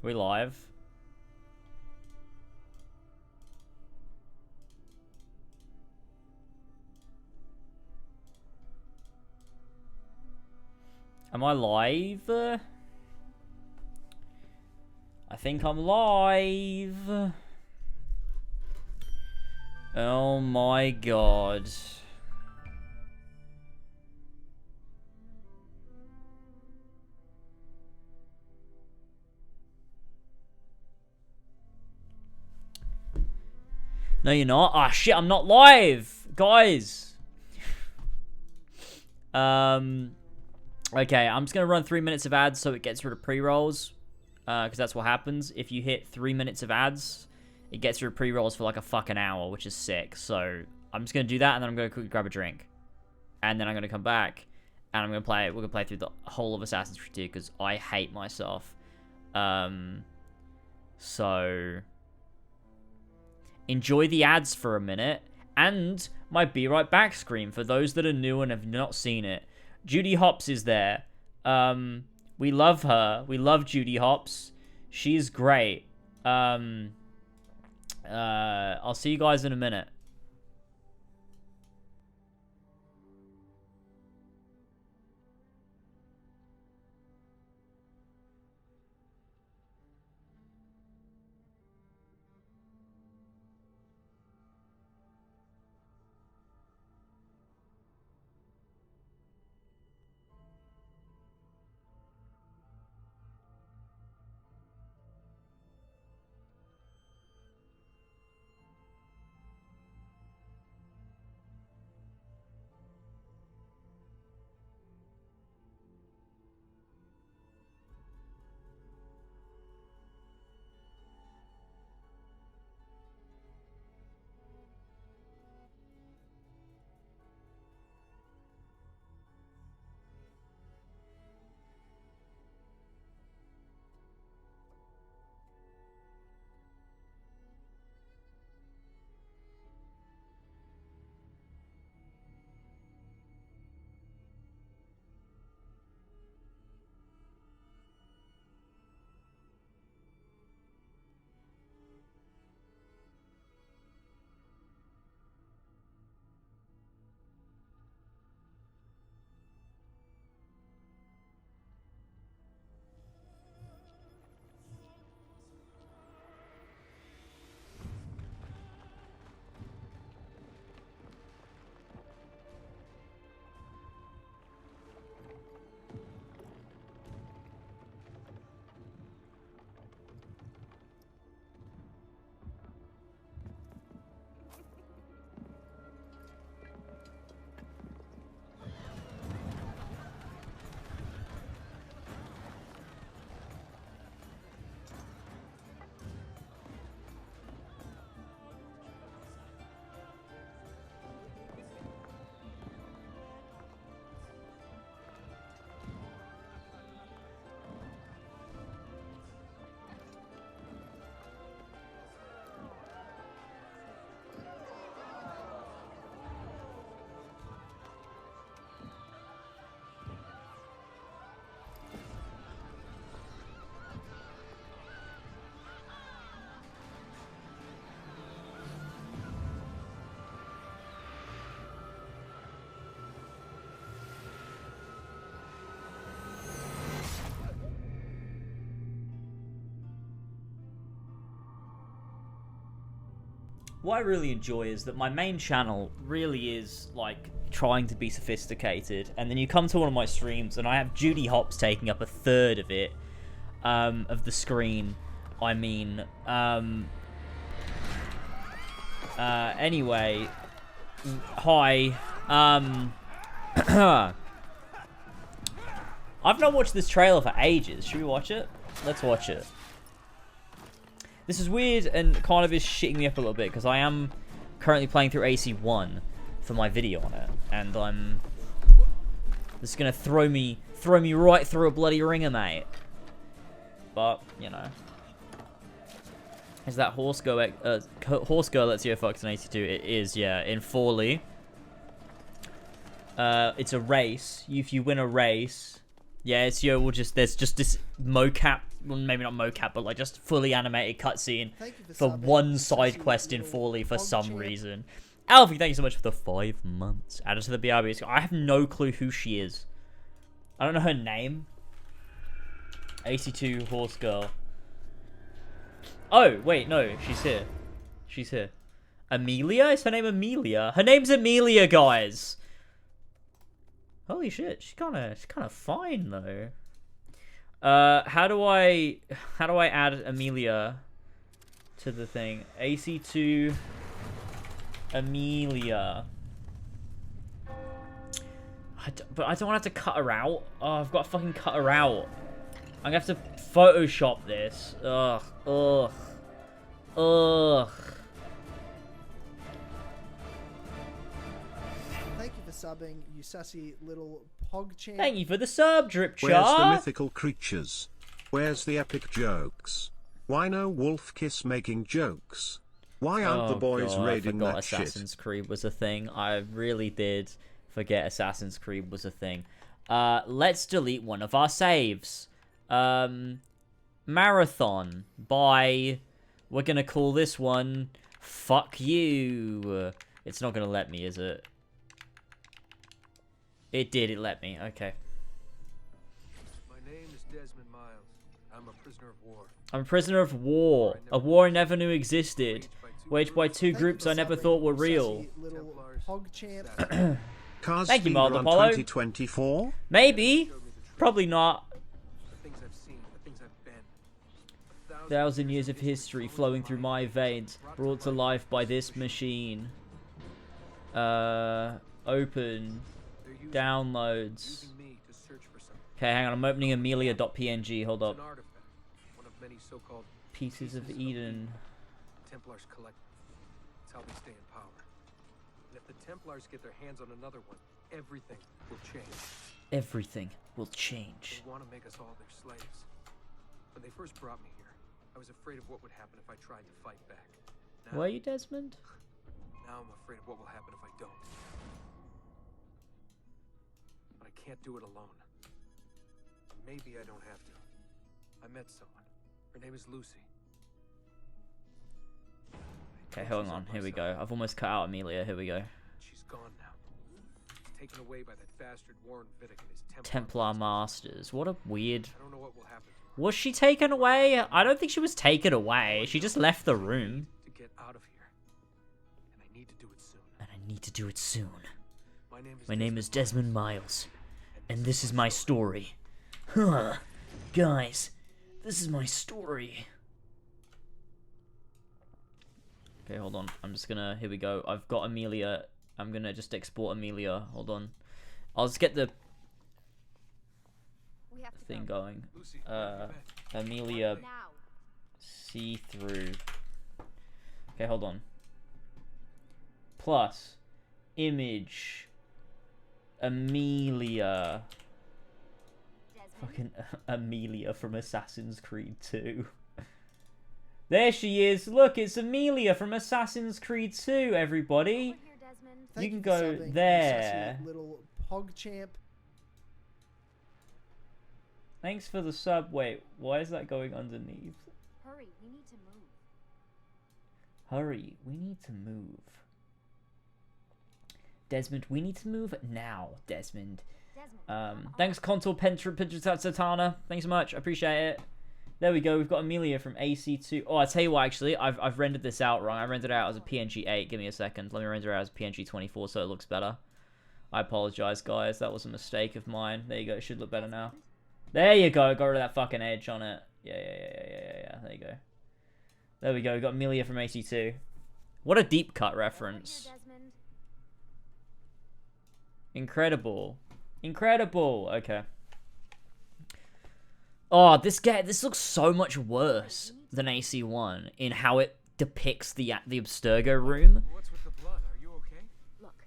we live? Am I live? I think I'm live. Oh my god. No, you're not. Ah, shit, I'm not live, guys. Okay, I'm just gonna run 3 minutes of ads so it gets rid of pre-rolls, because that's what happens if you hit 3 minutes of ads. It gets rid of pre-rolls for like a fucking hour, which is sick. So I'm just gonna do that, and then I'm gonna quickly grab a drink, and then I'm gonna come back, and I'm gonna play. We're gonna play through the whole of Assassin's Creed 2 because I hate myself. So enjoy the ads for a minute, and my be right back screen for those that are new and have not seen it. Judy Hopps is there. We love her. We love Judy Hopps. She's great. I'll see you guys in a minute. What I really enjoy is that my main channel really is like trying to be sophisticated, and then you come to one of my streams and I have Judy Hopps taking up a third of it, of the screen. I mean, anyway, hi. I've not watched this trailer for ages. Should we watch it? Let's watch it. This is weird and kind of is shitting me up a little bit because I am currently playing through AC1 for my video on it, and I'm this is gonna throw me right through a bloody ringer, mate. But you know, is that horse girl lets you fucks in AC2? It is, yeah, in Forley. It's a race. If you win a race, Yeah, it's we'll just there's just this mocap, well, maybe not mocap, but like just fully animated cutscene for one side quest in Forley for some reason. Alfie, thank you so much for the 5 months. Added to the BRB. I have no clue who she is. I don't know her name. AC2 horse girl. Oh, wait, no, she's here. She's here. Amelia? Is her name Amelia? Her name's Amelia, guys. Holy shit, she's kind of fine though. How do I add Amelia to the thing? AC2 Amelia. But I don't want to have to cut her out. Oh, I've got to fucking cut her out. I'm gonna have to Photoshop this. Ugh. Ugh. Ugh. Thank you for subbing, you sassy little pogchamp. Thank you for the sub, Drip Char. Where's the mythical creatures? Where's the epic jokes? Why no wolf kiss making jokes? Why aren't the boys raiding that shit? Assassin's Creed was a thing. I really did forget Assassin's Creed was a thing. Let's delete one of our saves. Marathon by... We're gonna call this one... Fuck you. It's not gonna let me, is it? It did, it let me. Okay. My name is Desmond Miles. I'm a prisoner of war. I'm a prisoner of war. A war I never knew existed. Waged by two groups I never thought were real. Thank you, Mild Apollo. 2024? Maybe. Probably not. 1,000 years of history flowing through my veins, brought to life by this machine. Open. Downloads. Okay, hang on. I'm opening Amelia.png. Hold up. Pieces of Eden. Templars collect. That's how they stay in power. And if the Templars get their hands on another one, everything will change. Everything will change. They want to make us all their slaves. When they first brought me here, I was afraid of what would happen if I tried to fight back. Now, Were you, Desmond? Now I'm afraid of what will happen if I don't. But I can't do it alone. Maybe I don't have to. I met someone. Her name is Lucy. Okay, hold on. Here we go. I've almost cut out Amelia. Here we go. She's gone now. She's taken away by that bastard Warren Vidic and his Templar Masters. What a weird... I don't know what will happen to her. Was she taken away? I don't think she was taken away. She just left the room. To get out of here. And I need to do it soon. And I need to do it soon. My name is Desmond Miles. And this is my story. Huh. Guys, this is my story. Okay, hold on. I'm just gonna... Here we go. I've got Amelia. I'm gonna just export Amelia. Hold on. I'll just get the thing going. Amelia see-through. Okay, hold on. Plus image Amelia. Fucking Amelia from Assassin's Creed 2. There she is. Look, it's Amelia from Assassin's Creed 2, everybody. You can go there. Little pogchamp. Thanks for the sub. Wait, why is that going underneath? Hurry, we need to move. Hurry, we need to move. Desmond, we need to move now, Desmond. Thanks, Contour Satana. Thanks so much. I appreciate it. There we go. We've got Amelia from AC2. Oh, I tell you what, actually, I've rendered this out wrong. I rendered it out as a PNG 8. Give me a second. Let me render it out as PNG 24 so it looks better. I apologize, guys. That was a mistake of mine. There you go. It should look better now. There you go. Got rid of that fucking edge on it. Yeah. There you go. There we go. We got Amelia from AC2. What a deep cut reference. Incredible. Incredible. Okay. Oh, this looks so much worse than AC1 in how it depicts the Abstergo room. What's with the blood? Are you okay? Look,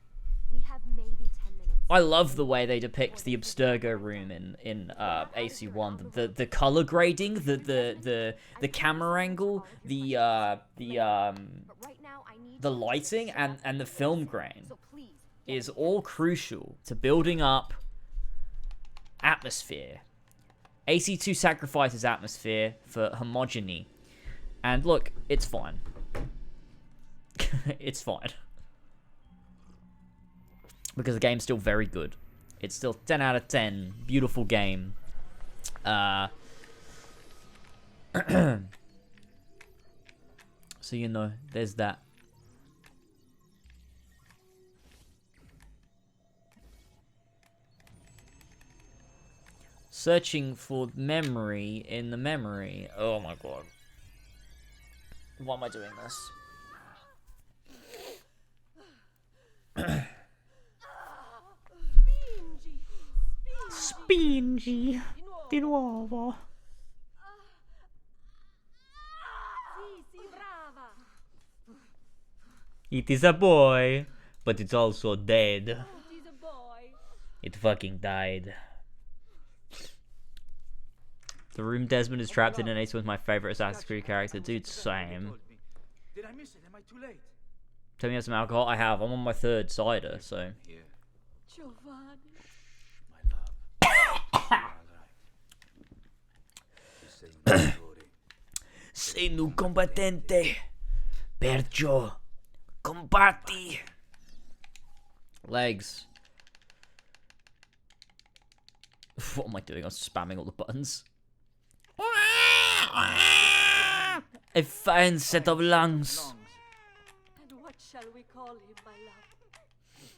we have maybe 10 minutes. I love the way they depict the Abstergo room in AC1. The color grading, the camera angle, the lighting and the film grain is all crucial to building up atmosphere AC2 sacrifices atmosphere for homogeny. And look, it's fine. It's fine. Because the game's still very good. It's still 10 out of 10. Beautiful game. So, you know, there's that. Searching for memory in the memory. Oh my god. Why am I doing this? Spingi. Di nuovo. It is a boy, but it's also dead. It fucking died. The room Desmond is trapped in an Ace was my favorite Assassin's Creed character. Dude, same. Did I miss it? Am I too late? Tell me you have some alcohol? I have. I'm on my 3rd cider, so. Giovanni. Sei un combattente. Perciò combatti. Legs. What am I doing? I'm spamming all the buttons. A fine set of lungs. And what shall we call him, my love?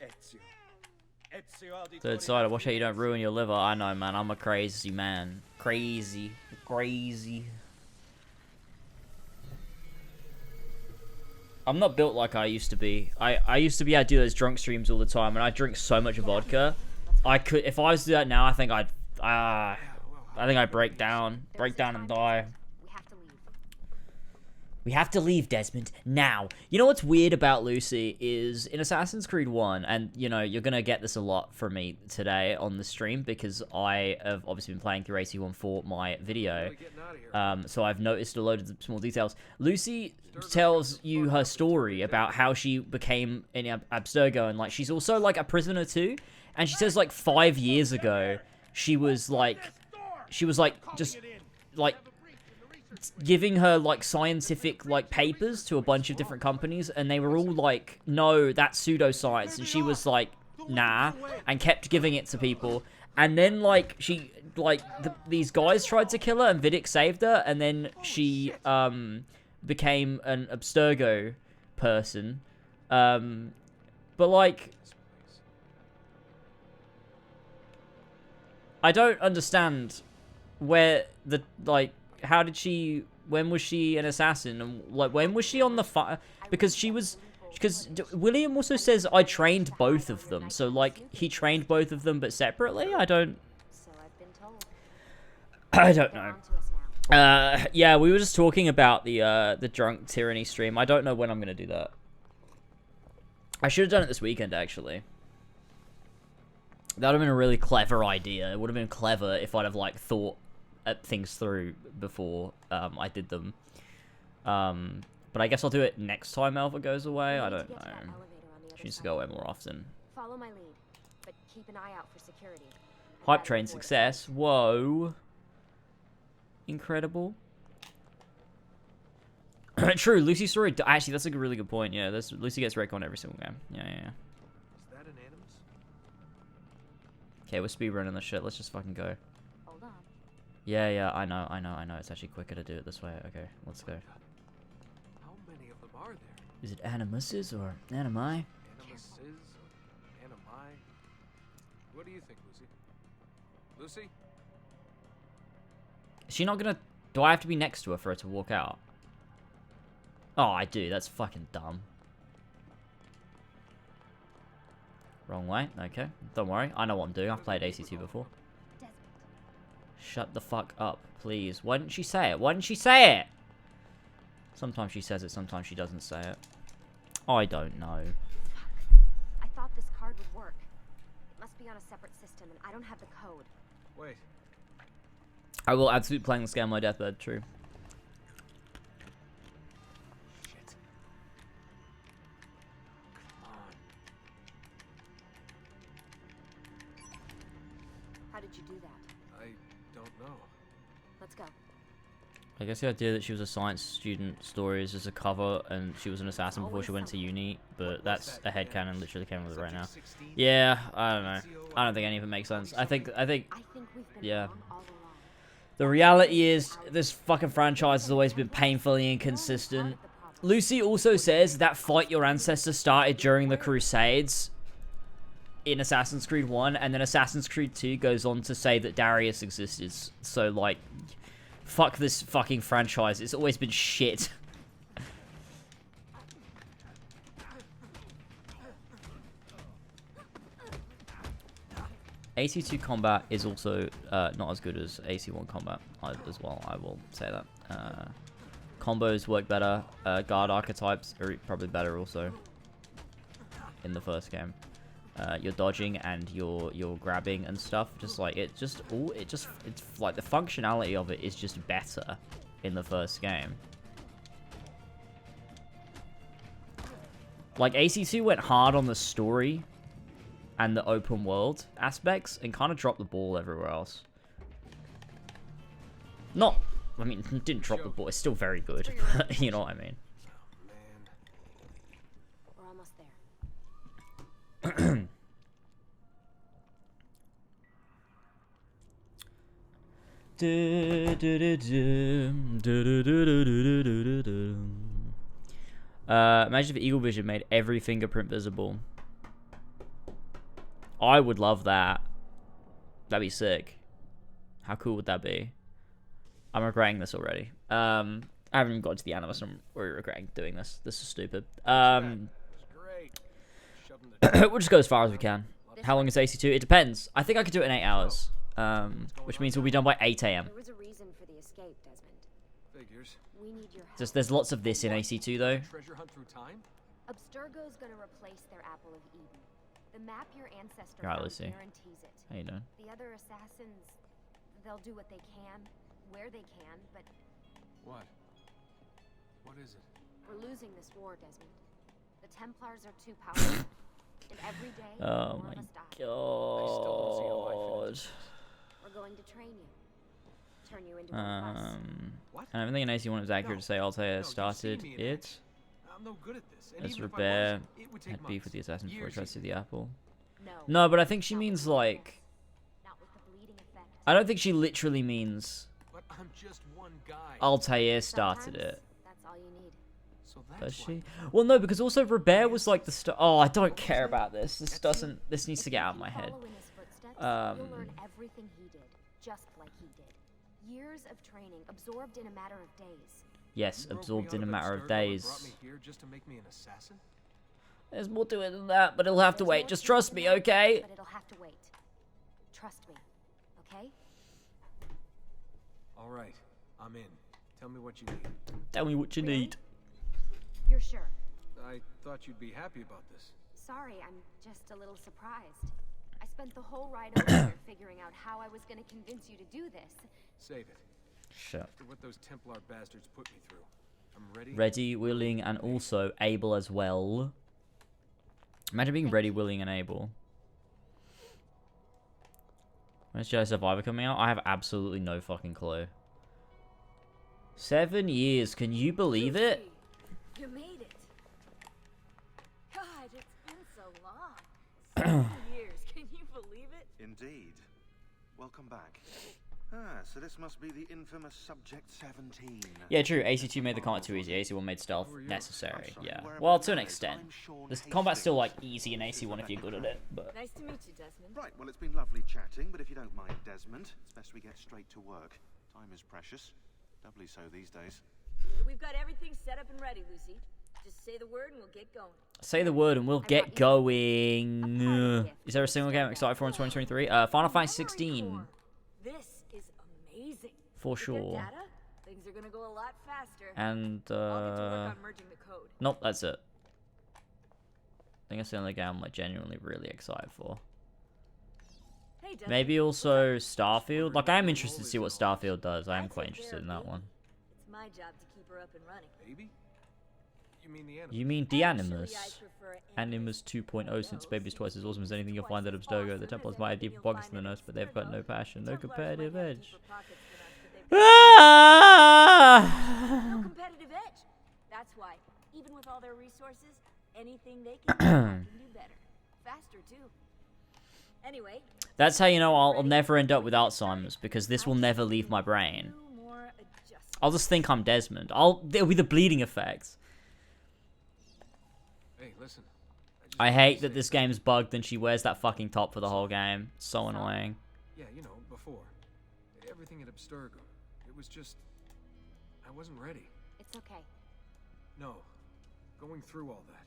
Ezio. 3rd cider. Watch out you don't ruin your liver. I know, man. I'm a crazy man. Crazy. I'm not built like I used to be. I used to be able to do those drunk streams all the time, and I drink so much vodka. I could, if I was to do that now, I think I'd break down and die. We have to leave, Desmond, now. You know what's weird about Lucy is in Assassin's Creed 1, and, you know, you're going to get this a lot from me today on the stream because I have obviously been playing through AC1 for my video. So I've noticed a load of small details. Lucy tells you her story about how she became in Abstergo, and, like, she's also, like, a prisoner too. And she says, like, 5 years ago, she was, like, just, like, giving her, like, scientific, like, papers to a bunch of different companies, and they were all like, no, that's pseudoscience, and she was like, nah, and kept giving it to people, and then, like, these guys tried to kill her, and Vidic saved her, and then she, became an Abstergo person, but, like, I don't understand where the, like, how did she, when was she an assassin, and, like, when was she on the fire, because William also says I trained both of them, so, like, he trained both of them, but separately, I don't know. Yeah, we were just talking about the Drunk Tyranny stream. I don't know when I'm gonna do that. I should have done it this weekend, actually. That would have been a really clever idea. It would have been clever if I'd have, like, thought things through before I did them. But I guess I'll do it next time Alpha goes away. I don't know. She needs to go away more often. Follow my lead, but keep an eye out for security. Hype train success. Whoa. Incredible. True, Lucy's story. Actually, that's a really good point. Yeah, Lucy gets retcon every single game. Yeah. Is that an animus? Okay, we're speedrunning this shit. Let's just fucking go. Hold on. Yeah, I know. It's actually quicker to do it this way. Okay, let's go. How many of them are there? Is it animuses or animi? Animuses or animi? What do you think, Lucy? Lucy? Is she not gonna... Do I have to be next to her for her to walk out? Oh, I do. That's fucking dumb. Wrong way. Okay. Don't worry. I know what I'm doing. I've played AC2 before. Desmond. Shut the fuck up, please. Why didn't she say it? Why didn't she say it? Sometimes she says it, sometimes she doesn't say it. I don't know. Fuck. I thought this card would work. It must be on a separate system, and I don't have the code. Wait. I will absolutely playing this game on my deathbed, true. Shit. Come on. How did you do that? I don't know. Let's go. I guess the idea that she was a science student story is just a cover, and she was an assassin before she went to uni, but that's a headcanon literally came with it right now. Yeah, I don't know. I don't think any of it makes sense. I think, I think we've been yeah. wrong all along. The reality is, this fucking franchise has always been painfully inconsistent. Lucy also says that fight your ancestor started during the Crusades in Assassin's Creed 1, and then Assassin's Creed 2 goes on to say that Darius existed. So, like, fuck this fucking franchise. It's always been shit. AC2 combat is also not as good as AC1 combat as well, I will say that. Combos work better. Guard archetypes are probably better also in the first game. Your dodging and your grabbing and stuff, just like it's like the functionality of it is just better in the first game. Like AC2 went hard on the story and the open world aspects and kind of dropped the ball everywhere else. Not, I mean, it didn't drop the ball. It's still very good, but you know what I mean. We're almost there. Imagine if Eagle Vision made every fingerprint visible. I would love that. That'd be sick. How cool would that be? I'm regretting this already. I haven't even got to the animus. I'm already regretting doing this. This is stupid. We'll just go as far as we can. How long is AC2? It depends. I think I could do it in 8 hours. Which means we'll be done by 8 AM. There was a reason for the escape, Desmond. Figures. We need your help. Just there's lots of this in AC2 though. Treasure hunt through time? Abstergo's gonna replace their Apple of Eden. The map your ancestor Right, found let's see. guarantees it. How you doing? The other assassins, they'll do what they can, where they can, but What? What is it? we're losing this war, Desmond. The Templars are too powerful, and every day Oh more my of us die. god. We're going to train you, turn you into one of us. What? And I don't think an AC1 is accurate to say Altair No, started you've seen me in it. I'm no good at this. And As even if I Robert was, it would take had beef with the months, assassin before he years tried to even. the apple. No. No, but I think she Not means with like... Not with the bleeding effect. I don't think she literally means But I'm just one guy. Altair started Sometimes it. That's all you need. So Does that's she? why. Well, no, because also Robert was like the Oh, I don't care about this. This doesn't... This needs to get out of my head. Follow in his footsteps, you'll learn everything he did, just like he did. Years of training absorbed in a matter of days. Yes, You broke me absorbed out in a of matter of Abstergo and brought days. me here just to make me an assassin? There's more to it than that, but it'll have to There's wait. more Just to it trust than me, that, okay? But it'll have to wait. Trust me, okay? All right, I'm in. Tell me what you need. Tell me what you Really? need. You're sure? I thought you'd be happy about this. Sorry, I'm just a little surprised. I spent the whole ride over here figuring out how I was gonna convince you to do this. Save it. Shut. After what those Templar bastards put me through. I'm ready. Ready, willing, and also able as well. Imagine being ready, willing, and able. When's Jedi Survivor coming out? I have absolutely no fucking clue. 7 years, can you believe it? You made it. God, it's been so long. 7 years. Can you believe it? Indeed. Welcome back. Ah, so this must be the infamous Subject 17. Yeah, true. AC2 made the combat too easy. AC1 made stealth necessary. Yeah. Well, to an extent. The combat's still like easy in AC1 if you're good at it, but Nice to meet you, Desmond. Right, well, it's been lovely chatting, but if you don't mind, Desmond, it's best we get straight to work. Time is precious. Doubly so these days. We've got everything set up and ready, Lucy. Just say the word and we'll get going. say the word and we'll get going. Is there a single game I'm excited for in 2023? Final Fantasy 16. This is amazing. For With their sure. data, things are gonna go a lot faster. And I'll get to work on merging the code. nope, that's it. I think that's the only game I'm like genuinely really excited for. Hey, Desmond, Maybe also Starfield. Like I am interested to see what Starfield does. I am quite interested in that one. It's my job to keep her up and running. Baby? You mean the animal? You mean the Actually, I Animus? prefer Animus 2.0, since baby's twice as awesome as anything you'll find at Abstergo. The Templars might have deeper pockets than us, but they've got no passion, no competitive edge. No Ah! competitive edge. That's why, even with all their resources, anything they can do, I can do better. Faster, too. Anyway, That's how you know I'll never end up with Alzheimer's, because this will never leave my brain. few more adjustments. I'll just think I'm Desmond. It'll be the bleeding effect. Hey, listen. just I wanted hate to that say this something. game's bugged and she wears that fucking top for the whole game. It's so annoying. Yeah, you know, before. Everything at Abstergo. It was just... I wasn't ready. It's okay. No. Going through all that.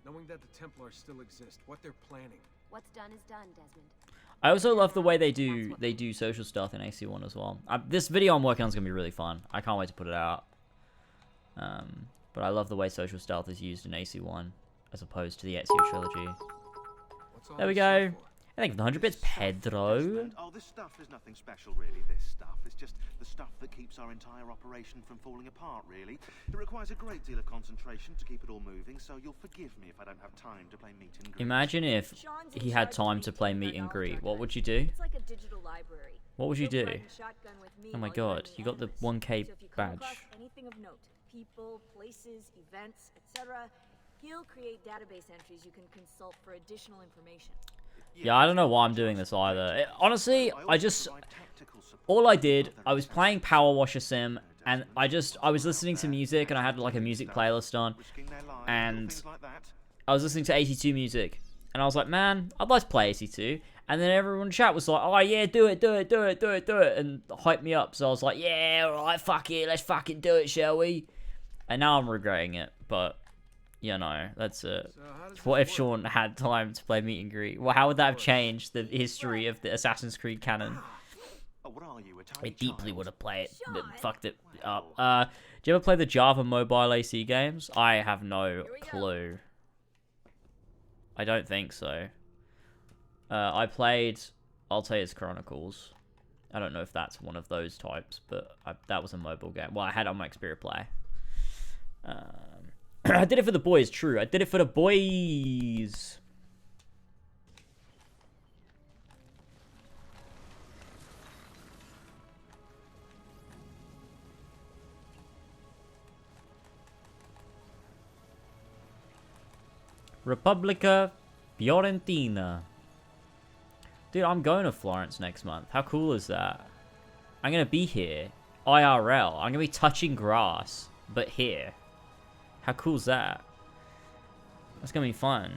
Knowing that the Templars still exist. What they're planning. What's done is done, Desmond. I also love the way they do social stuff in AC1 as well. This video I'm working on is gonna be really fun. I can't wait to put it out. But I love the way social stealth is used in AC1 as opposed to the Ezio trilogy. What's all There we this stuff go. for? Thank you for the 100 bits, Pedro. Desmond. Oh, this stuff is nothing special, really. This stuff. It's just the stuff that keeps our entire operation from falling apart, really. It requires a great deal of concentration to keep it all moving, so you'll forgive me if I don't have time to play meet and greet. Imagine if Sean's in he had charge of time to play maintaining meet and our greet. knowledge What archive. would you do? It's like a digital library. What would you He'll do? ride shotgun with me Oh my while you're god, in you got the Animus. 1K So if you come badge. across anything of note, people, places, events, etc., he'll create database entries you can consult for additional information. Yeah, I don't know why I'm doing this either. Honestly, I just... provide tactical support All I for did, other I was playing Power Washer Sim, and I was listening to music, and I had like a music playlist on, risking their lives, and things like that. I was listening to AC2 music, and I was like, man, I'd like to play AC2. And then everyone in chat was like, oh yeah, do it, and hyped me up. So I was like, yeah, alright, fuck it, let's fucking do it, shall we? And now I'm regretting it, but, you know, that's it. So how does What this if work? Sean had time to play meet and greet? Well, how would that have changed the history of the Assassin's Creed canon? Oh, what are you, a tiny It deeply child? would have played it, but Sean? fucked it up. Do you ever play the Java mobile AC games? I have no we go. clue. I don't think so. I played Altair's Chronicles. I don't know if that's one of those types, but that was a mobile game. Well, I had it on my Xperia Play. I did it for the boys, true. I did it for the boys. Repubblica Fiorentina. Dude, I'm going to Florence next month. How cool is that? I'm going to be here. IRL. I'm going to be touching grass, but here. How cool is that? That's going to be fun.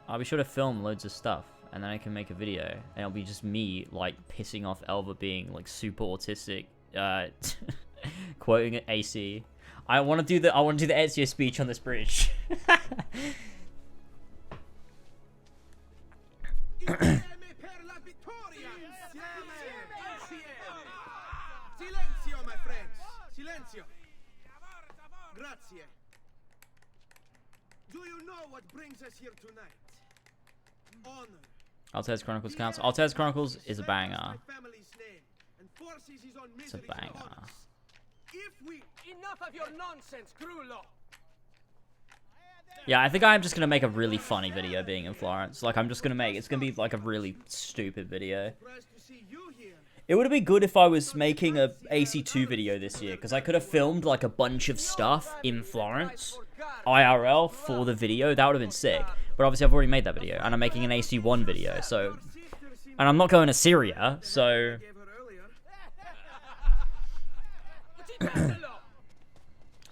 I'll be sure to film loads of stuff, and then I can make a video, and it'll be just me, like, pissing off Elva being, like, super autistic, quoting AC. I want to do the Ezio speech on this bridge. Insieme per la vittoria! Insieme! Silenzio, my friends! Silenzio! Grazie. Do you know what brings us here tonight? Honor. Altair's Chronicles counts. Altair's Chronicles is a banger. My family's name and forces his own It's a misery for banger. honors. If we... Enough of your nonsense, Grullo! Yeah, I think I'm just gonna make a really funny video being in Florence. Like, I'm just gonna make... It's gonna be, like, a really stupid video. Surprised to see you here. It would have been good if I was making a AC2 video this year, because I could have filmed, like, a bunch of stuff in Florence, IRL, for the video. That would have been sick. But obviously I've already made that video, and I'm making an AC1 video, so... And I'm not going to Syria, so... Gave her earlier.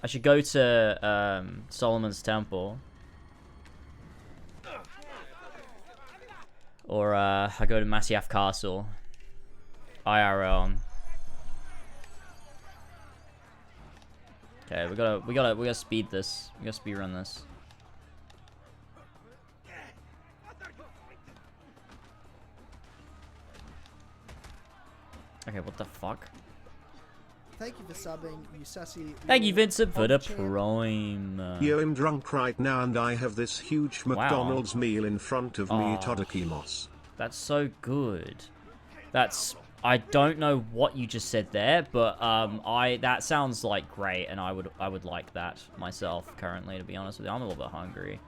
I should go to, Solomon's Temple. Or, I go to Masyaf Castle. IRL. Okay, we gotta speed this. We gotta speed run this. Okay, what the fuck? Thank you for subbing, you sassy. Thank you, little Vincent, for the pog champ. prime. Yo, I'm drunk right now and I have this huge McDonald's meal in front of me, Aw. Todakimos. That's so good. That's I don't know what you just said there, but that sounds like great, and I would like that myself currently, to be honest with you. I'm a little bit hungry.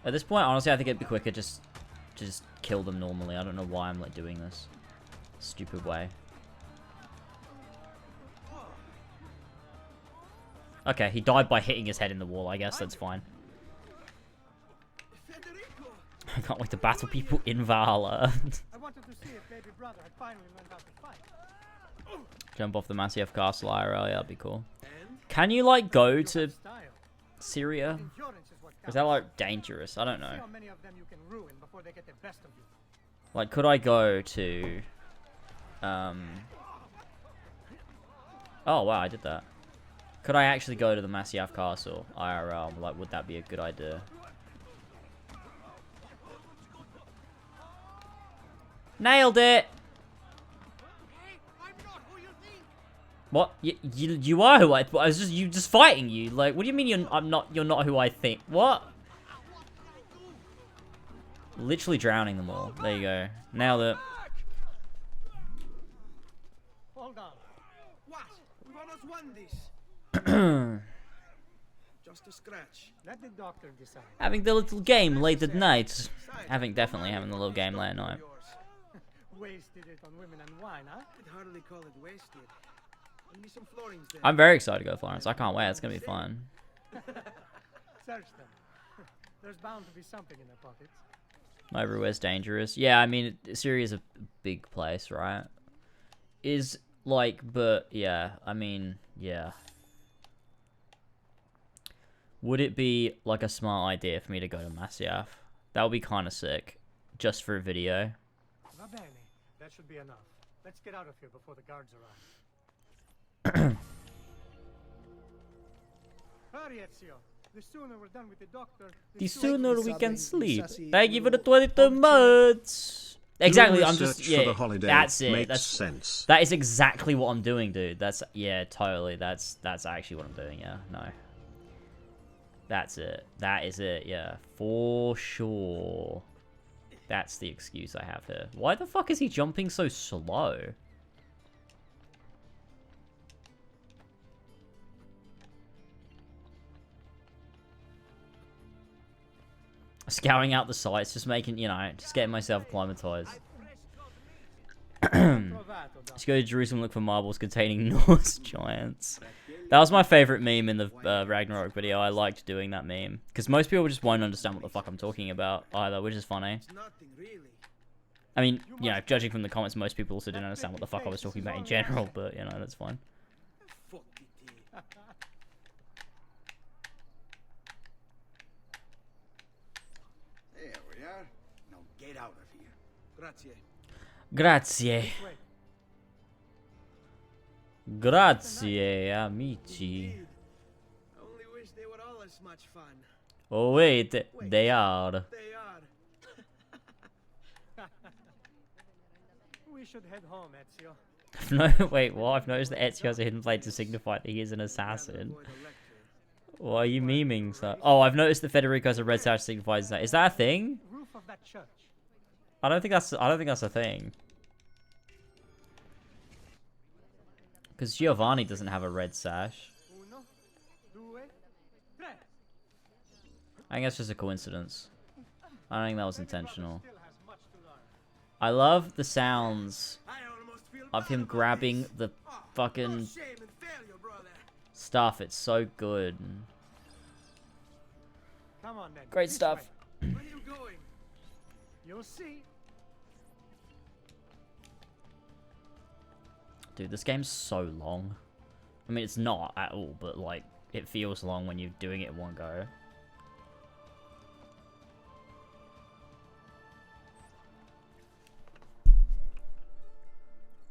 At this point, honestly, I think it'd be quicker just to just kill them normally. I don't know why I'm like doing this stupid way. Okay, he died by hitting his head in the wall. I guess that's fine. I can't wait to battle people in Valhalla. I wanted to see if baby brother had finally learned how to fight. Jump off the Masyaf Castle IRL, yeah, that'd be cool. Can you, like, go to Syria? Or is that, like, dangerous? I don't know. Like, could I go to... Oh, wow, I did that. Could I actually go to the Masyaf Castle IRL? Like, would that be a good idea? Nailed it! What? You are who I was just fighting you. Like, what do you mean you're not who I think? What? Literally drowning them all. There you go. Nailed it. Hold on. What? We almost won this. Just a scratch. Let the doctor decide. Having the little game late at night. Definitely having the little game late at night. Wasted it on women and wine, huh? I'd hardly call it wasted. Give me some florins then. I'm very excited to go to Florence. I can't wait. It's gonna be fun. Search them. There's bound to be something in their pockets. Everywhere's dangerous. Yeah, I mean, Syria's a big place, right? But yeah, I mean, yeah. Would it be, like, a smart idea for me to go to Masyaf? That would be kind of sick. Just for a video. Va bene. That should be enough. Let's get out of here before the guards arrive. Hurry, Ezio. The sooner we're done with the doctor, the sooner we can sleep. Thank you for the 22 months. Exactly, I'm just, yeah, that's it. That's sense. That is exactly what I'm doing, dude. That's, yeah, totally. That's actually what I'm doing, yeah. No. That's it. That is it, yeah. For sure. That's the excuse I have here. Why the fuck is he jumping so slow? Scouring out the sites, just making, you know, just getting myself acclimatized. Let's go to Jerusalem, look for marbles containing Norse giants. That was my favorite meme in the Ragnarok video. I liked doing that meme. Because most people just won't understand what the fuck I'm talking about either, which is funny. I mean, you know, judging from the comments, most people also didn't understand what the fuck I was talking about in general, but, you know, that's fine. There we are. Now get out of here. Grazie. Grazie. Grazie, amici. Only wish they were all as much fun. Oh, wait, they are. They are. We should head home, Ezio. No, wait, what? I've noticed that Ezio has a hidden blade to signify that he is an assassin. Why are you memeing so? Oh, I've noticed that Federico has a red sash signifies that. Is that a thing? Roof of that church. I don't think that's a thing. Because Giovanni doesn't have a red sash. I think that's just a coincidence. I don't think that was intentional. I love the sounds of him grabbing the fucking stuff. It's so good. Come on, then. Great stuff. Where are you going? You'll see. Dude, this game's so long. I mean, it's not at all, but, like, it feels long when you're doing it in one go.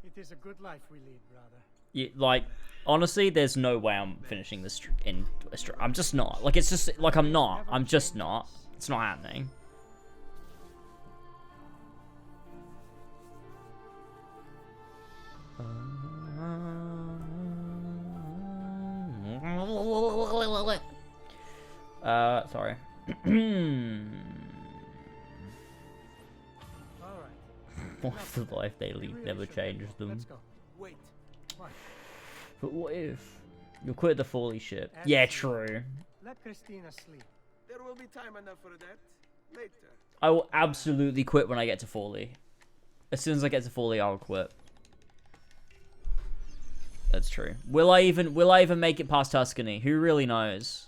It is a good life we lead, brother. Yeah, like, honestly, there's no way I'm finishing this in a stream. I'm just not. Like, it's just, like, I'm not. I'm just not. It's not happening. Sorry. Alright. What's the life they lead never changes them. Let's go. Wait. What? But what if you quit the Foley ship? Yeah, true. Let Christina sleep. There will be time enough for that later. I will absolutely quit when I get to Foley. As soon as I get to Foley, I'll quit. That's true. Will I even make it past Tuscany? Who really knows?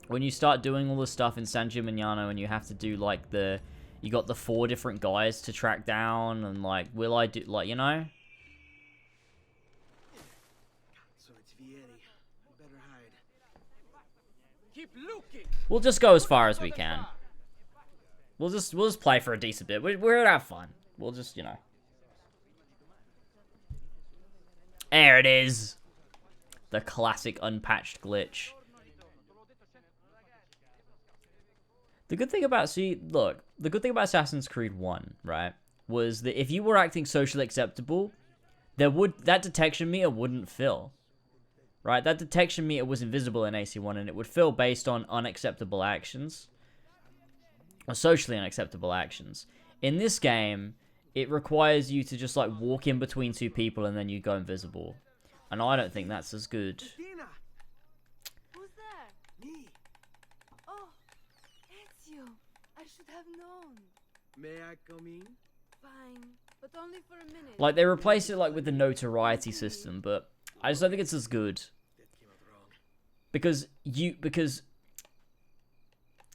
When you start doing all the stuff in San Gimignano and you have to do like you got the 4 different guys to track down and like, will I do like, you know? So it's Vieri. I better hide. Keep looking. We'll just go as far as we can. We'll just play for a decent bit. We're gonna have fun. We'll just, you know. There it is. The classic unpatched glitch. The good thing about, the good thing about Assassin's Creed 1, right, was that if you were acting socially acceptable, that detection meter wouldn't fill. Right? That detection meter was invisible in AC1 and it would fill based on unacceptable actions. Or socially unacceptable actions. In this game, it requires you to just like walk in between 2 people and then you go invisible. And I don't think that's as good. Christina! Who's there? Me! Oh, it's you. I should have known. May I come in? Fine, but only for a minute. Like, they replaced it like with the notoriety system, but I just don't think it's as good. That came out wrong. Because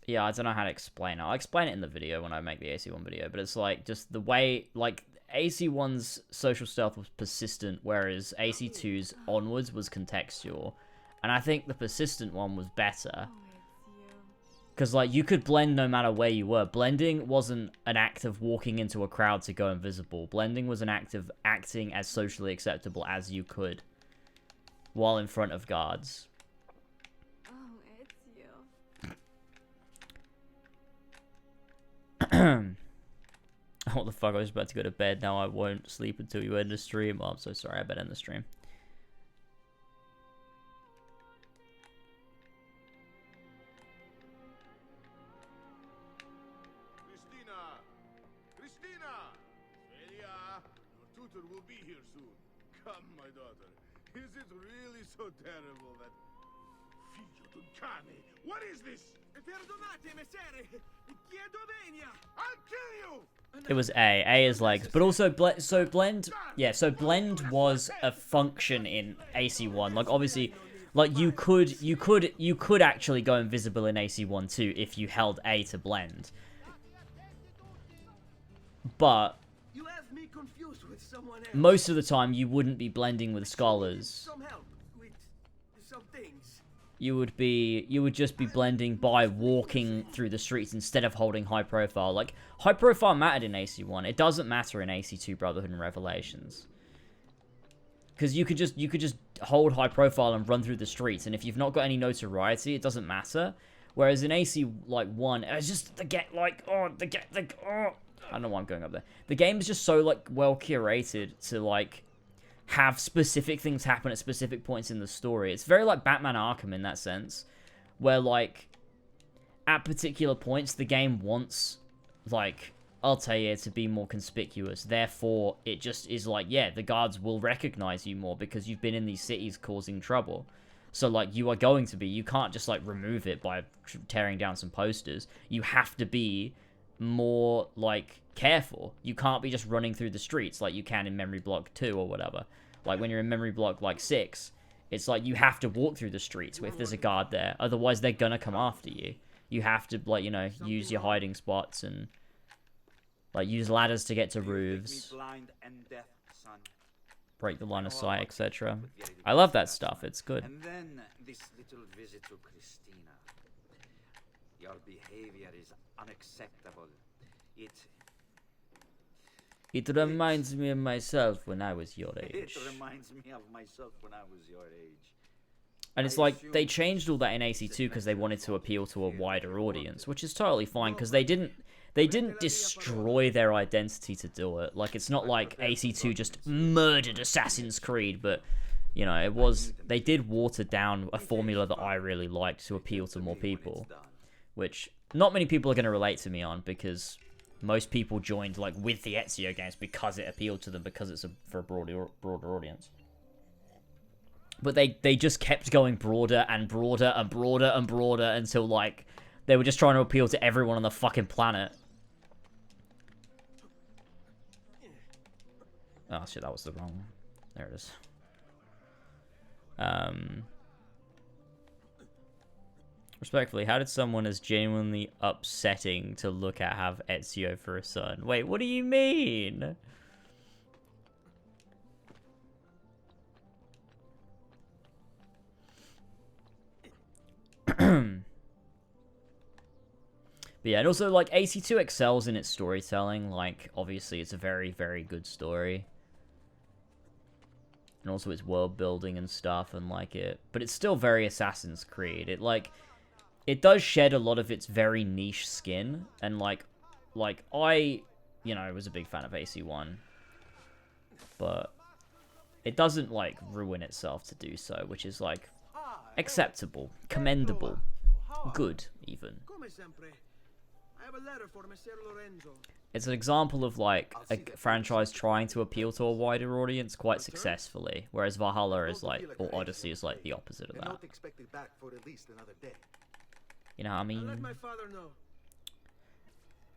yeah, I don't know how to explain it. I'll explain it in the video when I make the AC1 video, but it's like, just the way, like, AC1's social stealth was persistent, whereas AC2's onwards was contextual. And I think the persistent one was better. Oh, it's you. Because, like, you could blend no matter where you were. Blending wasn't an act of walking into a crowd to go invisible. Blending was an act of acting as socially acceptable as you could while in front of guards. Oh, it's you. What the fuck, I was about to go to bed. Now I won't sleep until you end the stream. Oh, I'm so sorry, I better end the stream. Christina! Amelia! Your tutor will be here soon. Come, my daughter. Is it really so terrible that... Figlio d'un cane! What is this? Perdonate, messere! Chiedo venia! I'll kill you! It was A. A is legs. But also, Blend... Yeah, so Blend was a function in AC1. Like, obviously... Like, you could actually go invisible in AC1 too if you held A to blend. But You have me confused with someone else. most of the time you wouldn't be blending with scholars. Some help with some things. You would just be blending by walking through the streets instead of holding high profile. Like, high profile mattered in AC1. It doesn't matter in AC2 Brotherhood and Revelations. Because you could just hold high profile and run through the streets, and if you've not got any notoriety, it doesn't matter. Whereas in AC like 1, it's just I don't know why I'm going up there. The game is just so like well curated to like have specific things happen at specific points in the story. It's very like Batman Arkham in that sense, where like at particular points the game wants like Altair to be more conspicuous. Therefore, it just is like, yeah, the guards will recognize you more because you've been in these cities causing trouble. So, like, you are going to be. You can't just, like, remove it by tearing down some posters. You have to be more, like, careful. You can't be just running through the streets like you can in Memory Block 2 or whatever. Like, when you're in Memory Block, like, 6, it's like you have to walk through the streets if there's a guard there. Otherwise, they're gonna come after you. You have to, like, you know, use your hiding spots and... like, use ladders to get to roofs, break the line of sight, etc. I love that stuff, it's good. And then this little visit to Christina. Your behavior is unacceptable. It reminds me of myself when I was your age. It reminds me of myself when I was your age. And it's like, they changed all that in AC2 because they wanted to appeal to a wider audience, which is totally fine, because they didn't destroy their identity to do it. Like, it's not like AC2 just murdered Assassin's Creed, but, you know, it was, they did water down a formula that I really liked to appeal to more people, which not many people are going to relate to me on, because most people joined like with the Ezio games because it appealed to them, because it's for a broader audience. But they just kept going broader and broader and broader and broader until like they were just trying to appeal to everyone on the fucking planet. Oh shit, that was the wrong one. There it is. Respectfully, how did someone as genuinely upsetting to look at have Ezio for a son? Wait, what do you mean? But yeah, and also, like, AC2 excels in its storytelling. Like, obviously, it's a very, very good story. And also its world building and stuff, and, like, but it's still very Assassin's Creed. It does shed a lot of its very niche skin, and, like, I, you know, was a big fan of AC1. But it doesn't, like, ruin itself to do so, which is, like, acceptable, commendable, good, even. It's an example of, like, a franchise trying to appeal to a wider audience quite successfully, whereas Valhalla is, like, or Odyssey is, like, the opposite of that. You know what I mean?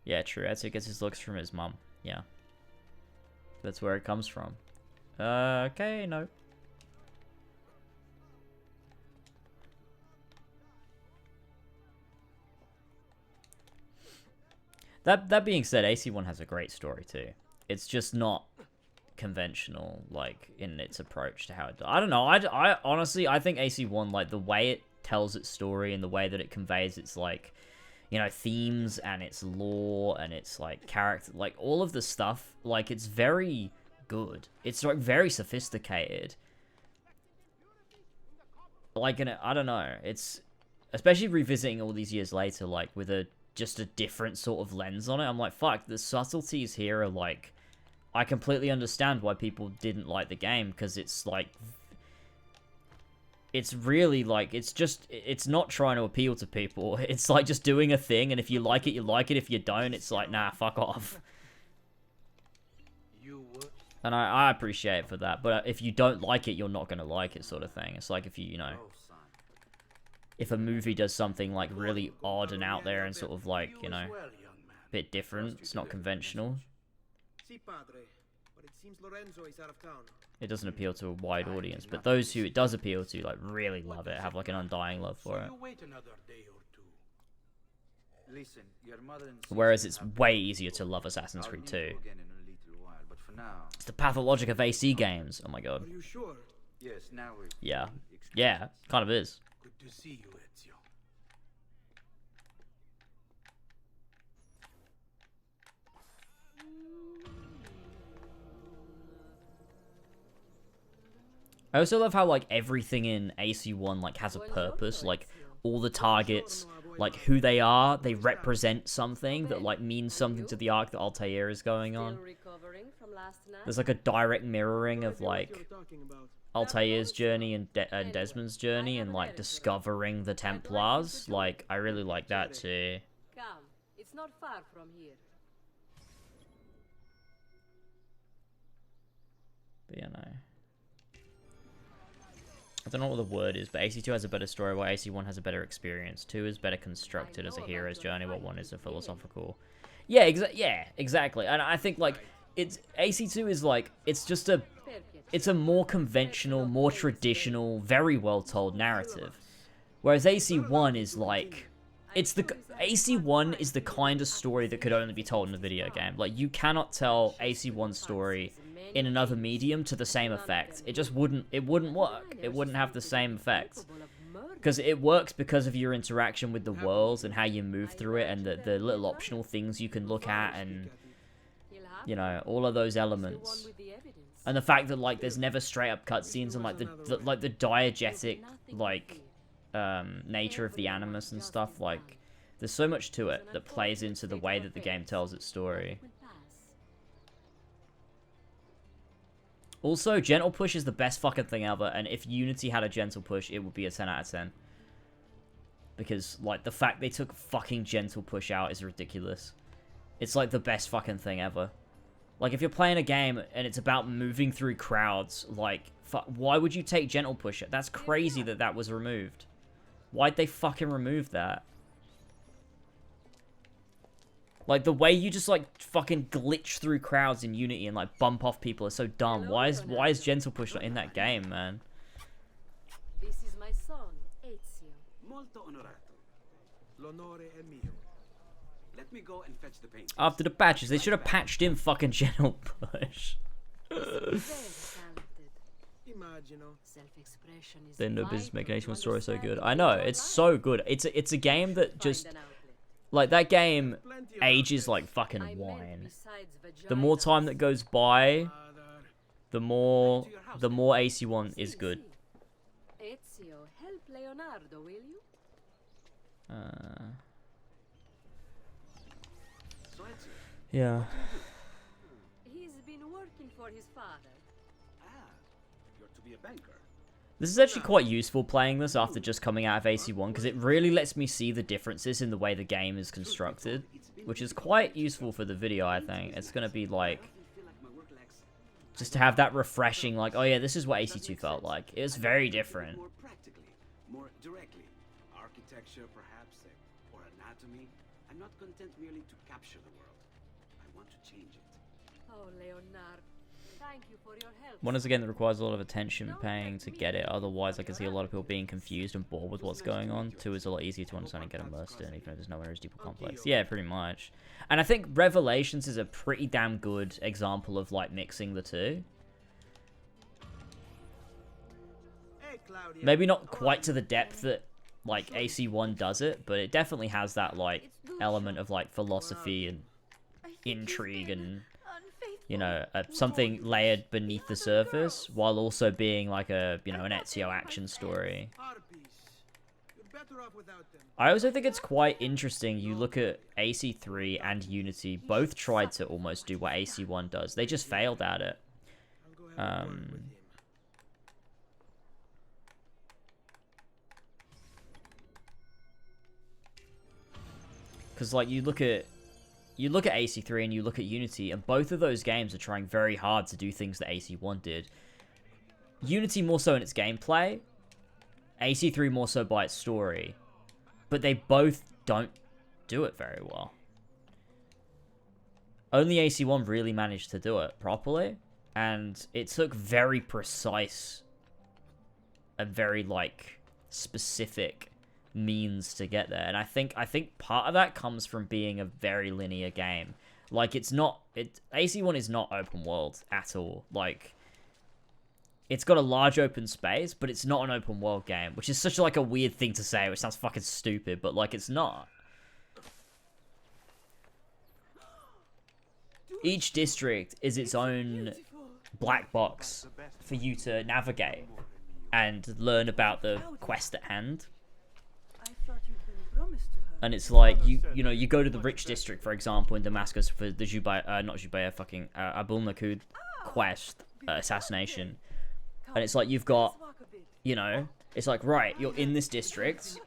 Yeah, true. Ezio gets his looks from his mum. Yeah. That's where it comes from. Okay, no. That being said, AC1 has a great story too. It's just not conventional, like, in its approach to how it does. I don't know. I honestly, I think AC1, like, the way it tells its story and the way that it conveys its, like, you know, themes and its lore and its, like, character, like, all of the stuff, like, it's very good. It's, like, very sophisticated. Like, I don't know. It's, especially revisiting all these years later, like, with just a different sort of lens on it. I'm like, fuck, the subtleties here are, like, I completely understand why people didn't like the game, because it's, like, it's really, like, it's not trying to appeal to people. It's, like, just doing a thing, and if you like it, you like it. If you don't, it's like, nah, fuck off. And I appreciate it for that, but if you don't like it, you're not gonna like it, sort of thing. It's like if you know, if a movie does something, like, really odd and out there and sort of, like, you know, a bit different, it's not conventional, it doesn't appeal to a wide audience. But those who it does appeal to, like, really love it, have, like, an undying love for it. Whereas it's way easier to love Assassin's Creed 2. It's the pathologic of AC games. Oh my god. Yeah. Yeah, kind of is. Good to see you, Ezio. I also love how, like, everything in AC1, like, has a purpose. Like, all the targets, like, who they are, they represent something that, like, means something to the arc that Altair is going on. There's, like, a direct mirroring of, like, Altair's journey and Desmond's journey, and, like, discovering the Templars. Like, I really like that too. Come, it's not far from here. But you know, I don't know what the word is, but AC2 has a better story, while AC1 has a better experience. 2 is better constructed as a hero's journey, while 1 is a philosophical. Yeah, exactly. And I think, like, it's AC2 is, like, it's a more conventional, more traditional, very well told narrative. Whereas AC1 is, like, AC1 is the kind of story that could only be told in a video game. Like, you cannot tell AC1's story in another medium to the same effect. It just wouldn't work. It wouldn't have the same effect. Because it works because of your interaction with the world and how you move through it, and the little optional things you can look at, and, you know, all of those elements. And the fact that, like, there's never straight up cutscenes, and, like, the diegetic, like, nature of the animus and stuff, like, there's so much to it that plays into the way that the game tells its story. Also, gentle push is the best fucking thing ever, and if Unity had a gentle push, it would be a 10 out of 10. Because, like, the fact they took fucking gentle push out is ridiculous. It's, like, the best fucking thing ever. Like, if you're playing a game and it's about moving through crowds, like, why would you take gentle push? That's crazy that that was removed. Why'd they fucking remove that? Like, the way you just, like, fucking glitch through crowds in Unity and, like, bump off people is so dumb. Why is gentle push not in that game, man? This is my son, Ezio. Molto onorato. L'onore è mio. Let me go and fetch the paint. After the patches, they should have patched in fucking gentle push. They know business making AC1 story so good. I know, it's so good. It's a game that just... Like, that game ages like fucking wine. The more time that goes by, the more AC1 is good. Ezio, help Leonardo, will you? Yeah. He's been working for his father. You're to be a banker. This is actually quite useful playing this after just coming out of AC1, because it really lets me see the differences in the way the game is constructed, which is quite useful for the video, I think. It's going to be like, just to have that refreshing, like, oh yeah, this is what AC2 felt like. It was very different. More practically, more directly. Architecture, perhaps, or anatomy. I'm not content merely to capture the world. I want to change it. Oh, Leonardo. Thank you for your help. One is a game that requires a lot of attention paying to get it, otherwise I can see a lot of people being confused and bored with what's going on. 2 is a lot easier to understand and get immersed in, even if there's nowhere as deep or complex. Yeah, pretty much. And I think Revelations is a pretty damn good example of, like, mixing the two. Maybe not quite to the depth that, like, AC1 does it, but it definitely has that, like, element of, like, philosophy and intrigue and... you know, something layered beneath the surface, while also being like a, you know, an Ezio action story. I also think it's quite interesting, you look at AC3 and Unity, both tried to almost do what AC1 does. They just failed at it. Because, like, you look at AC3 and you look at Unity, and both of those games are trying very hard to do things that AC1 did. Unity more so in its gameplay, AC3 more so by its story, but they both don't do it very well. Only AC1 really managed to do it properly, and it took very precise and very, like, specific means to get there, and I think part of that comes from being a very linear game. Like, AC1 is not open world at all. Like, it's got a large open space, but it's not an open world game, which is such like a weird thing to say, which sounds fucking stupid, but like, it's not. Each district is its own black box for you to navigate and learn about the quest at hand. And it's like, you know, you go to the rich district, for example, in Damascus for the Abul Nakud quest, assassination. And it's like, you've got, you know, it's like, right, you're in this district,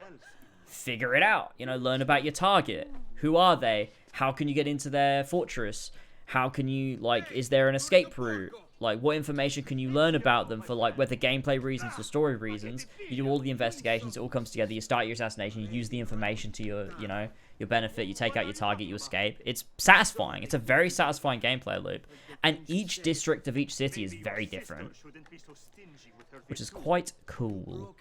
figure it out, you know, learn about your target. Who are they? How can you get into their fortress? How can you, like, is there an escape route? Like, what information can you learn about them for, like, whether gameplay reasons or story reasons? You do all the investigations, it all comes together, you start your assassination, you use the information to your, you know, your benefit, you take out your target, you escape. It's satisfying. It's a very satisfying gameplay loop. And each district of each city is very different, which is quite cool.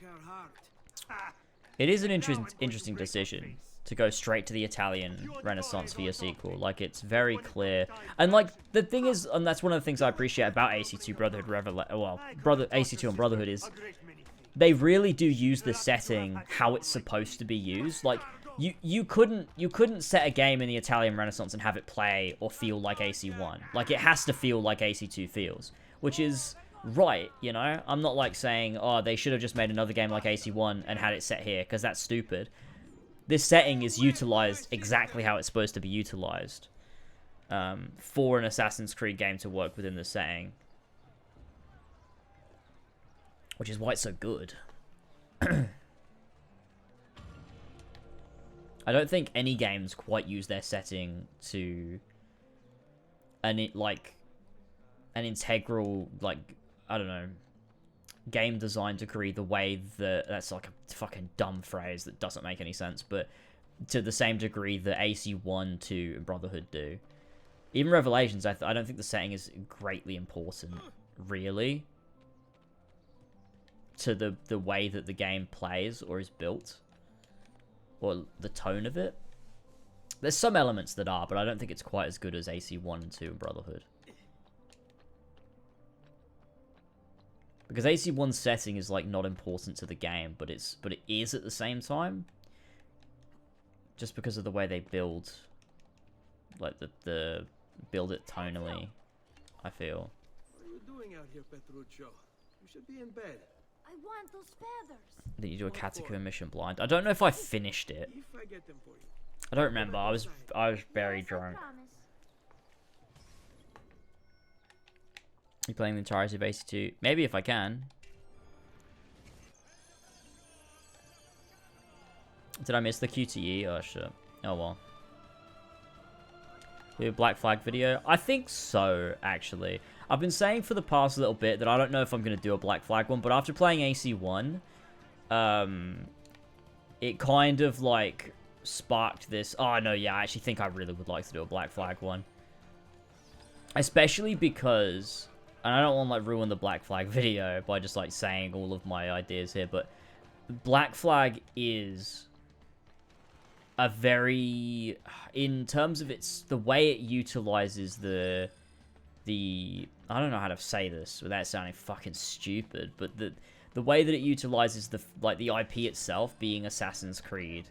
It is an interesting decision to go straight to the Italian Renaissance for your sequel. Like, it's very clear. And, like, the thing is, and that's one of the things I appreciate about AC2 Brotherhood AC2 and Brotherhood is they really do use the setting how it's supposed to be used. Like, you couldn't set a game in the Italian Renaissance and have it play or feel like AC1. Like, it has to feel like AC2 feels, which is right, you know? I'm not, like, saying, oh, they should have just made another game like AC1 and had it set here, because that's stupid. This setting is utilized exactly how it's supposed to be utilized for an Assassin's Creed game to work within the setting. which is why it's so good. I don't think any games quite use their setting to an integral, like, I don't know, game design degree the way that, that's like a fucking dumb phrase that doesn't make any sense, but to the same degree that AC1, 2, and Brotherhood do. Even Revelations, I don't think the setting is greatly important, really, to the way that the game plays or is built, or the tone of it. There's some elements that are, but I don't think it's quite as good as AC1 and 2 and Brotherhood. Because AC1's setting is like not important to the game, but it is at the same time. Just because of the way they build, like the build it tonally, I feel. What are you doing out here, Petruccio? You should be in bed. I want those feathers. That you do a Catacomb mission blind. I don't know if I finished it. If I get them for you. I don't remember. I was very drunk. You playing the entirety of AC2? Maybe if I can. Did I miss the QTE? Oh shit. Oh well. Do a Black Flag video? I think so, actually. I've been saying for the past little bit that I don't know if I'm going to do a Black Flag one, but after playing AC1, it kind of, like, sparked this. Oh, no, yeah, I actually think I really would like to do a Black Flag one. Especially because, and I don't want to, like, ruin the Black Flag video by just, like, saying all of my ideas here, but Black Flag is a very, in terms of the way it utilizes the I don't know how to say this without sounding fucking stupid, but the way that it utilizes the IP itself being Assassin's Creed,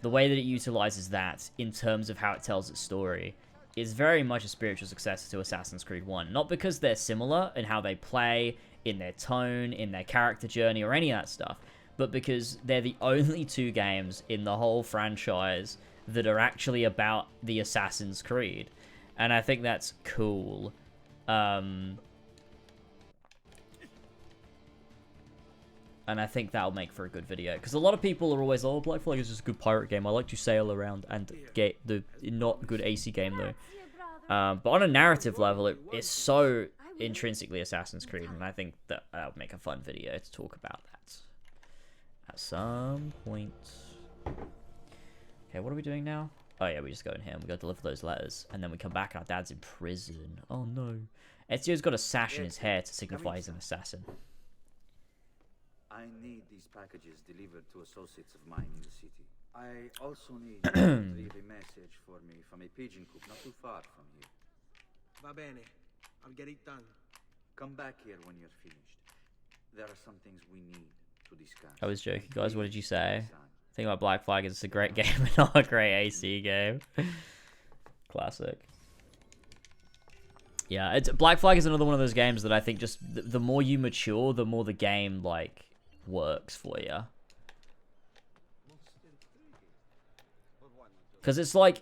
the way that it utilizes that in terms of how it tells its story is very much a spiritual successor to Assassin's Creed 1. Not because they're similar in how they play, in their tone, in their character journey, or any of that stuff, but because they're the only two games in the whole franchise that are actually about the Assassin's Creed. And I think that's cool. And I think that'll make for a good video. Because a lot of people are always, oh, Black Flag is just a good pirate game. I like to sail around and get the not good AC game, though. But on a narrative level, it's so intrinsically Assassin's Creed. And I think that would make a fun video to talk about that at some point. Okay, what are we doing now? Oh yeah, we just go in here and we go deliver those letters. And then we come back and our dad's in prison. Oh no. Ezio's got a sash in his hair to signify he's an assassin. I need these packages delivered to associates of mine in the city. I also need you to leave a message for me from a pigeon coop not too far from here. Va bene. I'll get it done. Come back here when you're finished. There are some things we need to discuss. I was joking, guys. What did you say? The thing about Black Flag is it's a great game and not a great AC game. Classic. Yeah, Black Flag is another one of those games that I think just the more you mature, the more the game like works for you. Because it's like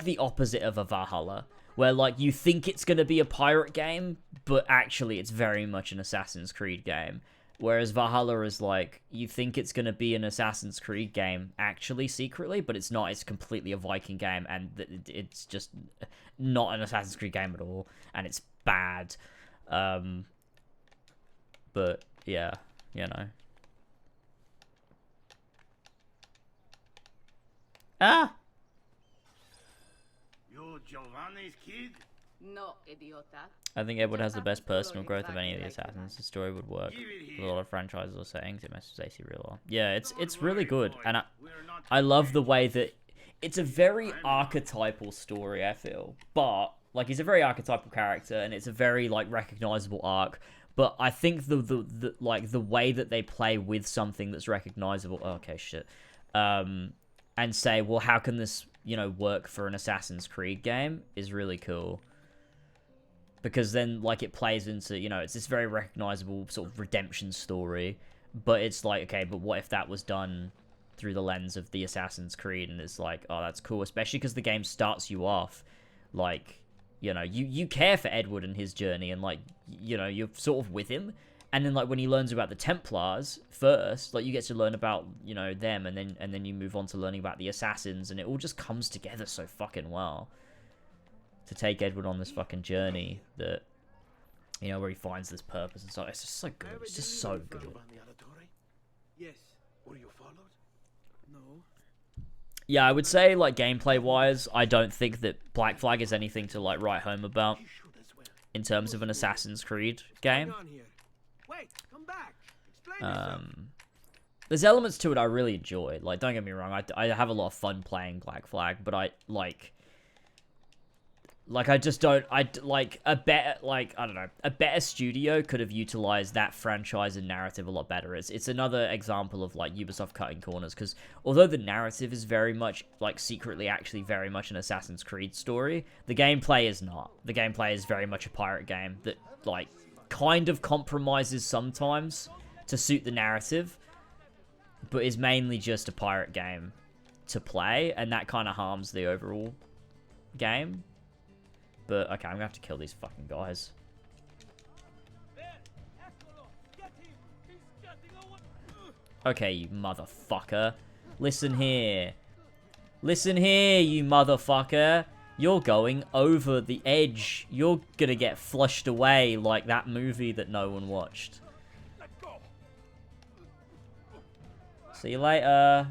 the opposite of a Valhalla, where like you think it's gonna be a pirate game, but actually it's very much an Assassin's Creed game. Whereas Valhalla is like, you think it's going to be an Assassin's Creed game, actually, secretly, but it's not. It's completely a Viking game, and it's just not an Assassin's Creed game at all, and it's bad. But, yeah, you know. Ah! You Giovanni's kid? No, idiota. I think Edward has the best personal growth of any of the Assassins. The story would work with a lot of franchises or settings. It messes AC real well. Yeah, it's really good, and I love the way that it's a very archetypal story. I feel, but like he's a very archetypal character, and it's a very like recognizable arc. But I think the like the way that they play with something that's recognizable. Oh, okay, shit. And say, well, how can this work for an Assassin's Creed game is really cool. Because then, like, it plays into, it's this very recognizable sort of redemption story. But it's like, okay, but what if that was done through the lens of the Assassin's Creed? And it's like, oh, that's cool. Especially because the game starts you off, like, you care for Edward and his journey. And, like, you're sort of with him. And then, like, when he learns about the Templars first, like, you get to learn about, you know, them, and then you move on to learning about the Assassins, and it all just comes together so fucking well to take Edward on this fucking journey that, you know, where he finds this purpose and stuff. It's just so good. It's just so good. Yes. Were you followed? No. Yeah, I would say, like, gameplay-wise, I don't think that Black Flag is anything to, like, write home about in terms of an Assassin's Creed game. Wait, come back. There's elements to it I really enjoy. Like, don't get me wrong, I have a lot of fun playing Black Flag, but I just don't, I don't know, a better studio could have utilized that franchise and narrative a lot better. It's another example of, like, Ubisoft cutting corners, because although the narrative is very much, like, secretly actually very much an Assassin's Creed story, the gameplay is not. The gameplay is very much a pirate game that, like, kind of compromises sometimes to suit the narrative, but is mainly just a pirate game to play, and that kind of harms the overall game. But, okay, I'm gonna have to kill these fucking guys. Okay, you motherfucker. Listen here. Listen here, you motherfucker. You're going over the edge. You're gonna get flushed away like that movie that no one watched. See you later.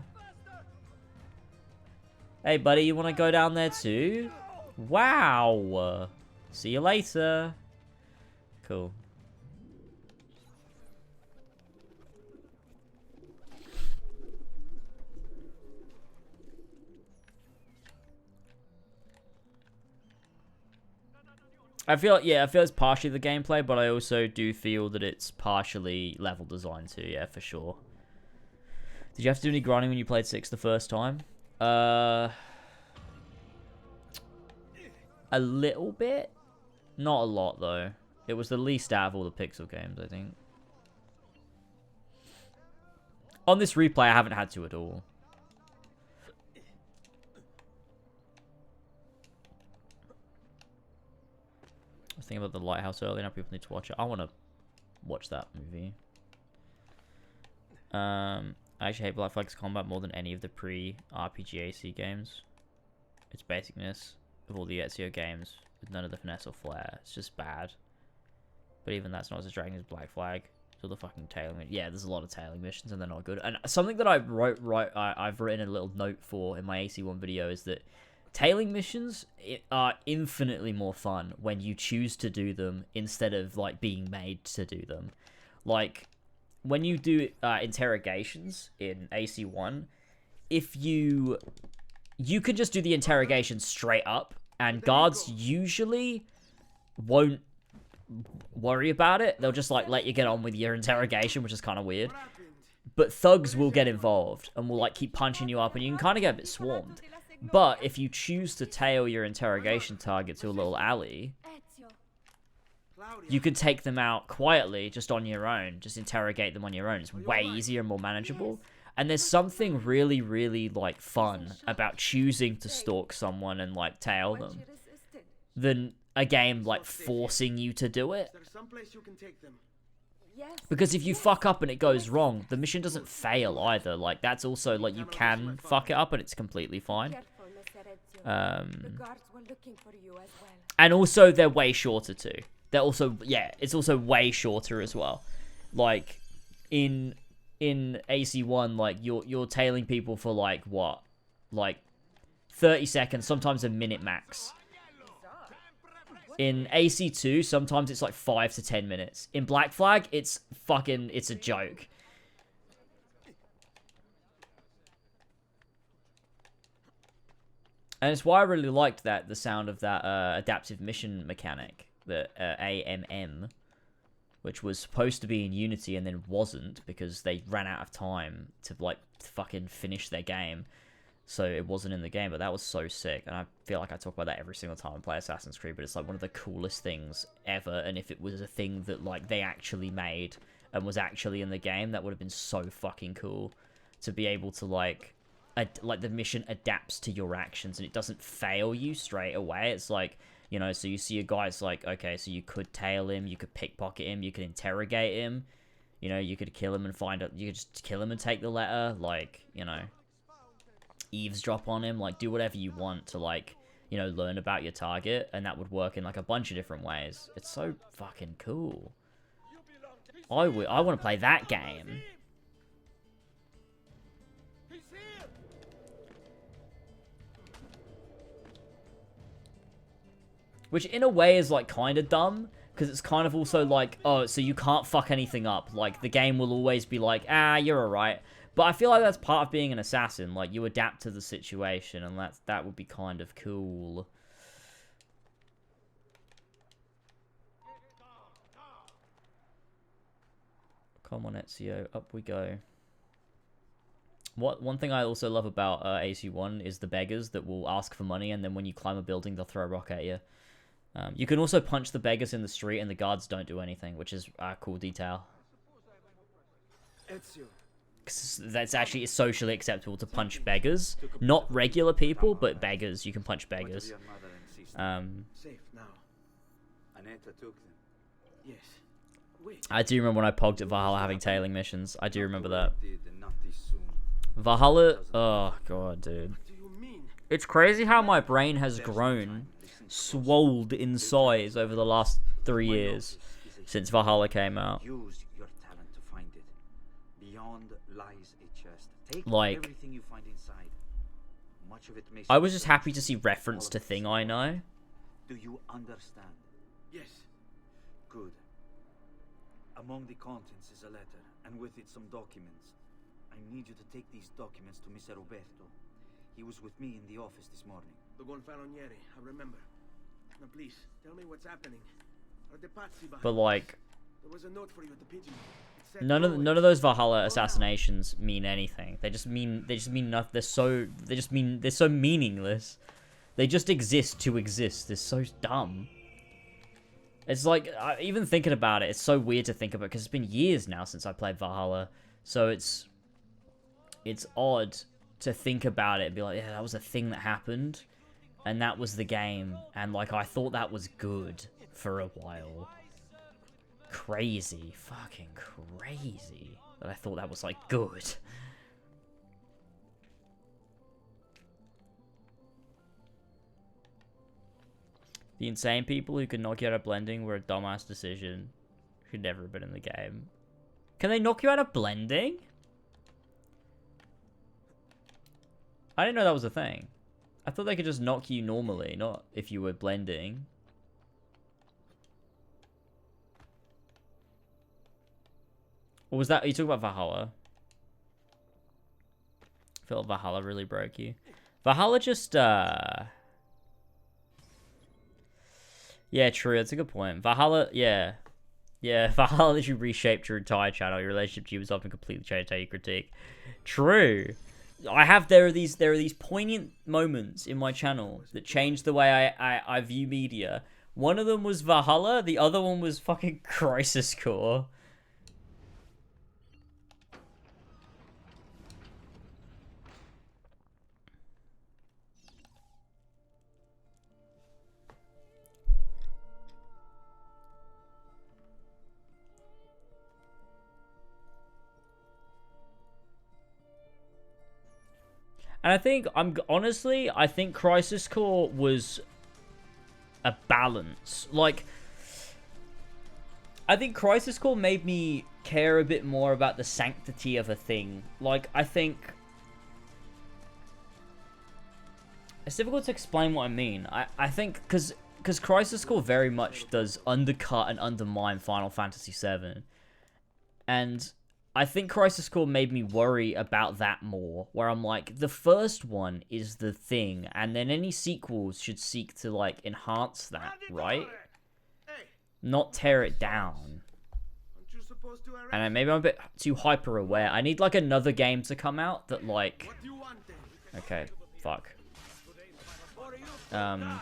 Hey, buddy, you wanna go down there too? Wow. See you later. Cool. I feel it's partially the gameplay, but I also do feel that it's partially level design too, yeah, for sure. Did you have to do any grinding when you played 6 the first time? A little bit. Not a lot, though. It was the least out of all the Pixel games, I think. On this replay, I haven't had to at all. I was thinking about The Lighthouse earlier. Now people need to watch it. I want to watch that movie. I actually hate Black Flag's combat more than any of the pre-RPG AC games. Its basicness of all the Ezio games with none of the finesse or flair. It's just bad. But even that's not as distracting as Black Flag. So the fucking tailing, yeah, there's a lot of tailing missions and they're not good. And something that I've written a little note for in my AC1 video is that tailing missions are infinitely more fun when you choose to do them instead of, like, being made to do them. Like, when you do interrogations in AC1, if you can just do the interrogation straight up, and guards usually won't worry about it. They'll just, like, let you get on with your interrogation, which is kind of weird. But thugs will get involved and will, like, keep punching you up, and you can kind of get a bit swarmed. But if you choose to tail your interrogation target to a little alley, you can take them out quietly, just on your own. Just interrogate them on your own. It's way easier and more manageable. And there's something really, really, like, fun about choosing to stalk someone and, like, tail them than a game, like, forcing you to do it. Because if you fuck up and it goes wrong, the mission doesn't fail either. Like, that's also, like, you can fuck it up and it's completely fine. And also, they're way shorter, too. They're also, yeah, it's also way shorter as well. Like, in AC1, like, you're tailing people for, like, what? Like, 30 seconds, sometimes a minute max. In AC2, sometimes it's like 5 to 10 minutes. In Black Flag, it's a joke. And it's why I really liked the sound of that adaptive mission mechanic, the AMM, which was supposed to be in Unity and then wasn't because they ran out of time to, like, fucking finish their game. So it wasn't in the game, but that was so sick. And I feel like I talk about that every single time I play Assassin's Creed, but it's, like, one of the coolest things ever. And if it was a thing that, like, they actually made and was actually in the game, that would have been so fucking cool to be able to, like, the mission adapts to your actions and it doesn't fail you straight away. It's like, You know, so you see a guy, it's like, okay, so you could tail him, you could pickpocket him, you could interrogate him, you know, you could kill him and find out, you could just kill him and take the letter, like, you know, eavesdrop on him, like, do whatever you want to, like, you know, learn about your target, and that would work in, like, a bunch of different ways. It's so fucking cool. I want to play that game. Which, in a way, is, like, kind of dumb. Because it's kind of also like, oh, so you can't fuck anything up. Like, the game will always be like, ah, you're alright. But I feel like that's part of being an assassin. Like, you adapt to the situation. And that would be kind of cool. Come on, Ezio. Up we go. One thing I also love about AC1 is the beggars that will ask for money. And then when you climb a building, they'll throw a rock at you. You can also punch the beggars in the street and the guards don't do anything, which is a cool detail. That's actually socially acceptable to punch beggars. Not regular people, but beggars. You can punch beggars. I do remember when I pogged at Valhalla having tailing missions. I do remember that. Valhalla... Oh, God, dude. It's crazy how my brain has grown, swolled in size over the last 3 years since Valhalla came out. Use your talent to find it. Beyond lies a chest. Take like, everything you find inside. Much of it makes I was just happy to see reference to Thing I Know. Do you understand? Yes. Good. Among the contents is a letter, and with it some documents. I need you to take these documents to Mr. Roberto. He was with me in the office this morning. The Gonfalonieri, I remember. Now please, tell me what's happening. Are the Pazzi behind? But like, there was a note for you at the pigeon. none of those Valhalla assassinations mean anything. They just mean nothing. They're so meaningless. They just exist to exist. They're so dumb. It's like, even thinking about it, it's so weird to think about because it's been years now since I played Valhalla. So it's odd to think about it and be like, yeah, that was a thing that happened. And that was the game. And, like, I thought that was good for a while. Crazy. Fucking crazy. That I thought that was, like, good. The insane people who can knock you out of blending were a dumbass decision. Should never have been in the game. Can they knock you out of blending? I didn't know that was a thing. I thought they could just knock you normally, not if you were blending. Or was that... Are you talking about Valhalla? I feel like Valhalla really broke you. Valhalla just... Yeah, true. That's a good point. Valhalla... Yeah. Yeah, Valhalla literally reshaped your entire channel. Your relationship to Ubisoft and completely changed how you critique. True. There are these poignant moments in my channel that changed the way I view media. One of them was Valhalla, the other one was fucking Crisis Core. And I think, I think Crisis Core was a balance. Like, I think Crisis Core made me care a bit more about the sanctity of a thing. Like, I think... It's difficult to explain what I mean. I think, because Crisis Core very much does undercut and undermine Final Fantasy VII. And... I think Crisis Core made me worry about that more, where I'm like, the first one is the thing, and then any sequels should seek to, like, enhance that, right? Not tear it down. And maybe I'm a bit too hyper-aware. I need, like, another game to come out that, like... Okay, fuck. Yeah,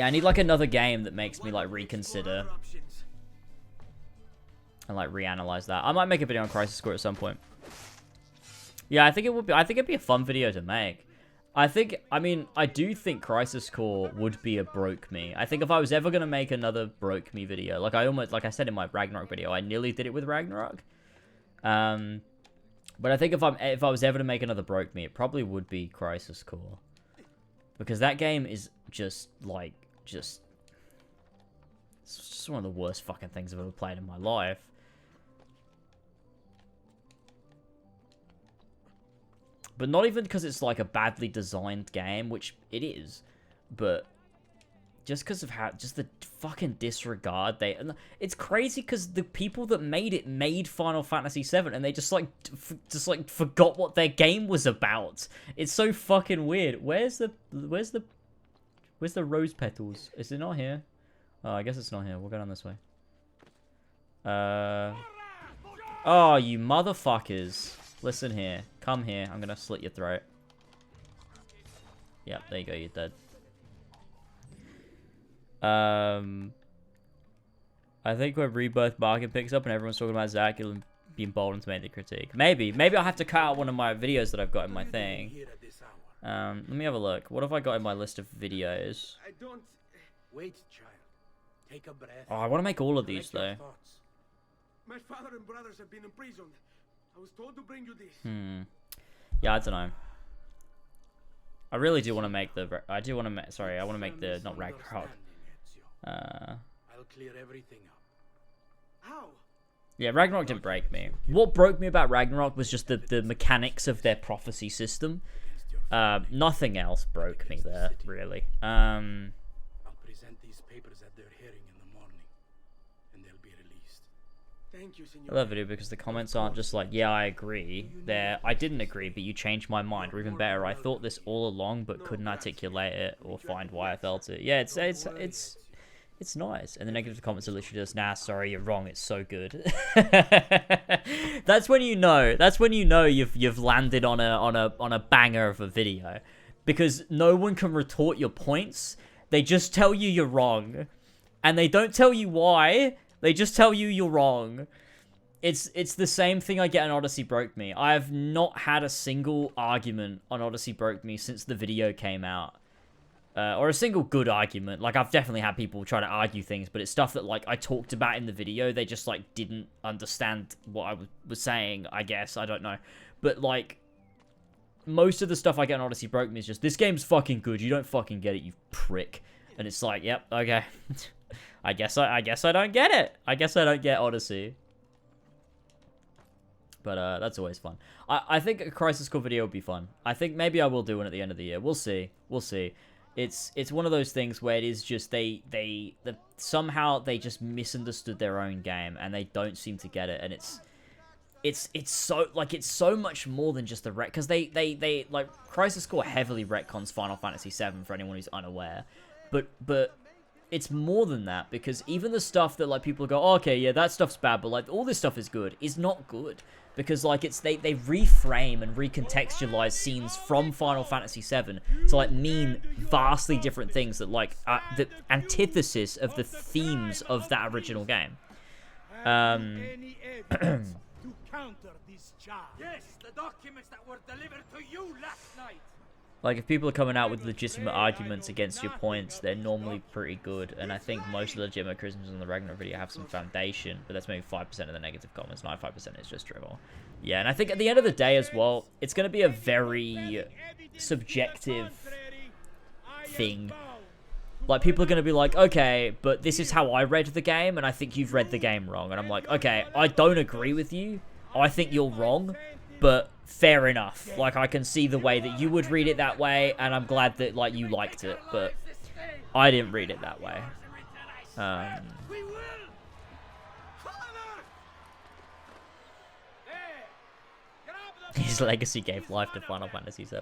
I need, like, another game that makes me, like, reconsider... and like reanalyze that. I might make a video on Crisis Core at some point. Yeah, I think it would be. I think it'd be a fun video to make. I mean, I do think Crisis Core would be a broke me. I think if I was ever gonna make another broke me video, like I said in my Ragnarok video, I nearly did it with Ragnarok. But I think if I was ever to make another broke me, it probably would be Crisis Core, because that game is just it's just one of the worst fucking things I've ever played in my life. But not even because it's like a badly designed game, which it is, but just because of how, just the fucking disregard it's crazy because the people that made it made Final Fantasy VII and they just forgot what their game was about. It's so fucking weird. Where's the rose petals? Is it not here? Oh, I guess it's not here. We'll go down this way. Oh, you motherfuckers. Listen here. Come here. I'm gonna slit your throat. Yep, there you go. You're dead. I think when Rebirth market picks up and everyone's talking about Zach, it'll be emboldened to make the critique. Maybe I'll have to cut out one of my videos that I've got in my thing. Let me have a look. What have I got in my list of videos? I don't... Wait, child. Take a breath. Oh, I want to make all of these, though. My father and brothers have been imprisoned. I was told to bring you this. Yeah, I don't know. I really do want to make the... I want to make the... Not Ragnarok. I'll clear everything up. How? Yeah, Ragnarok didn't break me. What broke me about Ragnarok was just the mechanics of their prophecy system. Nothing else broke me there, really. I'll present these papers at their hearing in the morning, and they'll be released. Thank you, Senor. I love it because the comments aren't just like, yeah, I agree. I didn't agree, but you changed my mind. Or even better, I thought this all along, but couldn't articulate it or find why I felt it. Yeah, it's nice. And the negative comments are literally just, nah, sorry, you're wrong. It's so good. That's when you know. That's when you know you've landed on a banger of a video, because no one can retort your points. They just tell you you're wrong, and they don't tell you why. They just tell you you're wrong. It's the same thing I get on Odyssey Broke Me. I have not had a single argument on Odyssey Broke Me since the video came out. Or a single good argument. Like, I've definitely had people try to argue things, but it's stuff that, like, I talked about in the video. They just, like, didn't understand what I was saying, I guess. I don't know. But, like, most of the stuff I get on Odyssey Broke Me is just, this game's fucking good. You don't fucking get it, you prick. And it's like, yep, okay. I guess I don't get it. I guess I don't get Odyssey. But, that's always fun. I think a Crisis Core video would be fun. I think maybe I will do one at the end of the year. We'll see. We'll see. It's one of those things where it is just somehow they just misunderstood their own game and they don't seem to get it, and it's so much more than just the because they like Crisis Core heavily retcons Final Fantasy VII for anyone who's unaware, but it's more than that, because even the stuff that like people go, oh, okay, yeah, that stuff's bad, but like all this stuff is good, is not good. Because, like, they reframe and recontextualize scenes from Final Fantasy VII to, like, mean vastly different things that, like, are the antithesis of the themes of that original game. Yes, the documents that were delivered to you last night. Like, if people are coming out with legitimate arguments against your points, they're normally pretty good. And I think most of the legitimate criticisms in the Ragnarok video have some foundation, but that's maybe 5% of the negative comments. 95% is just drivel. Yeah, and I think at the end of the day as well, it's going to be a very subjective thing. Like, people are going to be like, okay, but this is how I read the game, and I think you've read the game wrong. And I'm like, okay, I don't agree with you. I think you're wrong, but fair enough. Like, I can see the way that you would read it that way, and I'm glad that, like, you liked it, but I didn't read it that way. His legacy gave life to Final Fantasy VII.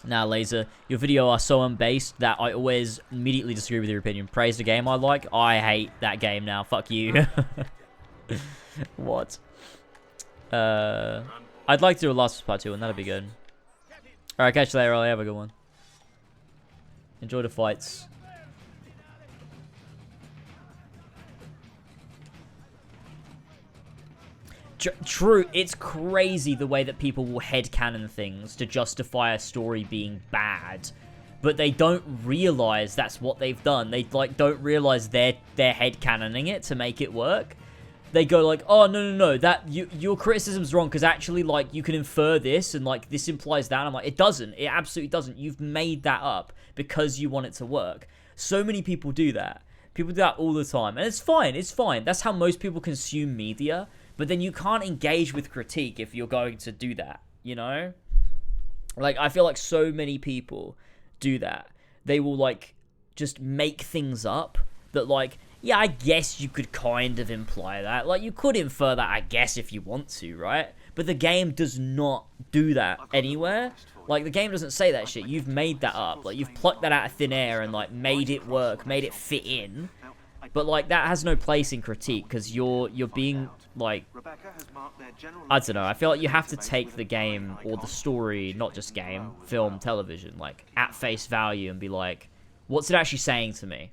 Nah, Laser, your video are so unbased that I always immediately disagree with your opinion. Praise the game I like. I hate that game now. Fuck you. What? I'd like to do a Last of Us Part 2, and that'd be good. Alright, catch you later, Ollie. Have a good one. Enjoy the fights. True, it's crazy the way that people will headcanon things to justify a story being bad. But they don't realize that's what they've done. They, like, don't realize they're headcanoning it to make it work. They go like, oh, no, that, your criticism's wrong, because actually, like, you can infer this, and, like, this implies that. I'm like, it doesn't. It absolutely doesn't. You've made that up because you want it to work. So many people do that. People do that all the time. And it's fine. It's fine. That's how most people consume media. But then you can't engage with critique if you're going to do that, you know? Like, I feel like so many people do that. They will, like, just make things up that, like, yeah, I guess you could kind of imply that. Like, you could infer that, I guess, if you want to, right? But the game does not do that anywhere. Like, the game doesn't say that shit. You've made that up. Like, you've plucked that out of thin air and, like, made it work, made it fit in. But, like, that has no place in critique, because you're being, like, I don't know. I feel like you have to take the game, or the story, not just game, film, television, like, at face value and be like, what's it actually saying to me?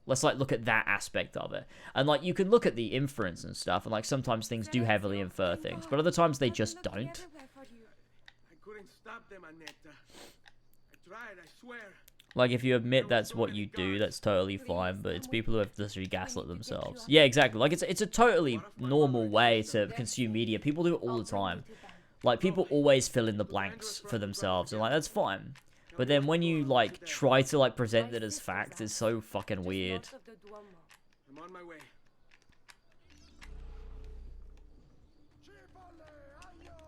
Let's, like, look at that aspect of it. And, like, you can look at the inference and stuff, and, like, sometimes things do heavily infer things, but other times they just don't. I couldn't stop them, Annetta. I tried, I swear. Like, if you admit that's what you do, that's totally fine, but it's people who have literally gaslit themselves. Yeah, exactly. Like, it's a totally normal way to consume media. People do it all the time. Like, people always fill in the blanks for themselves, and, like, that's fine. But then when you, like, try to, like, present it as fact, it's so fucking weird. I'm on my way.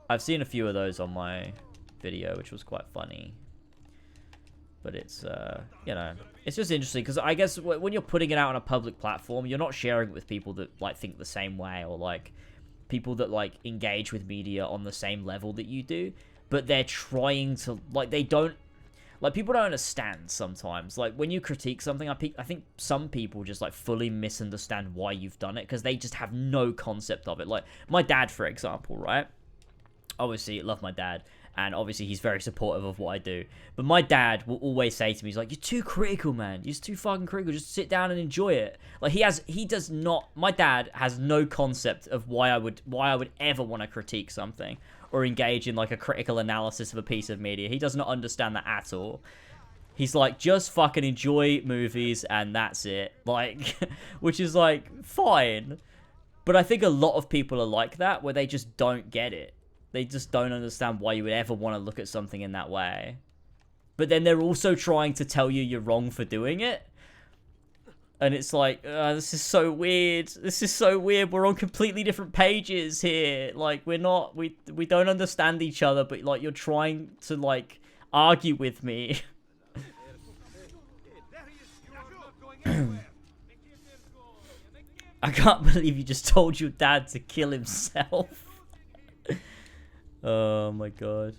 I've seen a few of those on my video, which was quite funny. But it's, you know, it's just interesting, because I guess when you're putting it out on a public platform, you're not sharing it with people that, like, think the same way, or, like, people that, like, engage with media on the same level that you do. But they're trying to, like, they don't, like, people don't understand sometimes. Like, when you critique something, I think some people just, like, fully misunderstand why you've done it, because they just have no concept of it. Like, my dad, for example, right? Obviously, love my dad, and obviously he's very supportive of what I do. But my dad will always say to me, he's like, you're too critical, man. You're just too fucking critical. Just sit down and enjoy it. Like, my dad has no concept of why I would ever want to critique something or engage in, like, a critical analysis of a piece of media. He does not understand that at all. He's like, just fucking enjoy movies and that's it. Like, which is, like, fine. But I think a lot of people are like that, where they just don't get it. They just don't understand why you would ever want to look at something in that way. But then they're also trying to tell you you're wrong for doing it. And it's like, this is so weird. This is so weird. We're on completely different pages here. Like, we don't understand each other, but, like, you're trying to, like, argue with me. I can't believe you just told your dad to kill himself. Oh my god.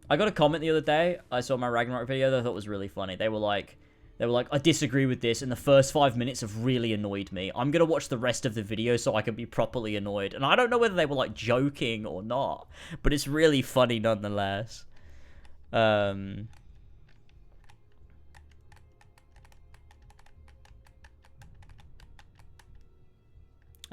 I got a comment the other day. I saw my Ragnarok video that I thought was really funny. They were like, I disagree with this, and the first 5 minutes have really annoyed me. I'm gonna watch the rest of the video so I can be properly annoyed. And I don't know whether they were, like, joking or not, but it's really funny nonetheless.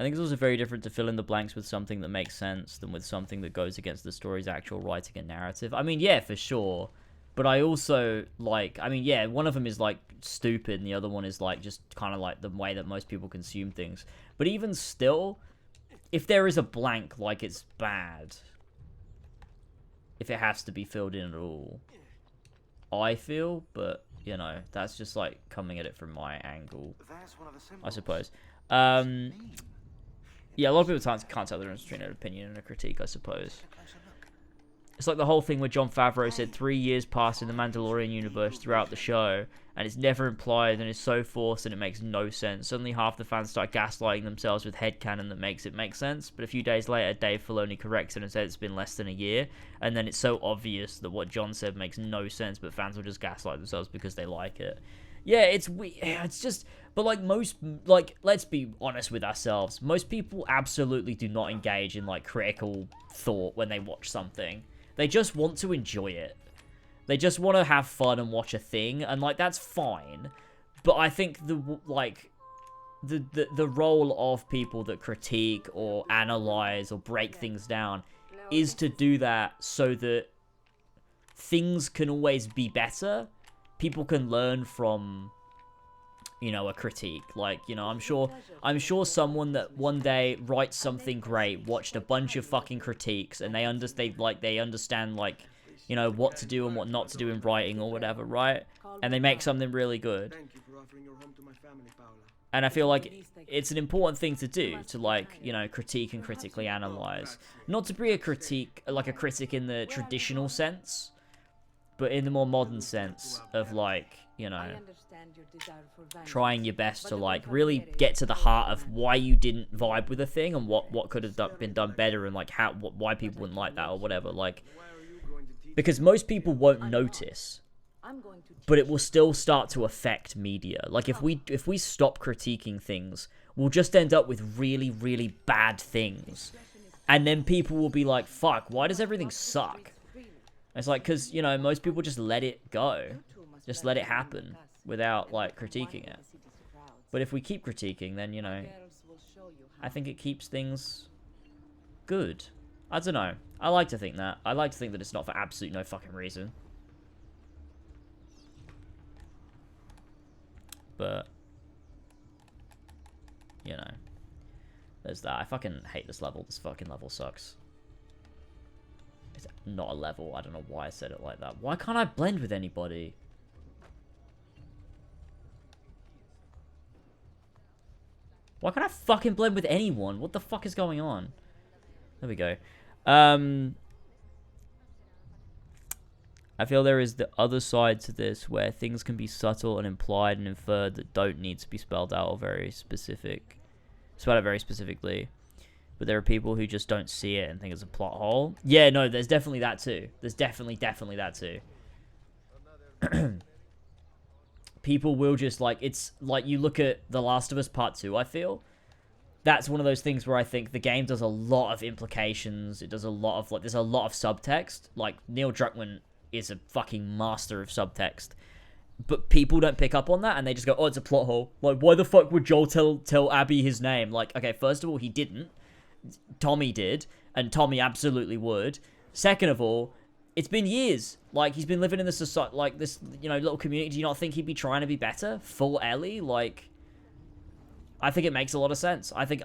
I think it's also very different to fill in the blanks with something that makes sense than with something that goes against the story's actual writing and narrative. I mean, yeah, for sure. But I also, like, I mean, yeah, one of them is, like, stupid, and the other one is, like, just kind of like the way that most people consume things. But even still, if there is a blank, like, it's bad. If it has to be filled in at all. I feel, but, you know, that's just, like, coming at it from my angle, I suppose. Yeah, a lot of people can't tell the difference between an opinion and a critique, I suppose. It's like the whole thing where Jon Favreau said 3 years passed in the Mandalorian universe throughout the show, and it's never implied, and it's so forced, and it makes no sense. Suddenly half the fans start gaslighting themselves with headcanon that makes it make sense, but a few days later, Dave Filoni corrects it and says it's been less than a year, and then it's so obvious that what Jon said makes no sense, but fans will just gaslight themselves because they like it. Yeah, it's just, but, like, let's be honest with ourselves. Most people absolutely do not engage in, like, critical thought when they watch something. They just want to enjoy it. They just want to have fun and watch a thing, and, like, that's fine. But I think the role of people that critique or analyze or break things down is to do that so that things can always be better. People can learn from, you know, a critique. Like, you know, I'm sure someone that one day writes something great, watched a bunch of fucking critiques, and they understand, like, you know, what to do and what not to do in writing or whatever, right? And they make something really good. And I feel like it's an important thing to do, to, like, you know, critique and critically analyze. Not to be a critic in the traditional sense, but in the more modern sense of, like, you know, trying your best to, like, really get to the heart of why you didn't vibe with a thing and what could have been done better, and, like, why people wouldn't like that or whatever. Like, because most people won't notice, but it will still start to affect media. Like, if we stop critiquing things, we'll just end up with really, really bad things. And then people will be like, fuck, why does everything suck? It's like, because, you know, most people just let it go. Just let it happen without, like, critiquing it. But if we keep critiquing, then, you know, I think it keeps things good. I don't know. I like to think that. I like to think that it's not for absolute no fucking reason. But, you know, there's that. I fucking hate this level. This fucking level sucks. It's not a level. I don't know why I said it like that. Why can't I blend with anybody? Why can't I fucking blend with anyone? What the fuck is going on? There we go. I feel there is the other side to this where things can be subtle and implied and inferred that don't need to be spelled out or spelled out very specifically. But there are people who just don't see it and think it's a plot hole. Yeah, no, there's definitely that too. There's definitely that too. People will just, like, it's like you look at The Last of Us Part 2, I feel. That's one of those things where I think the game does a lot of implications. It does a lot of, like, there's a lot of subtext. Like, Neil Druckmann is a fucking master of subtext. But people don't pick up on that, and they just go, oh, it's a plot hole. Like, why the fuck would Joel tell Abby his name? Like, okay, first of all, he didn't. Tommy did, and Tommy absolutely would. Second of all, it's been years. Like, he's been living in this society, like, this, you know, little community. Do you not think he'd be trying to be better for Ellie? Like, I think it makes a lot of sense. I think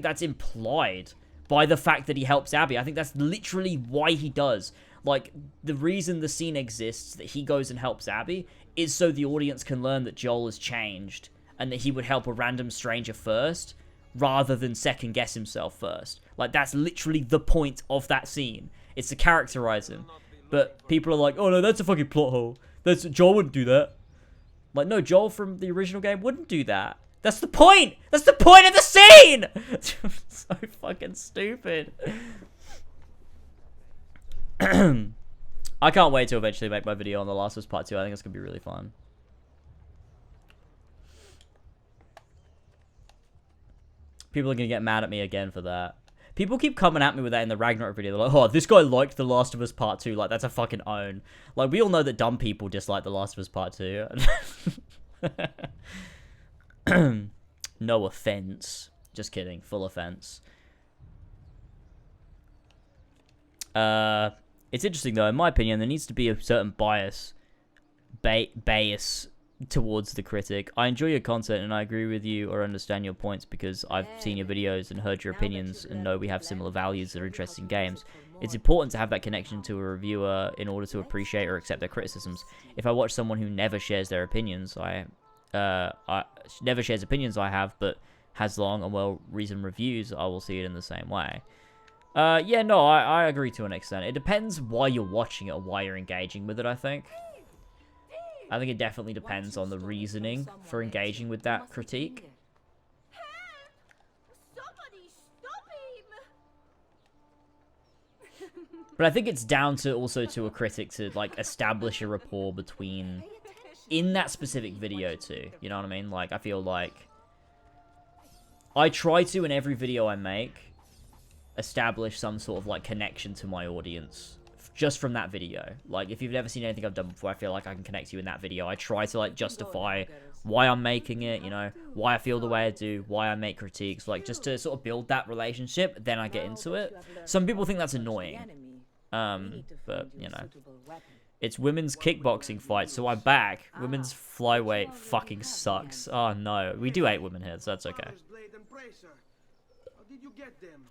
that's implied by the fact that he helps Abby. I think that's literally why he does. Like, the reason the scene exists that he goes and helps Abby is so the audience can learn that Joel has changed and that he would help a random stranger first rather than second guess himself first. Like, that's literally the point of that scene. It's to characterize him. But people are like, oh no, that's a fucking plot hole. Joel wouldn't do that. Like, no, Joel from the original game wouldn't do that. That's the point! That's the point of the scene! So fucking stupid. I can't wait to eventually make my video on The Last of Us Part 2. I think it's going to be really fun. People are going to get mad at me again for that. People keep coming at me with that in the Ragnarok video. They're like, oh, this guy liked The Last of Us Part 2. Like, that's a fucking own. Like, we all know that dumb people dislike The Last of Us Part 2. No offense. Just kidding. Full offense. It's interesting, though. In my opinion, there needs to be a certain bias towards the critic. I enjoy your content and I agree with you or understand your points because I've seen your videos and heard your opinions and know we have similar values that are interested in games. It's important to have that connection to a reviewer in order to appreciate or accept their criticisms. If I watch someone who never shares their opinions, never shares opinions I have, but has long and well-reasoned reviews, I will see it in the same way. Yeah, no, I agree to an extent. It depends why you're watching it or why you're engaging with it, I think. I think it definitely depends on the reasoning for engaging with that critique. But I think it's down to also to a critic to, like, establish a rapport between in that specific video too. You know what I mean? Like, I feel like I try to, in every video I make, establish some sort of, like, connection to my audience just from that video. Like, if you've never seen anything I've done before, I feel like I can connect to you in that video. I try to, like, justify why I'm making it, you know, why I feel the way I do, why I make critiques, like, just to sort of build that relationship, then I get into it. Some people think that's annoying, but, you know. It's women's kickboxing fight, so I'm back. Women's flyweight fucking sucks. Oh, no. We do hate women here, so that's okay. How did you get them?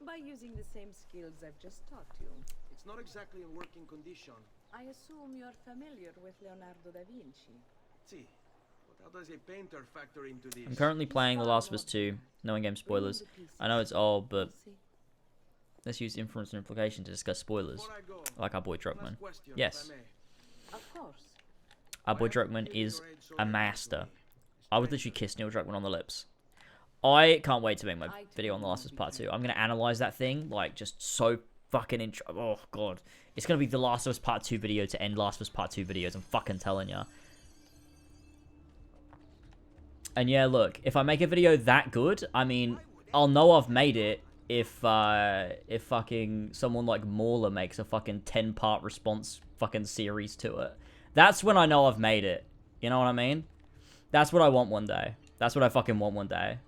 By using the same skills I've just taught you. It's not exactly in working condition. I assume you're familiar with Leonardo da Vinci. See, but how does a painter factor into this? I'm currently playing The Last of Us 2. No in-game spoilers. I know it's old, but let's use inference and implication to discuss spoilers. Like our boy Druckmann. Yes. Of course. Our boy Druckmann is a master. I would literally kiss Neil Druckmann on the lips. I can't wait to make my video on The Last of Us Part 2. I'm going to analyze that thing, like, just so fucking oh, God. It's going to be The Last of Us Part 2 video to end Last of Us Part 2 videos, I'm fucking telling ya. And yeah, look, if I make a video that good, I mean, I'll know I've made it if fucking someone like Mauler makes a fucking 10-part response fucking series to it. That's when I know I've made it. You know what I mean? That's what I want one day. That's what I fucking want one day.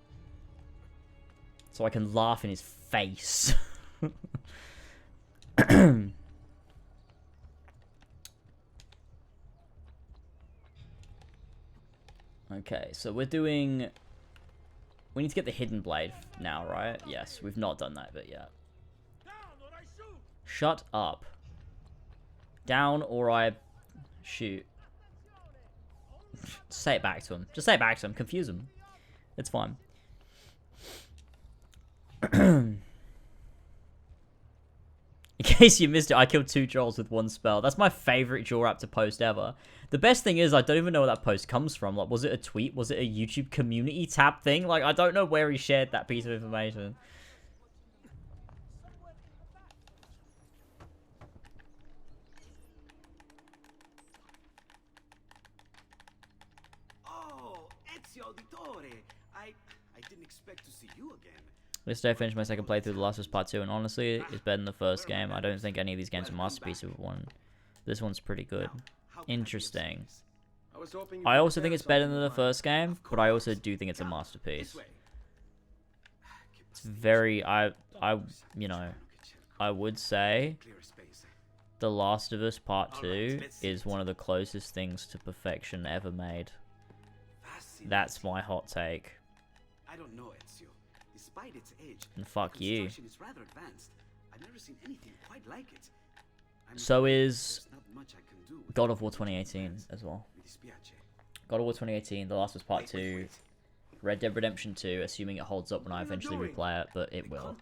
So I can laugh in his face. Okay, so we're doing... We need to get the hidden blade now, right? Yes, we've not done that bit yet. Shut up. Down or I shoot. Just say it back to him. Just say it back to him. Confuse him. It's fine. In case you missed it, I killed 2 trolls with 1 spell. That's my favorite jaw app to post ever. The best thing is, I don't even know where that post comes from. Like, was it a tweet? Was it a YouTube community tab thing? Like, I don't know where he shared that piece of information. Oh, Ezio Auditore. I didn't expect to see you again. Yesterday I finished my second playthrough of The Last of Us Part 2, and honestly, it's better than the first game. I don't think any of these games are masterpieces of one. This one's pretty good. Interesting. I also think it's better than the first game, but I also do think it's a masterpiece. It's very, you know, I would say The Last of Us Part 2 is one of the closest things to perfection ever made. That's my hot take. I don't know, Ezio. Despite its age, and fuck you. Is rather advanced. I've never seen anything quite like it. So is God of War 2018 as well. God of War 2018, The Last of Us Part 2, Red Dead Redemption 2, assuming it holds up when I eventually replay it, but it will.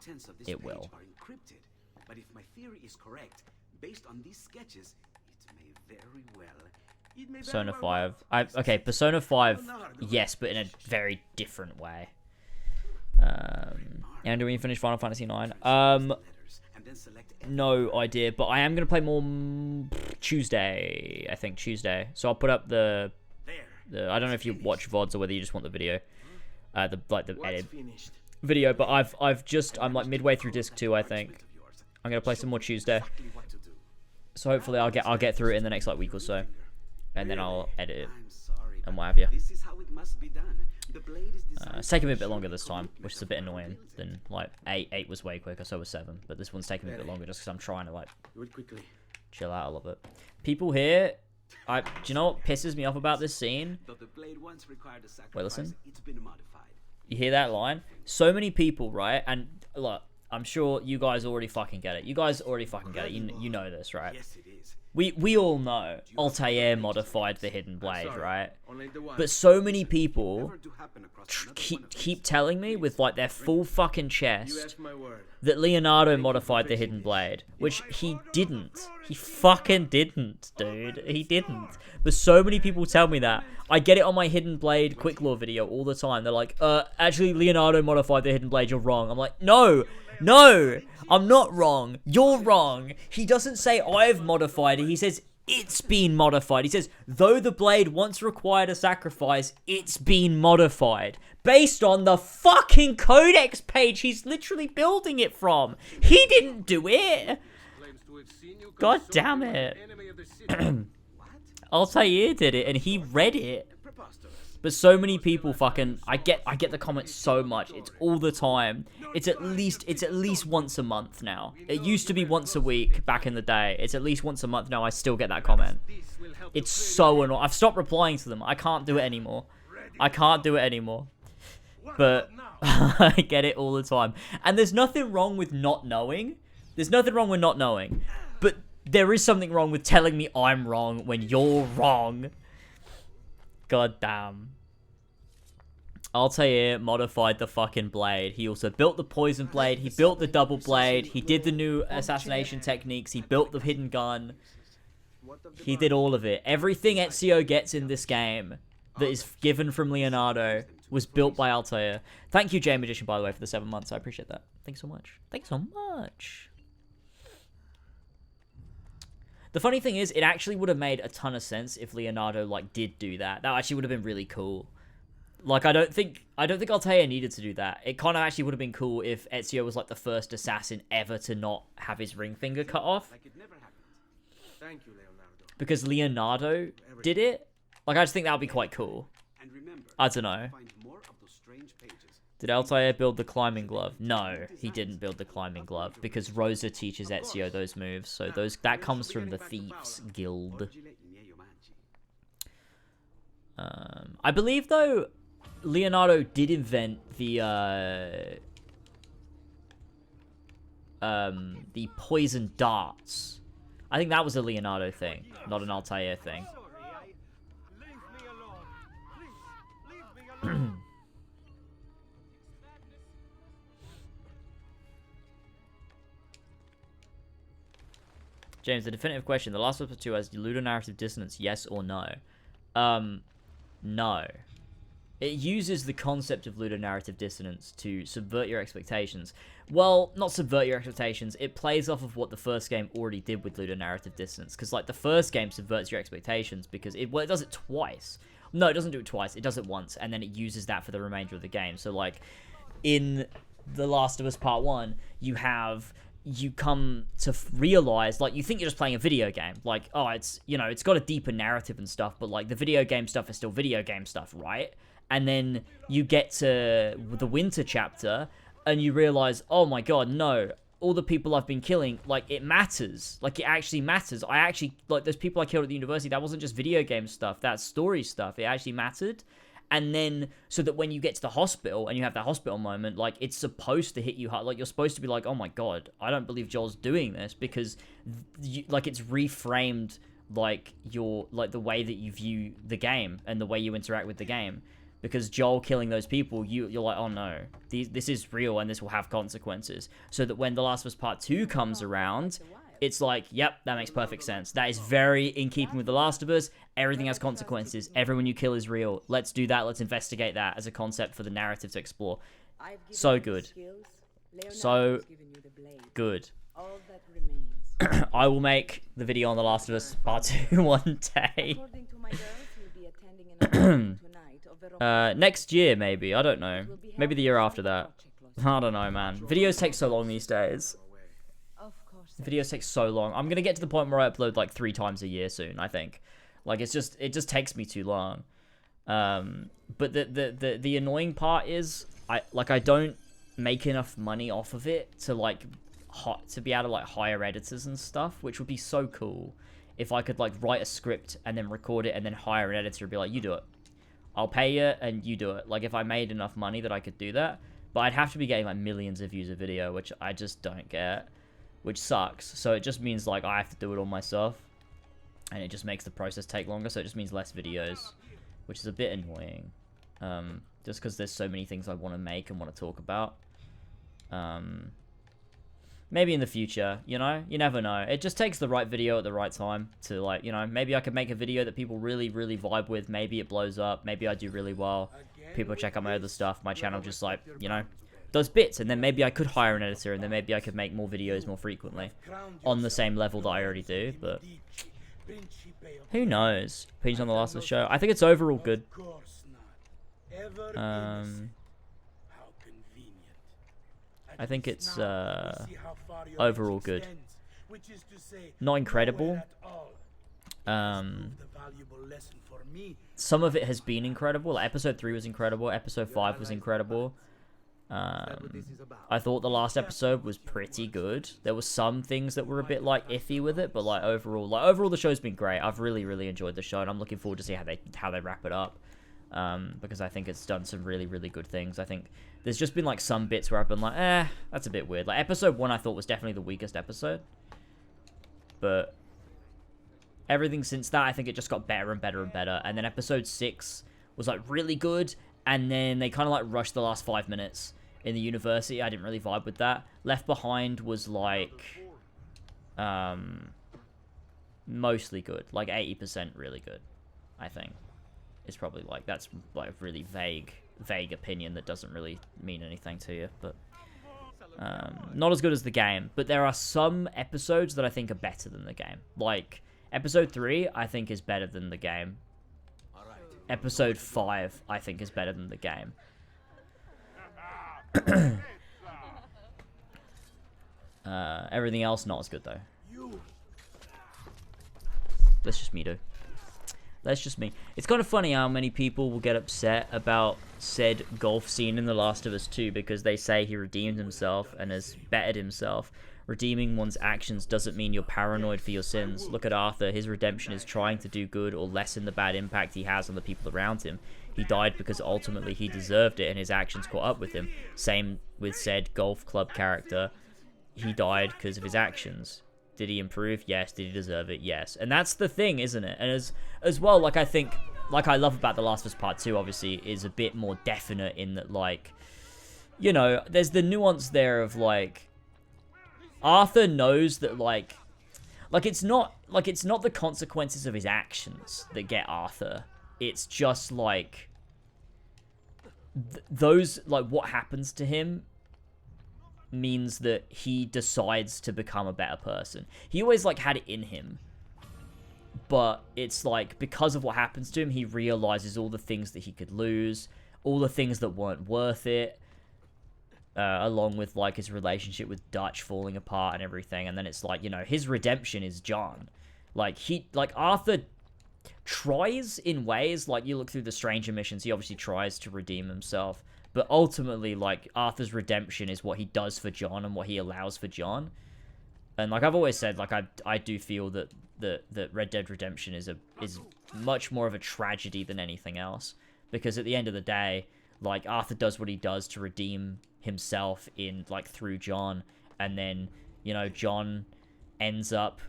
It will. But if my theory is correct, based on these sketches, it may very well. Persona 5. Okay, Persona 5, yes, but in a very different way. And do we finish Final Fantasy 9? No idea, but I am going to play more Tuesday, I think, Tuesday. So I'll put up the I don't know if you watch VODs or whether you just want the video. The edit video, but I'm like midway through disc 2, I think. I'm going to play some more Tuesday. So hopefully I'll get through it in the next like week or so. And then I'll edit it and what have you. It's taking me a bit longer this time, which is a bit annoying than like 8 was way quicker, so was 7, but this one's taking me a bit longer just because I'm trying to like chill out a little bit. People here, do you know what pisses me off about this scene? Wait, listen. You hear that line? So many people, right? And look, I'm sure you guys already fucking get it. You guys already fucking get it. You know this, right? Yes, it is. We all know Altair modified the Hidden Blade, right? But so many people keep telling me with like their full fucking chest that Leonardo modified the Hidden Blade, which he didn't. He fucking didn't, dude. He didn't. But so many people tell me that. I get it on my Hidden Blade quick lore video all the time. They're like, actually Leonardo modified the Hidden Blade, you're wrong. I'm like, no, I'm not wrong. You're wrong. He doesn't say I've modified it. He says it's been modified. He says, though the blade once required a sacrifice, it's been modified. Based on the fucking codex page he's literally building it from. He didn't do it. God damn it. Altair did it, and he read it. But so many people fucking... I get the comments so much. It's all the time. It's at least once a month now. It used to be once a week back in the day. It's at least once a month now. I still get that comment. It's so annoying. I've stopped replying to them. I can't do it anymore. But I get it all the time. And there's nothing wrong with not knowing. But there is something wrong with telling me I'm wrong when you're wrong. God damn. Altair modified the fucking blade. He also built the poison blade. He built the double blade. He did the new assassination techniques. He built the hidden gun. He did all of it. Everything Ezio gets in this game that is given from Leonardo was built by Altair. Thank you, J Magician, by the way, for the 7 months. I appreciate that. Thanks so much. The funny thing is, it actually would have made a ton of sense if Leonardo, like, did do that. That actually would have been really cool. Like, I don't think Altair needed to do that. It kind of actually would have been cool if Ezio was, like, the first assassin ever to not have his ring finger cut off. Like it never happened. Thank you, Leonardo. Because Leonardo did it. Like, I just think that would be quite cool. I don't know. Did Altair build the climbing glove? No, he didn't build the climbing glove because Rosa teaches Ezio those moves. So that comes from the Thieves Guild. I believe though Leonardo did invent the poison darts. I think that was a Leonardo thing, not an Altair thing. James, the definitive question. The Last of Us 2 has ludonarrative dissonance, yes or no? No. It uses the concept of ludonarrative dissonance to subvert your expectations. Well, not subvert your expectations. It plays off of what the first game already did with ludonarrative dissonance. Because, like, the first game subverts your expectations because it does it twice. No, it doesn't do it twice. It does it once, and then it uses that for the remainder of the game. So, like, in The Last of Us Part 1, you come to realize, like, you think you're just playing a video game. Like, oh, it's, you know, it's got a deeper narrative and stuff, but, like, the video game stuff is still video game stuff, right? And then you get to the winter chapter, and you realize, oh my god, no, all the people I've been killing, like, it matters. Like, it actually matters. I actually, like, those people I killed at the university, that wasn't just video game stuff, that's story stuff. It actually mattered. And then, so that when you get to the hospital, and you have that hospital moment, like, it's supposed to hit you hard. Like, you're supposed to be like, oh my god, I don't believe Joel's doing this, because, like, it's reframed, like, like, the way that you view the game, and the way you interact with the game. Because Joel killing those people, you're like, oh no, this is real, and this will have consequences. So that when The Last of Us Part 2 comes around, it's like, yep, that makes perfect sense. That is very in keeping with The Last of Us. Everything has consequences. Everyone you kill is real. Let's do that. Let's investigate that as a concept for the narrative to explore. So good. So good. I will make the video on The Last of Us Part 2 one day. Next year, maybe. I don't know. Maybe the year after that. I don't know, man. Videos take so long these days. Videos take so long. I'm gonna get to the point where I upload like 3 times a year soon, I think. Like, it just takes me too long. But the annoying part is I don't make enough money off of it to like to be able to like hire editors and stuff, which would be so cool if I could like write a script and then record it and then hire an editor and be like, you do it. I'll pay you and you do it. Like, if I made enough money that I could do that, but I'd have to be getting like millions of views a video, which I just don't get, which sucks. So it just means like I have to do it all myself, and it just makes the process take longer. So it just means less videos, which is a bit annoying. Just because there's so many things I want to make and want to talk about. Maybe in the future, you know? You never know. It just takes the right video at the right time to, like, you know, maybe I could make a video that people really, really vibe with. Maybe it blows up. Maybe I do really well. People check out my other stuff. My channel just, like, you know, does bits. And then maybe I could hire an editor, and then maybe I could make more videos more frequently on the same level that I already do. But Who knows? Opinions on the last of the show. I think it's overall good. I think it's overall good. Not incredible. Some of it has been incredible. Like episode 3 was incredible. Episode 5 was incredible. I thought the last episode was pretty good. There were some things that were a bit like iffy with it, but like overall the show's been great. I've really enjoyed the show, and I'm looking forward to see how they wrap it up. Because I think it's done some really good things. I think there's just been like some bits where I've been like, that's a bit weird. Like episode 1 I thought was definitely the weakest episode, but everything since that I think it just got better and better and better. And then episode 6 was like really good, and then they kind of like rushed the last 5 minutes in the university. I didn't really vibe with that. Left Behind was like mostly good, like 80% really good. I think it's probably like, that's like a really vague opinion that doesn't really mean anything to you, but not as good as the game. But there are some episodes that I think are better than the game. Like episode 3 I think is better than the game. Episode 5 I think is better than the game. Everything else not as good though. That's just me, dude. That's just me. It's kind of funny how many people will get upset about said golf scene in The Last of Us 2 because they say he redeemed himself and has bettered himself. Redeeming one's actions doesn't mean you're paranoid for your sins. Look at Arthur. His redemption is trying to do good or lessen the bad impact he has on the people around him. He died because ultimately he deserved it and his actions caught up with him. Same with said golf club character. He died because of his actions. Did he improve? Yes. Did he deserve it? Yes. And that's the thing, isn't it? And as well, like I think, like I love about The Last of Us Part 2, obviously, is a bit more definite in that, like, you know, there's the nuance there of, like, Arthur knows that, like it's not the consequences of his actions that get Arthur. It's just, like, those, like, what happens to him means that he decides to become a better person. He always, like, had it in him. But it's, like, because of what happens to him, he realizes all the things that he could lose, all the things that weren't worth it, along with, like, his relationship with Dutch falling apart and everything. And then it's, like, you know, his redemption is John. Like, Arthur tries in ways, like, you look through the Stranger missions, he obviously tries to redeem himself. But ultimately, like, Arthur's redemption is what he does for John and what he allows for John. And, like, I've always said, like, I do feel that Red Dead Redemption is much more of a tragedy than anything else. Because at the end of the day, like, Arthur does what he does to redeem himself in, like, through John. And then, you know, John ends up,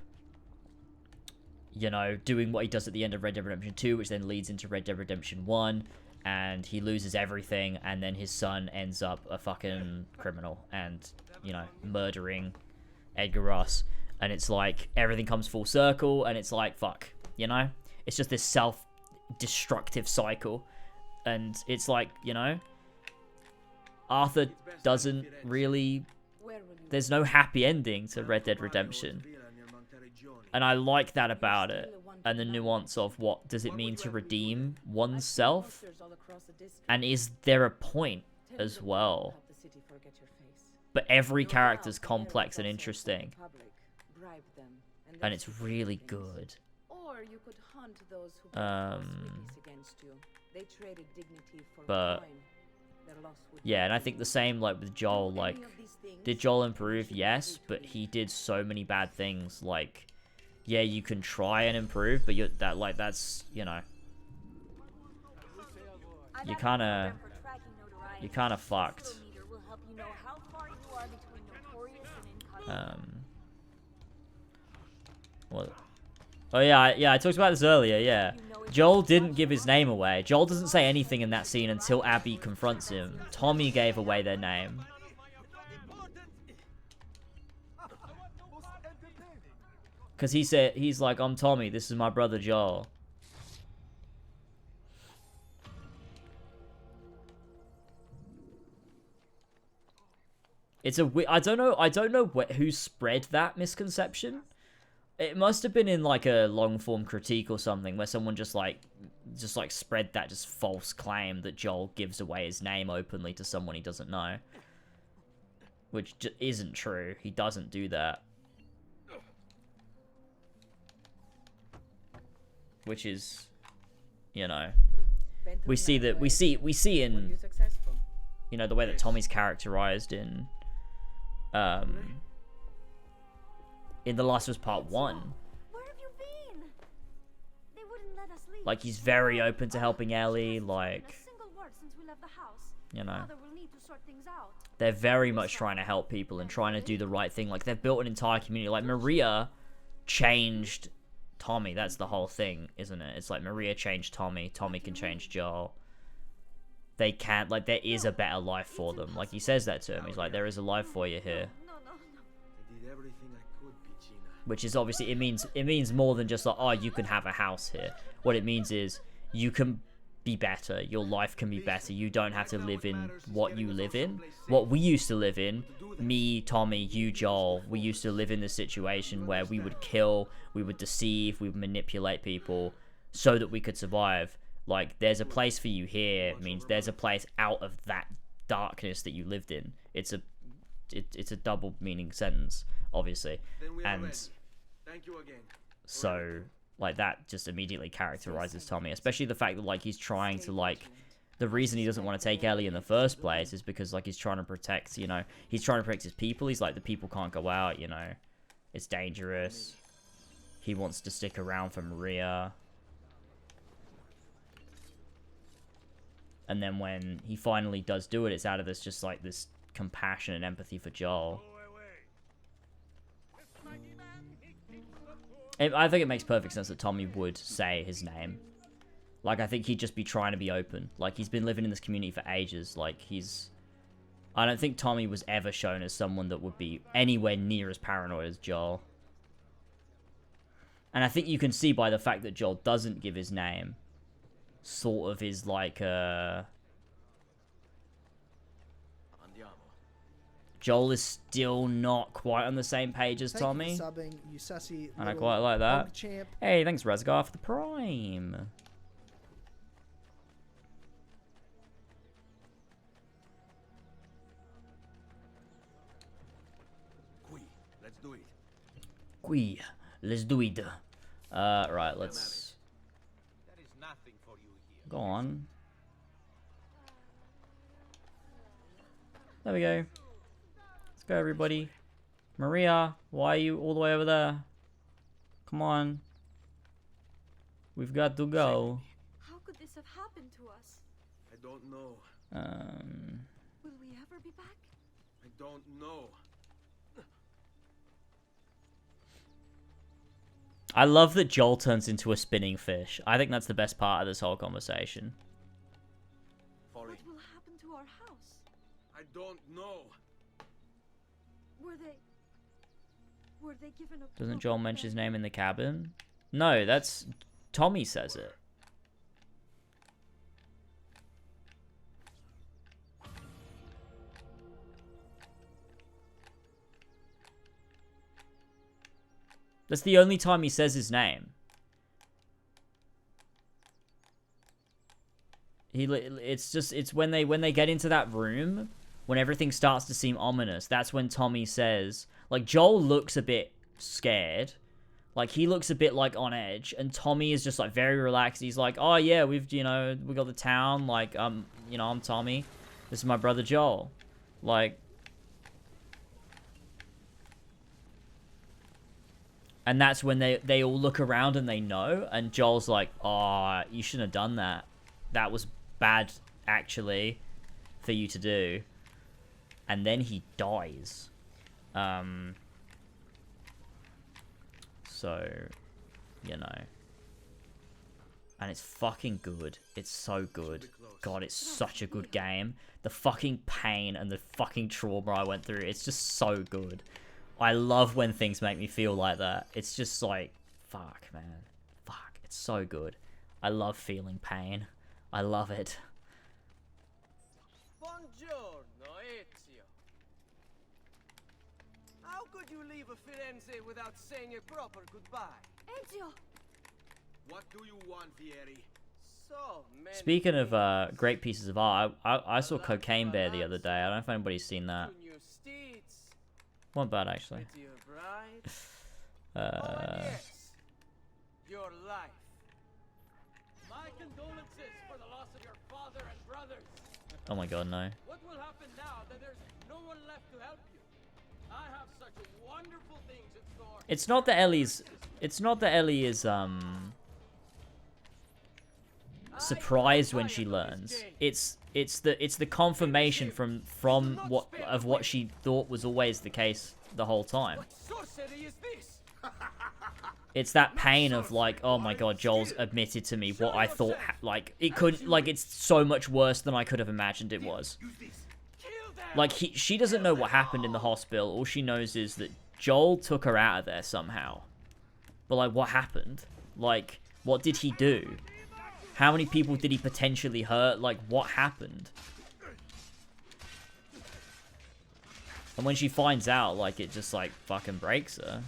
you know, doing what he does at the end of Red Dead Redemption 2, which then leads into Red Dead Redemption 1. And he loses everything, and then his son ends up a fucking criminal and, you know, murdering Edgar Ross. And it's like, everything comes full circle, and it's like, fuck, you know? It's just this self-destructive cycle. And it's like, you know, Arthur doesn't really... There's no happy ending to Red Dead Redemption. And I like that about it. And the nuance of what does it mean to redeem oneself? And is there a point as well? But every character's complex and interesting. And it's really good. But yeah, and I think the same like with Joel, like, did Joel improve? Yes, but he did so many bad things. Like, yeah, you can try and improve, but that's, you know, you kind of fucked. What? Oh yeah, I talked about this earlier. Yeah, Joel didn't give his name away. Joel doesn't say anything in that scene until Abby confronts him. Tommy gave away their name. Because he's like, I'm Tommy, this is my brother Joel. It's a I don't know who spread that misconception. It must have been in like a long form critique or something where someone just spread that just false claim that Joel gives away his name openly to someone he doesn't know, which isn't true. He doesn't do that, which is, you know, we see in, you know, the way that Tommy's characterized in The Last of Us Part 1. Where have you been? They wouldn't let us leave. Like, he's very open to helping Ellie, like, A single word since we left the house. you know, Father will need to sort things out. they're very much trying to help people and trying to do the right thing. Like, they've built an entire community. Like, Maria changed Tommy. That's the whole thing, isn't it? It's like Maria changed Tommy. Tommy can change Joel. They can't, like, there is a better life for them. Like, he says that to him. He's like, there is a life for you here. I did everything I could, Piccina. Which is obviously, it means more than just like, oh, you can have a house here. What it means is you can be better. Your life can be better. You don't have to live in what you live in. What we used to live in, me, Tommy, you, Joel, we used to live in this situation where we would kill, we would deceive, we would manipulate people so that we could survive. Like, there's a place for you here means there's a place out of that darkness that you lived in. It's a double meaning sentence, obviously. And Thank you again. so, like, that just immediately characterizes Tommy, especially the fact that, like, he's trying to, like, the reason he doesn't want to take Ellie in the first place is because, like, he's trying to protect, you know, he's trying to protect his people. He's like, the people can't go out, you know, it's dangerous. He wants to stick around for Maria. And then when he finally does do it, it's out of this, just, like, this compassion and empathy for Joel. I think it makes perfect sense that Tommy would say his name. Like, I think he'd just be trying to be open. Like, he's been living in this community for ages. Like, I don't think Tommy was ever shown as someone that would be anywhere near as paranoid as Joel. And I think you can see by the fact that Joel doesn't give his name, sort of is like, Joel is still not quite on the same page as Tommy. Subbing, you sussy And I quite like that. Champ. Hey, thanks Rezgar for the Prime. Let's do it. Let's do it. Right, let's go on. There we go. Let's go, everybody. Maria, why are you all the way over there? Come on. We've got to go. How could this have happened to us? I don't know. Will we ever be back? I don't know. I love that Joel turns into a spinning fish. I think that's the best part of this whole conversation. What will happen to our house? I don't know. Were they given a... Doesn't Joel mention his name in the cabin? No, that's... Tommy says it. That's the only time he says his name. It's when they get into that room, when everything starts to seem ominous, that's when Tommy says, like, Joel looks a bit scared. Like, he looks a bit, like, on edge, and Tommy is just, like, very relaxed. He's like, oh, yeah, we got the town, like, I'm Tommy. This is my brother Joel. Like... And that's when they all look around and they know, and Joel's like, oh, you shouldn't have done that. That was bad, actually, for you to do. And then he dies. So, you know. And it's fucking good. It's so good. God, it's such a good game. The fucking pain and the fucking trauma I went through, it's just so good. I love when things make me feel like that. It's just like, fuck, man. Fuck, it's so good. I love feeling pain. I love it. Buongiorno, Ezio. How could you leave leave Firenze without saying a proper goodbye. Ezio! What do you want, Fieri? So many Speaking of great pieces of art, I saw Cocaine Bear the other day. I don't know if anybody's seen that. new steeds. Wasn't bad, actually. With your bride. Oh, and yes, your life. My condolences for the loss of your father and brothers. Oh my god, no. What will happen now that there's no one left to help you? I have such wonderful things in store. It's not that Ellie is surprised when she learns. It's the confirmation from what she thought was always the case the whole time. What sorcery is this? It's that pain of like, oh my god, Joel's admitted to me what I thought like it could, like it's so much worse than I could have imagined it was. Like she doesn't know what happened in the hospital. All she knows is that Joel took her out of there somehow. But like, what happened? Like, what did he do? How many people did he potentially hurt? Like, what happened? And when she finds out, like, it just like fucking breaks her.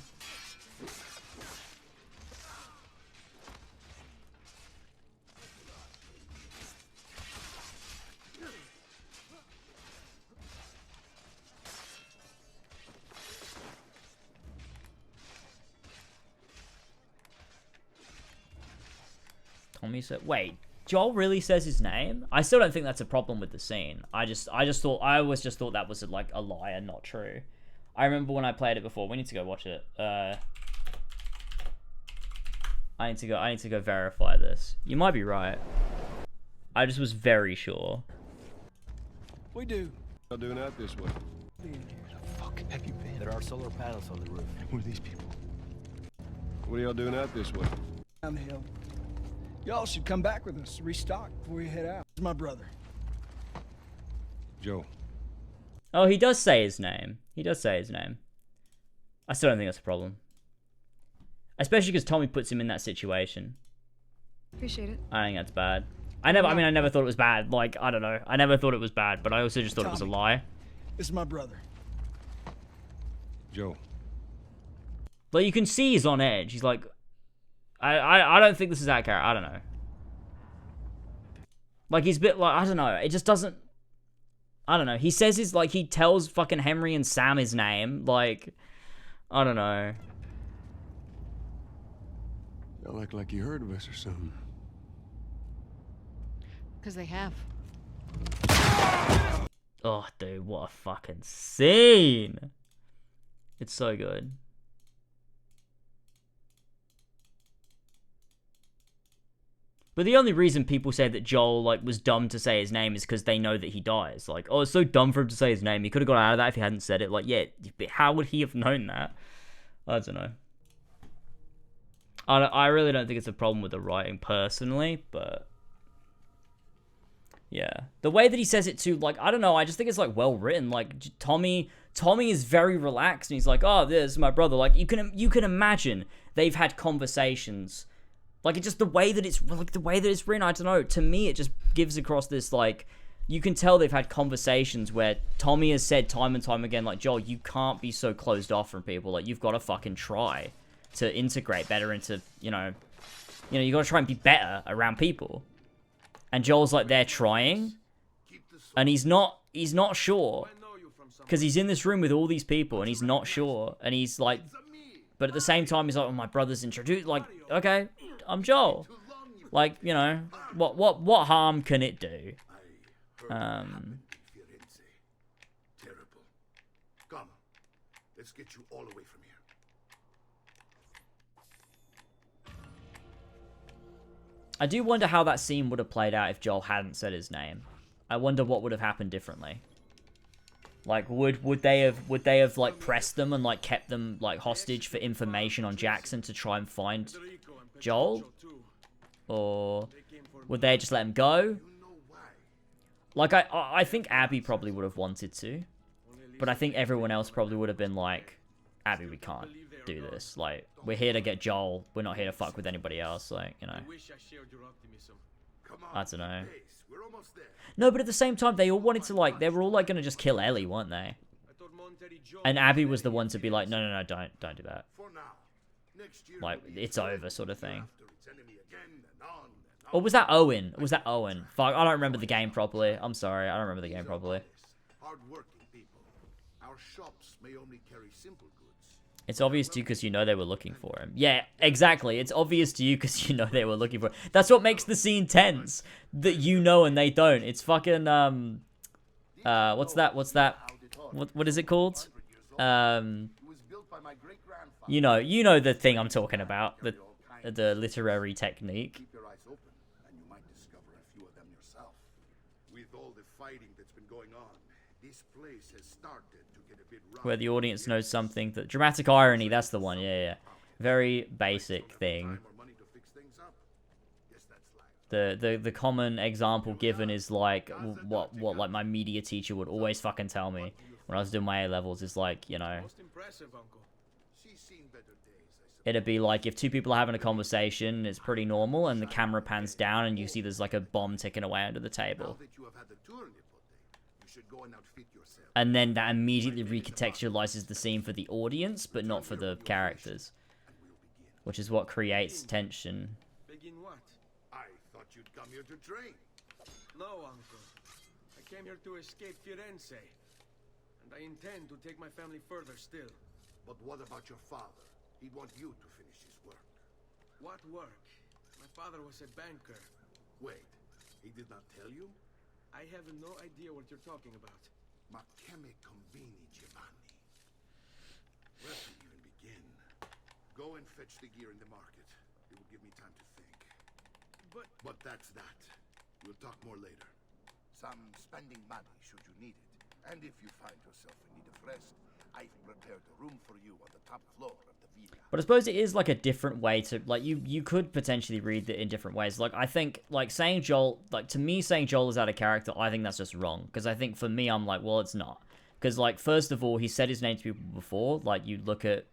Tommy said, wait, Joel really says his name? I still don't think that's a problem with the scene. I always just thought that was like a lie and not true. I remember when I played it before. We need to go watch it. I need to go verify this. You might be right. I just was very sure. We do. I'm doing that this way. Where the fuck have you been? There are solar panels on the roof. Who are these people? What are y'all doing out this way? Down the hill. Y'all should come back with us, restock before you head out. It's my brother. Joe. Oh, he does say his name. He does say his name. I still don't think that's a problem. Especially because Tommy puts him in that situation. Appreciate it. I think that's bad. I never thought it was bad. Like, I don't know. I never thought it was bad, but I also just thought it was a lie. This is my brother. Joe. But you can see he's on edge. He's like, I don't think this is accurate. I don't know. Like, he's a bit like, I don't know. It just doesn't... I don't know. He says his, like, he tells fucking Henry and Sam his name. Like, I don't know. Y'all act like you heard of us or something. Because they have. Oh, dude, what a fucking scene. It's so good. But the only reason people say that Joel, like, was dumb to say his name is because they know that he dies. Like, oh, it's so dumb for him to say his name. He could have got out of that if he hadn't said it. Like, yeah, how would he have known that? I don't know. I really don't think it's a problem with the writing personally, but... yeah. The way that he says it too, like, I don't know, I just think it's, like, well written. Like, Tommy is very relaxed, and he's like, oh, this is my brother. Like, you can imagine they've had conversations... like, it's just the way that it's written, I don't know. To me, it just gives across this, like, you can tell they've had conversations where Tommy has said time and time again, like, Joel, you can't be so closed off from people. Like, you've got to fucking try to integrate better into, you got to try and be better around people. And Joel's like, they're trying, and he's not sure, because he's in this room with all these people, and he's not sure, and he's like, but at the same time, he's like, oh, my brother's introduced, like, okay, I'm Joel. Like, what harm can it do? Terrible. Come, let's get you all away from here. I do wonder how that scene would have played out if Joel hadn't said his name. I wonder what would have happened differently. Like, would they have like pressed them and like kept them like hostage for information on Jackson to try and find Joel? Or would they just let him go? Like, I think Abby probably would have wanted to, but I think everyone else probably would have been like, Abby, we can't do this. Like, we're here to get Joel. We're not here to fuck with anybody else. Like, I don't know. No, but at the same time, they all wanted to, like, they were all, like, gonna just kill Ellie, weren't they? And Abby was the one to be like, no, don't do that. For now. Next year Like, will be it's over sort of thing. after its enemy again and on and on. Or was that Owen? Was that Owen? Fuck, I don't remember the game properly. I'm sorry, I don't remember the game properly. Hard-working people. Our shops may only carry simple goods. It's obvious to you because you know they were looking for him. Yeah, exactly. It's obvious to you because you know they were looking for him. That's what makes the scene tense. That you know and they don't. It's fucking, what's that? What is it called? You know the thing I'm talking about. The literary technique. Keep your eyes open, and you might discover a few of them yourself. With all the fighting that's been going on, this place has started to get a bit rough. Where the audience knows something. That dramatic irony, that's the one. Yeah. Very basic thing. The common example given is like what like my media teacher would always fucking tell me when I was doing my A levels is like, you know, it'd be like if two people are having a conversation, it's pretty normal, and the camera pans down and you see there's like a bomb ticking away under the table. And then that immediately recontextualizes the scene for the audience, but not for the characters. Which is what creates tension. Begin what? I thought you'd come here to train. No, Uncle. I came here to escape Firenze. And I intend to take my family further still. But what about your father? He'd want you to finish his work. What work? My father was a banker. Wait, he did not tell you? I have no idea what you're talking about. Ma che me conveni, Giovanni? Where to even begin? Go and fetch the gear in the market. It will give me time to think. But that's that. We'll talk more later. Some spending money should you need it. And if you find yourself in need of rest, I've prepared a room for you on the top floor of the villa. But I suppose it is like a different way to, like, you could potentially read it in different ways. Like, I think, like, saying Joel, like, to me, saying Joel is out of character, I think that's just wrong. Because I think for me, I'm like, well, it's not. Because, like, first of all, he said his name to people before. Like, you look at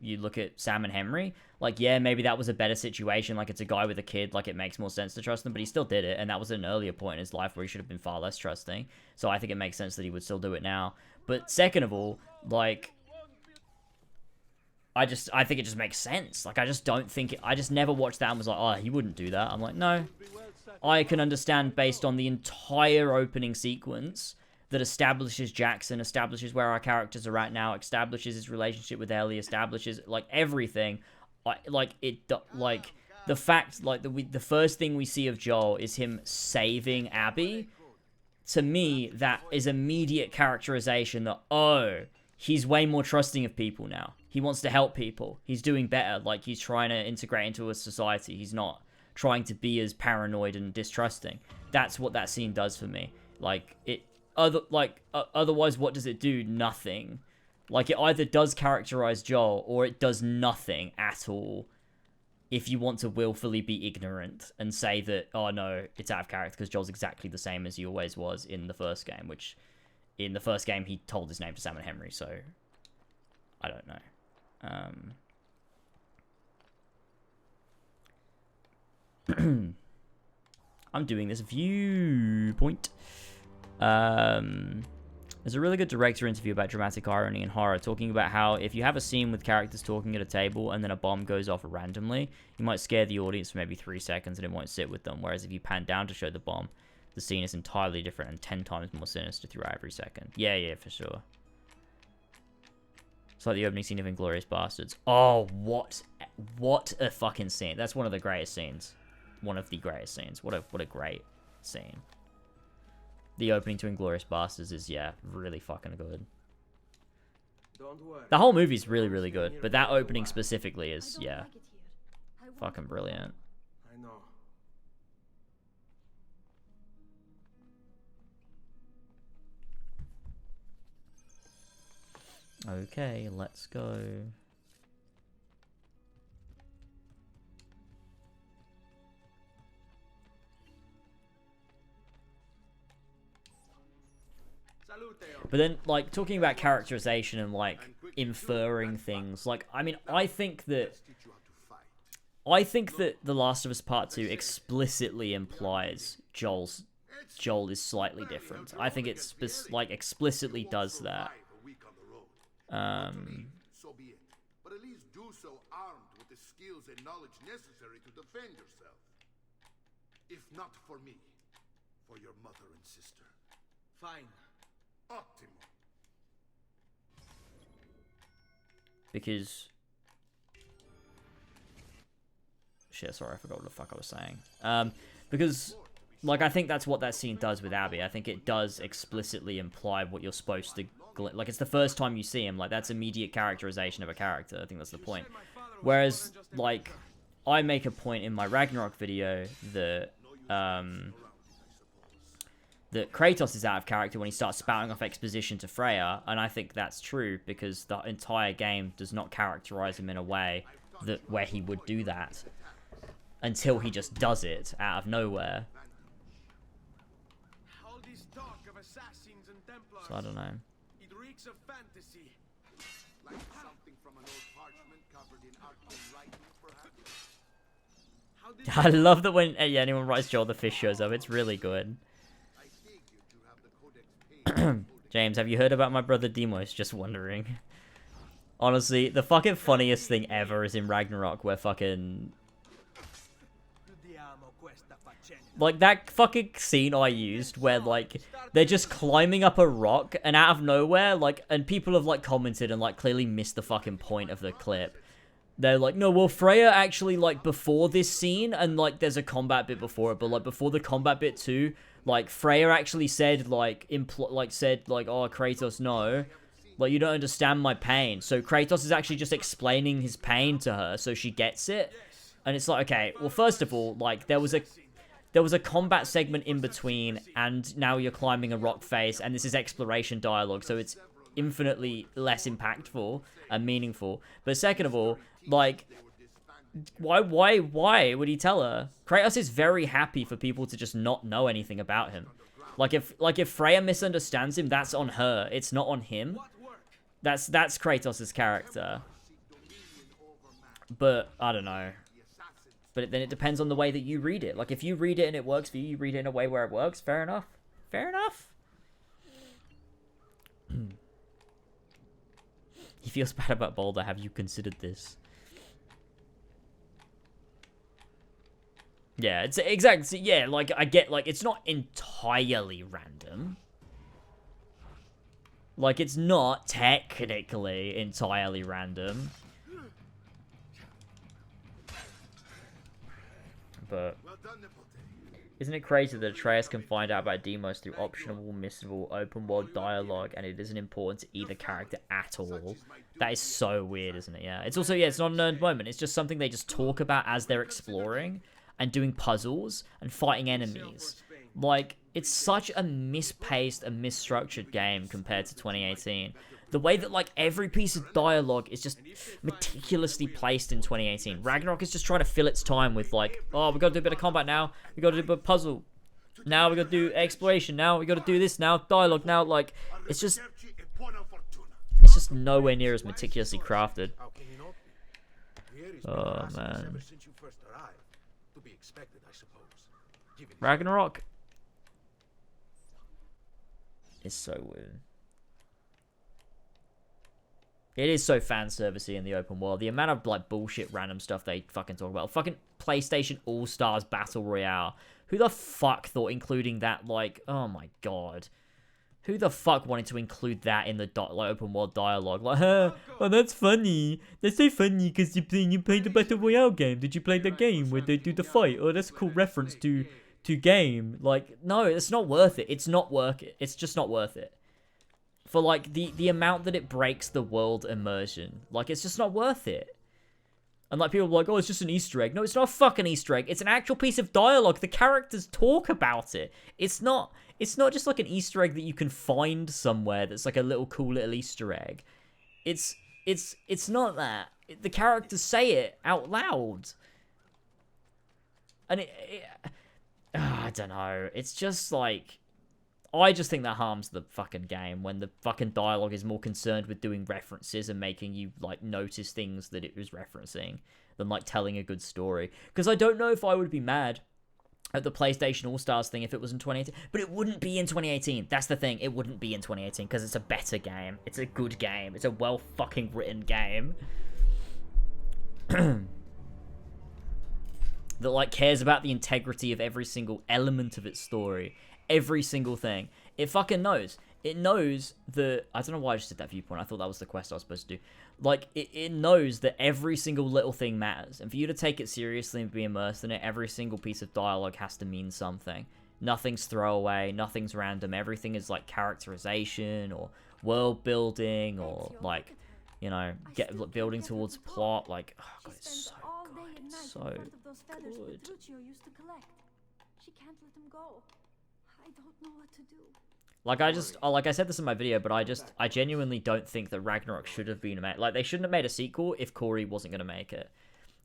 Sam and Henry. Like, yeah, maybe that was a better situation. Like, it's a guy with a kid. Like, it makes more sense to trust him. But he still did it. And that was an earlier point in his life where he should have been far less trusting. So I think it makes sense that he would still do it now. But second of all, like, I think it just makes sense. Like, I just don't think I just never watched that and was like, oh, he wouldn't do that. I'm like, no. I can understand based on the entire opening sequence that establishes Jackson, establishes where our characters are at now, establishes his relationship with Ellie, establishes, like, everything. The fact, like, the first thing we see of Joel is him saving Abby. To me, that is immediate characterization that, oh, he's way more trusting of people now. He wants to help people. He's doing better. Like, he's trying to integrate into a society. He's not trying to be as paranoid and distrusting. That's what that scene does for me. Like, otherwise, what does it do? Nothing. Like, it either does characterize Joel, or it does nothing at all. If you want to willfully be ignorant and say that, oh no, it's out of character because Joel's exactly the same as he always was in the first game, which in the first game he told his name to Sam and Henry, so I don't know. I'm doing this viewpoint. There's a really good director interview about dramatic irony and horror, talking about how if you have a scene with characters talking at a table and then a bomb goes off randomly, you might scare the audience for maybe 3 seconds and it won't sit with them. Whereas if you pan down to show the bomb, the scene is entirely different and 10 times more sinister throughout every second. Yeah, for sure. It's like the opening scene of Inglourious Bastards. Oh, what a fucking scene. That's one of the greatest scenes. One of the greatest scenes. What a great scene. The opening to Inglourious Bastards is, yeah, really fucking good. The whole movie's really, really good, but that opening specifically is, yeah, fucking brilliant. I know. Okay, let's go. But then, like, talking about characterization and, like, inferring things, like, I mean, I think that The Last of Us Part 2 explicitly implies Joel is slightly different. I think it's, like, explicitly does that. So be it. But at least do so armed with the skills and knowledge necessary to defend yourself. If not for me, for your mother and sister. Fine. Optimo. Because... Shit, sorry, I forgot what the fuck I was saying. Because, like, I think that's what that scene does with Abby. I think it does explicitly imply what you're supposed to... Like, it's the first time you see him. Like, that's immediate characterization of a character. I think that's the point. Whereas, like, I make a point in my Ragnarok video that, that Kratos is out of character when he starts spouting off exposition to Freya, and I think that's true because the entire game does not characterize him in a way that where he would do that until he just does it out of nowhere. All this talk of assassins and Templars, So I don't know. it reeks of fantasy. Like something from an old parchment covered in arcane writing, perhaps? I love that when anyone writes Joel the Fish shows up. It's really good. James, have you heard about my brother Demos? Just wondering. Honestly, the fucking funniest thing ever is in Ragnarok where fucking... Like, that fucking scene I used where, like, they're just climbing up a rock and out of nowhere, like, and people have, like, commented and, like, clearly missed the fucking point of the clip. They're like, no, well, Freya actually, like, before this scene, and, like, there's a combat bit before it, but, like, before the combat bit too, like, Freya actually said, like, oh, Kratos, no. Like, you don't understand my pain. So Kratos is actually just explaining his pain to her so she gets it. And it's like, okay, well, first of all, like, there was a combat segment in between, and now you're climbing a rock face, and this is exploration dialogue, so it's infinitely less impactful and meaningful. But second of all, like, why would he tell her? Kratos is very happy for people to just not know anything about him. Like if Freya misunderstands him, that's on her. It's not on him. That's Kratos' character. But I don't know. But then it depends on the way that you read it. Like if you read it and it works for you, you read it in a way where it works. Fair enough. Fair enough. He feels bad about Boulder. Have you considered this? Yeah, it's exactly. Yeah, like I get, like it's not entirely random. Like it's not technically entirely random. But isn't it crazy that Atreus can find out about Deimos through optional, missable, open world dialogue, and it isn't important to either character at all? That is so weird, isn't it? Yeah. It's also, yeah, it's not an earned moment. It's just something they just talk about as they're exploring and doing puzzles and fighting enemies. Like, it's such a mispaced and misstructured game compared to 2018. The way that, like, every piece of dialogue is just meticulously placed in 2018. Ragnarok is just trying to fill its time with, like, oh, we gotta do a bit of combat now. We gotta do a bit of puzzle. Now we gotta do exploration. Now we gotta do this now. Dialogue now. Like, it's just nowhere near as meticulously crafted. Oh, man. Ragnarok is so weird. It is so fan servicey in the open world. The amount of like bullshit random stuff they fucking talk about. Fucking PlayStation All-Stars Battle Royale. Who the fuck thought including that, like, oh my god. Who the fuck wanted to include that in the like open world dialogue? Like, oh, that's funny. That's so funny because you played the Battle Royale game. Did you play the game where they do the fight? Oh, that's a cool reference to game. Like, no, it's not worth it. It's not worth it. It's just not worth it. For, like, the amount that it breaks the world immersion. Like, it's just not worth it. And, like, people are like, oh, it's just an Easter egg. No, it's not a fucking Easter egg. It's an actual piece of dialogue. The characters talk about it. It's not just, like, an Easter egg that you can find somewhere that's, like, a little cool little Easter egg. It's not that. The characters say it out loud. And I don't know. It's just, like... I just think that harms the fucking game when the fucking dialogue is more concerned with doing references and making you, like, notice things that it was referencing than, like, telling a good story. Because I don't know if I would be mad at the PlayStation All-Stars thing if it was in 2018. But it wouldn't be in 2018. That's the thing. It wouldn't be in 2018 because it's a better game. It's a good game. It's a well fucking written game. That like cares about the integrity of every single element of its story. Every single thing. It fucking knows. It knows that... I don't know why I just did that viewpoint. I thought that was the quest I was supposed to do. Like, it knows that every single little thing matters. And for you to take it seriously and be immersed in it, every single piece of dialogue has to mean something. Nothing's throwaway. Nothing's random. Everything is, like, characterization or world building or, like, you know, building towards plot. Like, oh, God, it's so good. It's so good. She can't let him go. I don't know what to do. Like, I said this in my video, but I genuinely don't think that Ragnarok should have been made. Like, they shouldn't have made a sequel if Corey wasn't going to make it.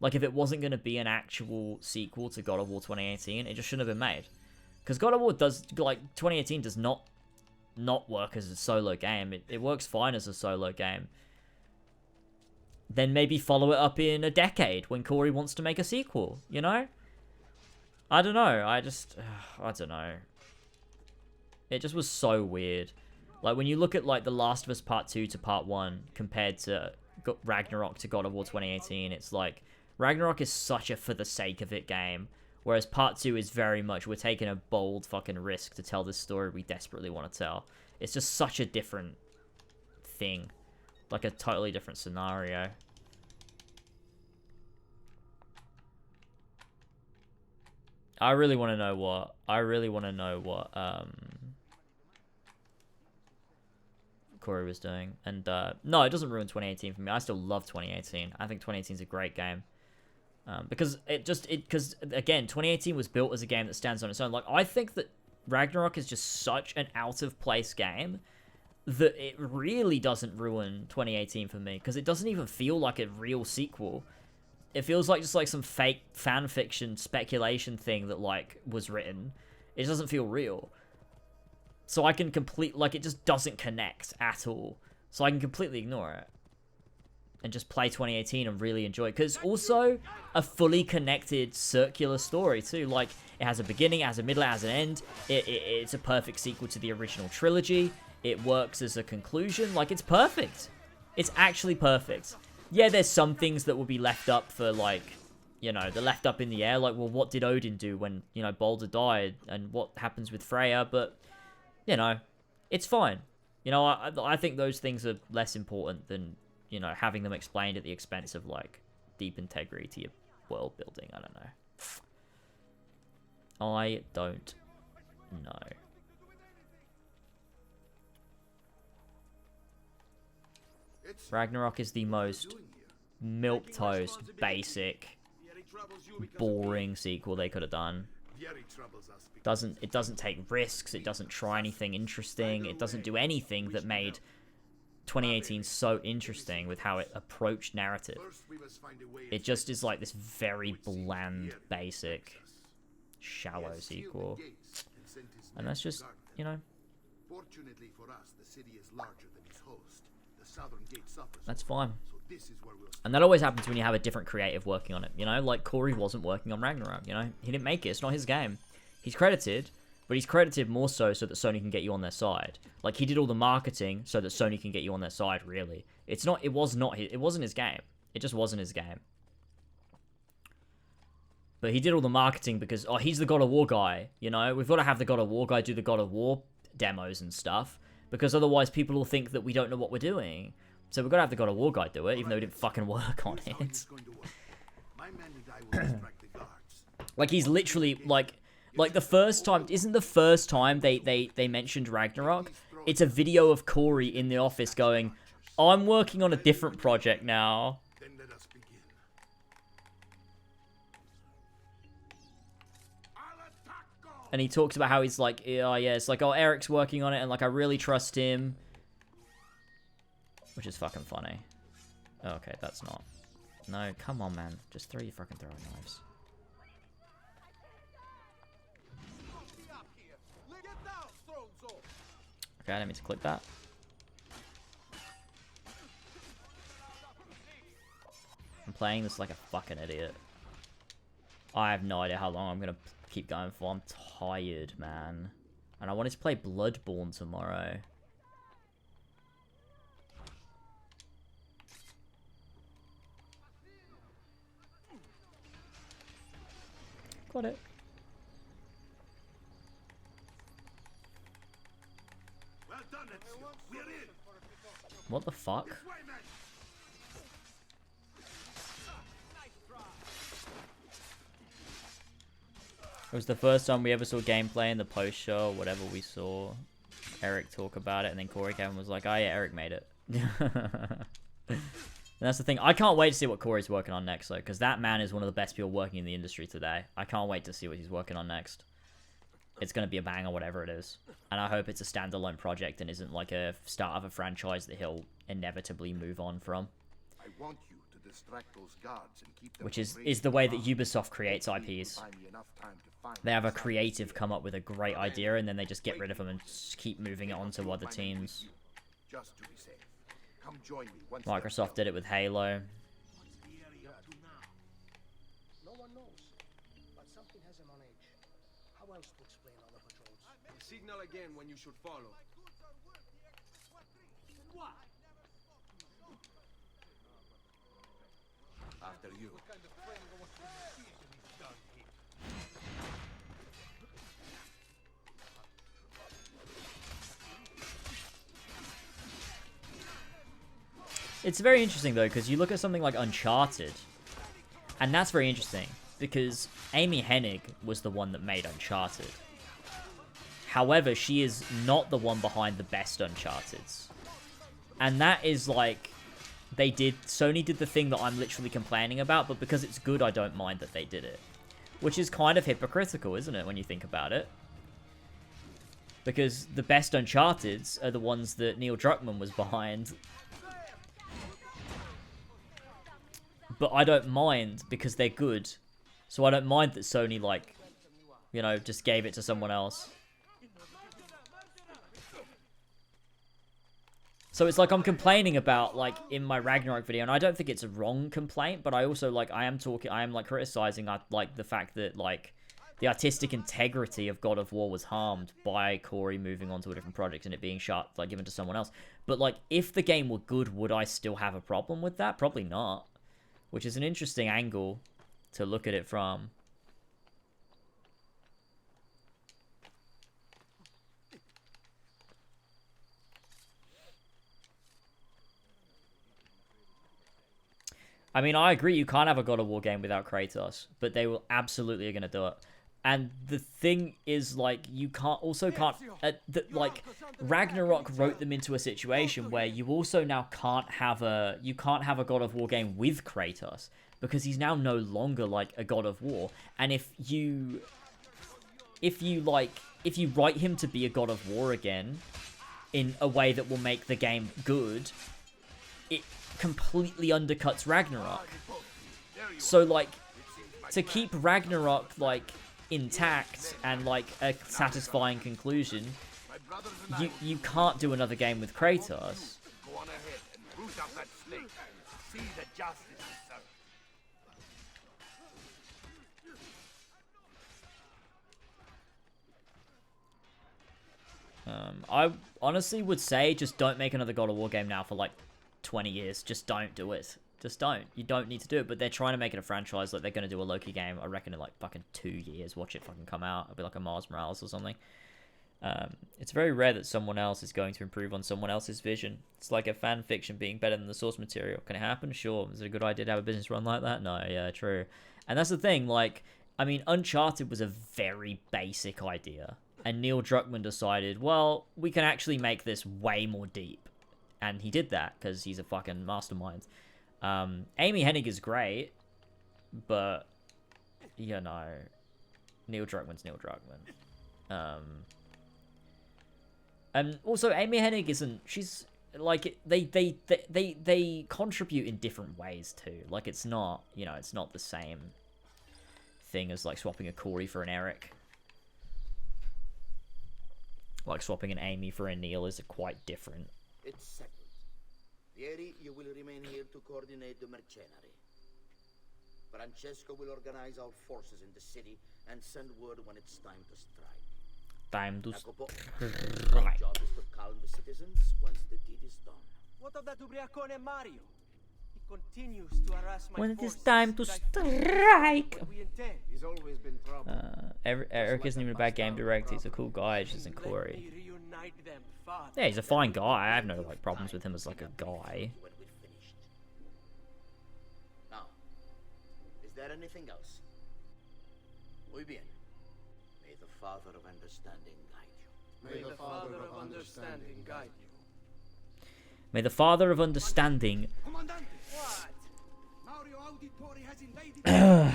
Like, if it wasn't going to be an actual sequel to God of War 2018, it just shouldn't have been made. Because God of War does, like, 2018 does not work as a solo game. It works fine as a solo game. Then maybe follow it up in a decade when Corey wants to make a sequel, you know? I don't know. I don't know. It just was so weird. Like, when you look at, like, The Last of Us Part 2 to Part 1 compared to Ragnarok to God of War 2018, it's like, Ragnarok is such a for-the-sake-of-it game, whereas Part 2 is very much, we're taking a bold fucking risk to tell this story we desperately want to tell. It's just such a different thing. Like, a totally different scenario. I really want to know what Corey was doing. And, no, it doesn't ruin 2018 for me. I still love 2018. I think 2018 is a great game. Because again, 2018 was built as a game that stands on its own. Like, I think that Ragnarok is just such an out-of-place game that it really doesn't ruin 2018 for me. Because it doesn't even feel like a real sequel. It feels like just, like, some fake fan fiction speculation thing that, like, was written. It doesn't feel real. So I can it just doesn't connect at all. So I can completely ignore it. And just play 2018 and really enjoy it. Because it's also a fully connected circular story too. Like, it has a beginning, it has a middle, it has an end. It's a perfect sequel to the original trilogy. It works as a conclusion. Like, it's perfect. It's actually perfect. Yeah, there's some things that will be left up for, like, you know, they're left up in the air. Like, well, what did Odin do when, you know, Baldur died? And what happens with Freya? But... you know, it's fine. You know, I think those things are less important than, you know, having them explained at the expense of, like, deep integrity to your world building. I don't know. I don't know. Ragnarok is the most milquetoast, basic, boring sequel they could have done. It doesn't take risks, it doesn't try anything interesting, it doesn't do anything that made 2018 so interesting with how it approached narrative. It just is like this very bland, basic, shallow sequel. And that's just, you know, Fortunately for us, the city is larger than its host. The southern gate suffers. That's fine. And that always happens when you have a different creative working on it, you know? Like, Corey wasn't working on Ragnarok, you know? He didn't make it, it's not his game. He's credited, but he's credited more so that Sony can get you on their side. Like, he did all the marketing so that Sony can get you on their side, really. It wasn't his game. It just wasn't his game. But he did all the marketing because, oh, he's the God of War guy, you know? We've got to have the God of War guy do the God of War demos and stuff, because otherwise people will think that we don't know what we're doing. So we've got to have the God of War guy do it, even though he didn't fucking work on it. Like, he's literally, like the first time, isn't the first time they mentioned Ragnarok? It's a video of Corey in the office going, I'm working on a different project now. And he talks about how he's like, oh yeah, it's like, oh, Eric's working on it, and like, I really trust him. Which is fucking funny. Okay, that's not. No, come on, man. Just throw your fucking throwing knives. Okay, I didn't mean to click that. I'm playing this like a fucking idiot. I have no idea how long I'm gonna keep going for. I'm tired, man. And I wanted to play Bloodborne tomorrow. Got it. Well done, Ezio. We're in. What the fuck? It was the first time we ever saw gameplay in the post show, whatever we saw. Eric talk about it, and then Corey Kevin was like, "Oh yeah, Eric made it." And that's the thing. I can't wait to see what Corey's working on next, though, because that man is one of the best people working in the industry today. I can't wait to see what he's working on next. It's going to be a banger, whatever it is. And I hope it's a standalone project and isn't like a start of a franchise that he'll inevitably move on from. I want you to distract those guards and keep them Which is the way that Ubisoft creates IPs. They have a creative come up with a great idea, and then they just get rid of them and just keep moving it on to other teams. Just to be safe. Come join me once Microsoft did it with Halo. No one knows, but something has him on edge. How else to explain all the patrols? Signal again when you should follow. After you. It's very interesting, though, because you look at something like Uncharted, and that's very interesting, because Amy Hennig was the one that made Uncharted. However, she is not the one behind the best Uncharteds. And that is like, Sony did the thing that I'm literally complaining about, but because it's good, I don't mind that they did it. Which is kind of hypocritical, isn't it, when you think about it? Because the best Uncharteds are the ones that Neil Druckmann was behind. But I don't mind because they're good. So I don't mind that Sony, like, you know, just gave it to someone else. So it's like I'm complaining about, like, in my Ragnarok video, and I don't think it's a wrong complaint, but I also, like, I am criticizing, like, the fact that, like, the artistic integrity of God of War was harmed by Corey moving on to a different project and it being shot, like, given to someone else. But, like, if the game were good, would I still have a problem with that? Probably not. Which is an interesting angle to look at it from. I mean, I agree, you can't have a God of War game without Kratos, but they will absolutely are going to do it. And the thing is, like, you can't, like, Ragnarok wrote them into a situation where you also now can't have a God of War game with Kratos, because he's now no longer, like, a God of War. And if you write him to be a God of War again, in a way that will make the game good, it completely undercuts Ragnarok. So, like, to keep Ragnarok, like, intact and, like, a satisfying conclusion, you can't do another game with Kratos. Go on ahead and root out that snake. See that justice is served. I honestly would say just don't make another God of War game now for, like, 20 years. Just don't do it. Just don't. You don't need to do it, but they're trying to make it a franchise. Like, they're going to do a Loki game, I reckon, in, like, fucking 2 years. Watch it fucking come out. It'll be like a Miles Morales or something. It's very rare that someone else is going to improve on someone else's vision. It's like a fan fiction being better than the source material. Can it happen? Sure. Is it a good idea to have a business run like that? No, yeah, true. And that's the thing, like, I mean, Uncharted was a very basic idea. And Neil Druckmann decided, well, we can actually make this way more deep. And he did that, because he's a fucking mastermind. Amy Hennig is great, but, you know, Neil Druckmann's Neil Druckmann. And also, Amy Hennig isn't, she's, like, they contribute in different ways, too. Like, it's not, you know, it's not the same thing as, like, swapping a Corey for an Eric. Like, swapping an Amy for a Neil is quite different. It's settled. Vieri, you will remain here to coordinate the mercenary. Francesco will organize our forces in the city and send word when it's time to strike. Time to Jacopo, strike. our job is to calm the citizens once the deed is done. What of that ubriacone Mario? He continues to harass my When it is forces. time to Like, strike. what we intend. He's always been trouble. Eric isn't even a bad game director. He's a cool guy. Just isn't Corey. Let me reunite them, Father. Yeah, he's a fine guy. I have no like problems with him as like a guy. When we're finished. Now, is there anything else? Muy bien. May the Father of Understanding guide you. May the Father of Understanding guide you. May the Father of Understanding. What? Mario Auditore has invaded. I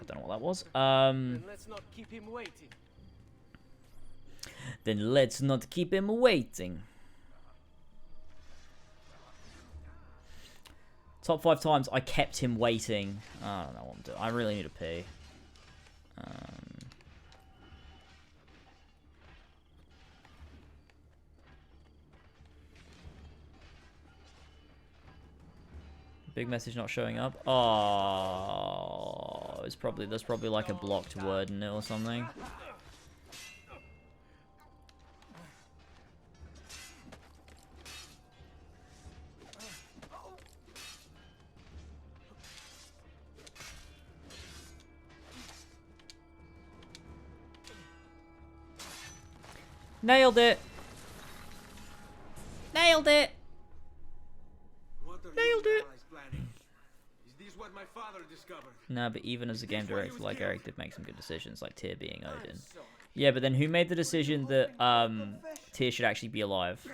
don't know what that was. Then let's not keep him waiting. Then let's not keep him waiting. Top 5 times I kept him waiting. I don't know what I'm doing. I really need to pee. Big message not showing up. Oh, there's probably like a blocked word in it or something. Nailed it. Nailed it. Nailed it. Is this what my father discovered? No, but even as a game director like Eric did make some good decisions, like Tyr being Odin. Yeah, but then who made the decision that Tyr should actually be alive?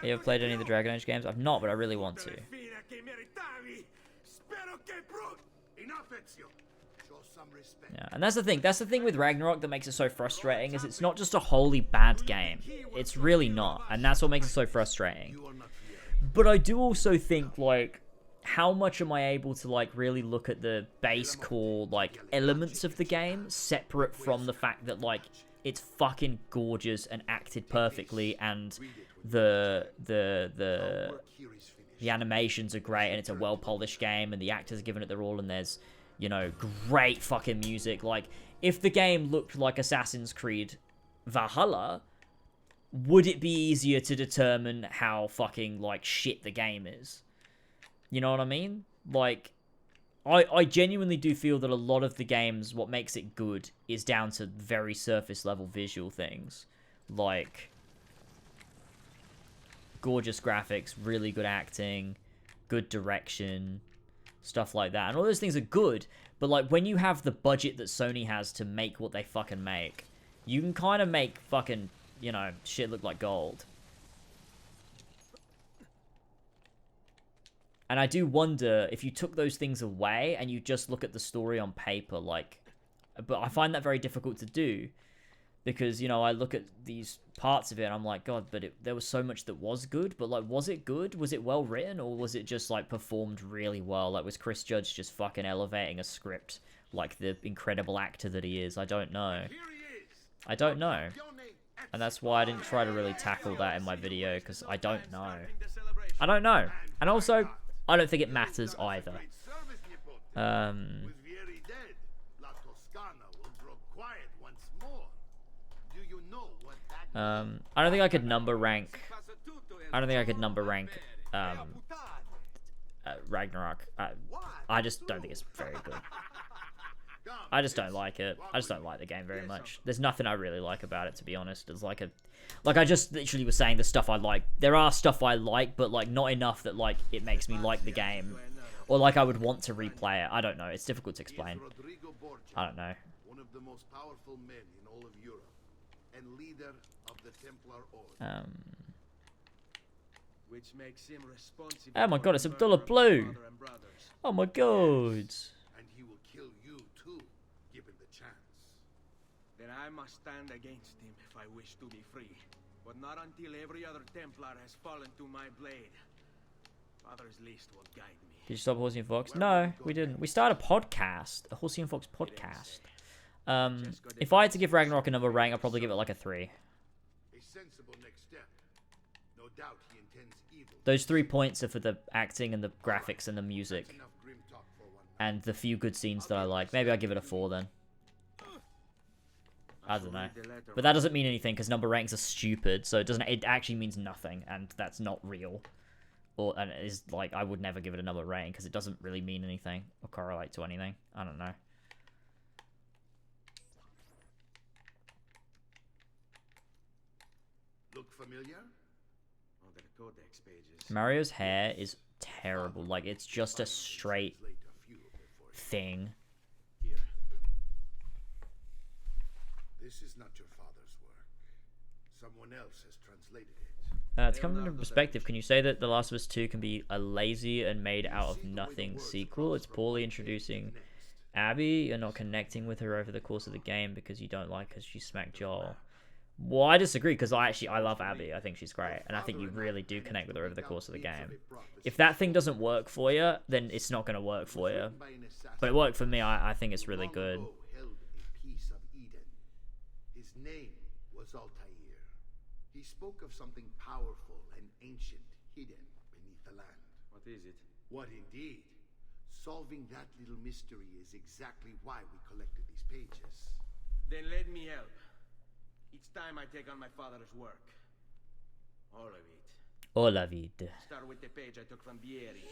You ever played any of the Dragon Age games? I've not, but I really want to. Yeah, and that's the thing. That's the thing with Ragnarok that makes it so frustrating, is it's not just a wholly bad game. It's really not, and that's what makes it so frustrating. But I do also think, like, how much am I able to, like, really look at the base core, like, elements of the game, separate from the fact that, like, it's fucking gorgeous and acted perfectly, and the animations are great, and it's a well-polished game, and the actors are giving it their all, and there's, you know, great fucking music. Like, if the game looked like Assassin's Creed Valhalla, would it be easier to determine how fucking, like, shit the game is? You know what I mean? Like, I genuinely do feel that a lot of the games, what makes it good is down to very surface level visual things. Like, gorgeous graphics, really good acting, good direction, stuff like that. And all those things are good, but, like, when you have the budget that Sony has to make what they fucking make, you can kind of make fucking, you know, shit look like gold. And I do wonder if you took those things away and you just look at the story on paper, like, but I find that very difficult to do, because, you know, I look at these parts of it and I'm like, God, but there was so much that was good, but, like, was it good? Was it well written, or was it just, like, performed really well? Like, was Chris Judge just fucking elevating a script like the incredible actor that he is? I don't know. I don't know. And that's why I didn't try to really tackle that in my video, because I don't know. I don't know. And also, I don't think it matters either. I don't think I could number rank. I don't think I could number rank Ragnarok. I just don't think it's very good. I just don't like it. I just don't like the game very much. There's nothing I really like about it, to be honest. It's like I just literally was saying the stuff I like. There are stuff I like, but, like, not enough that, like, it makes me like the game, or, like, I would want to replay it. I don't know. It's difficult to explain. I don't know. One of the most powerful men in all of Europe, and leader of the Templar Order. Which makes him responsible. Oh my God! It's Abdullah Blue. Oh my God. And he will kill you too, given the chance. Then I must stand against him if I wish to be free. But not until every other Templar has fallen to my blade. Father's list will guide me. Did you stop Horsey and Fox? No, we didn't. We started a podcast, a Horsey and Fox podcast. If I had to give Ragnarok a number rank, I'd probably give it like a 3. A sensible next step. No doubt he intends evil Those 3 points are for the acting and the graphics and the music. And the few good scenes that I like. Maybe I'll give it a 4 then. I don't know. But that doesn't mean anything because number ranks are stupid, so it actually means nothing, and that's not real. And it is like, I would never give it a number rating because it doesn't really mean anything or correlate to anything. I don't know. Look familiar? Oh, the codex pages. Mario's hair is terrible. Like, it's just a straight thing. Here. This is not your father's work. Someone else has translated it. To come into perspective, can you say that The Last of Us 2 can be a lazy and made out of nothing sequel? It's poorly introducing Abby. You're not connecting with her over the course of the game because you don't like her. She smacked Joel. Well, I disagree because I love Abby. I think she's great, and I think you really do connect with her over the course of the game. If that thing doesn't work for you, then it's not going to work for you. But it worked for me. I think it's really good. His name was Altair. He spoke of something powerful and ancient hidden beneath the land. What is it? What indeed? Solving that little mystery is exactly why we collected these pages. Then let me help. Each time I take on my father's work. All of it. All of it. Start with the page I took from Vieri.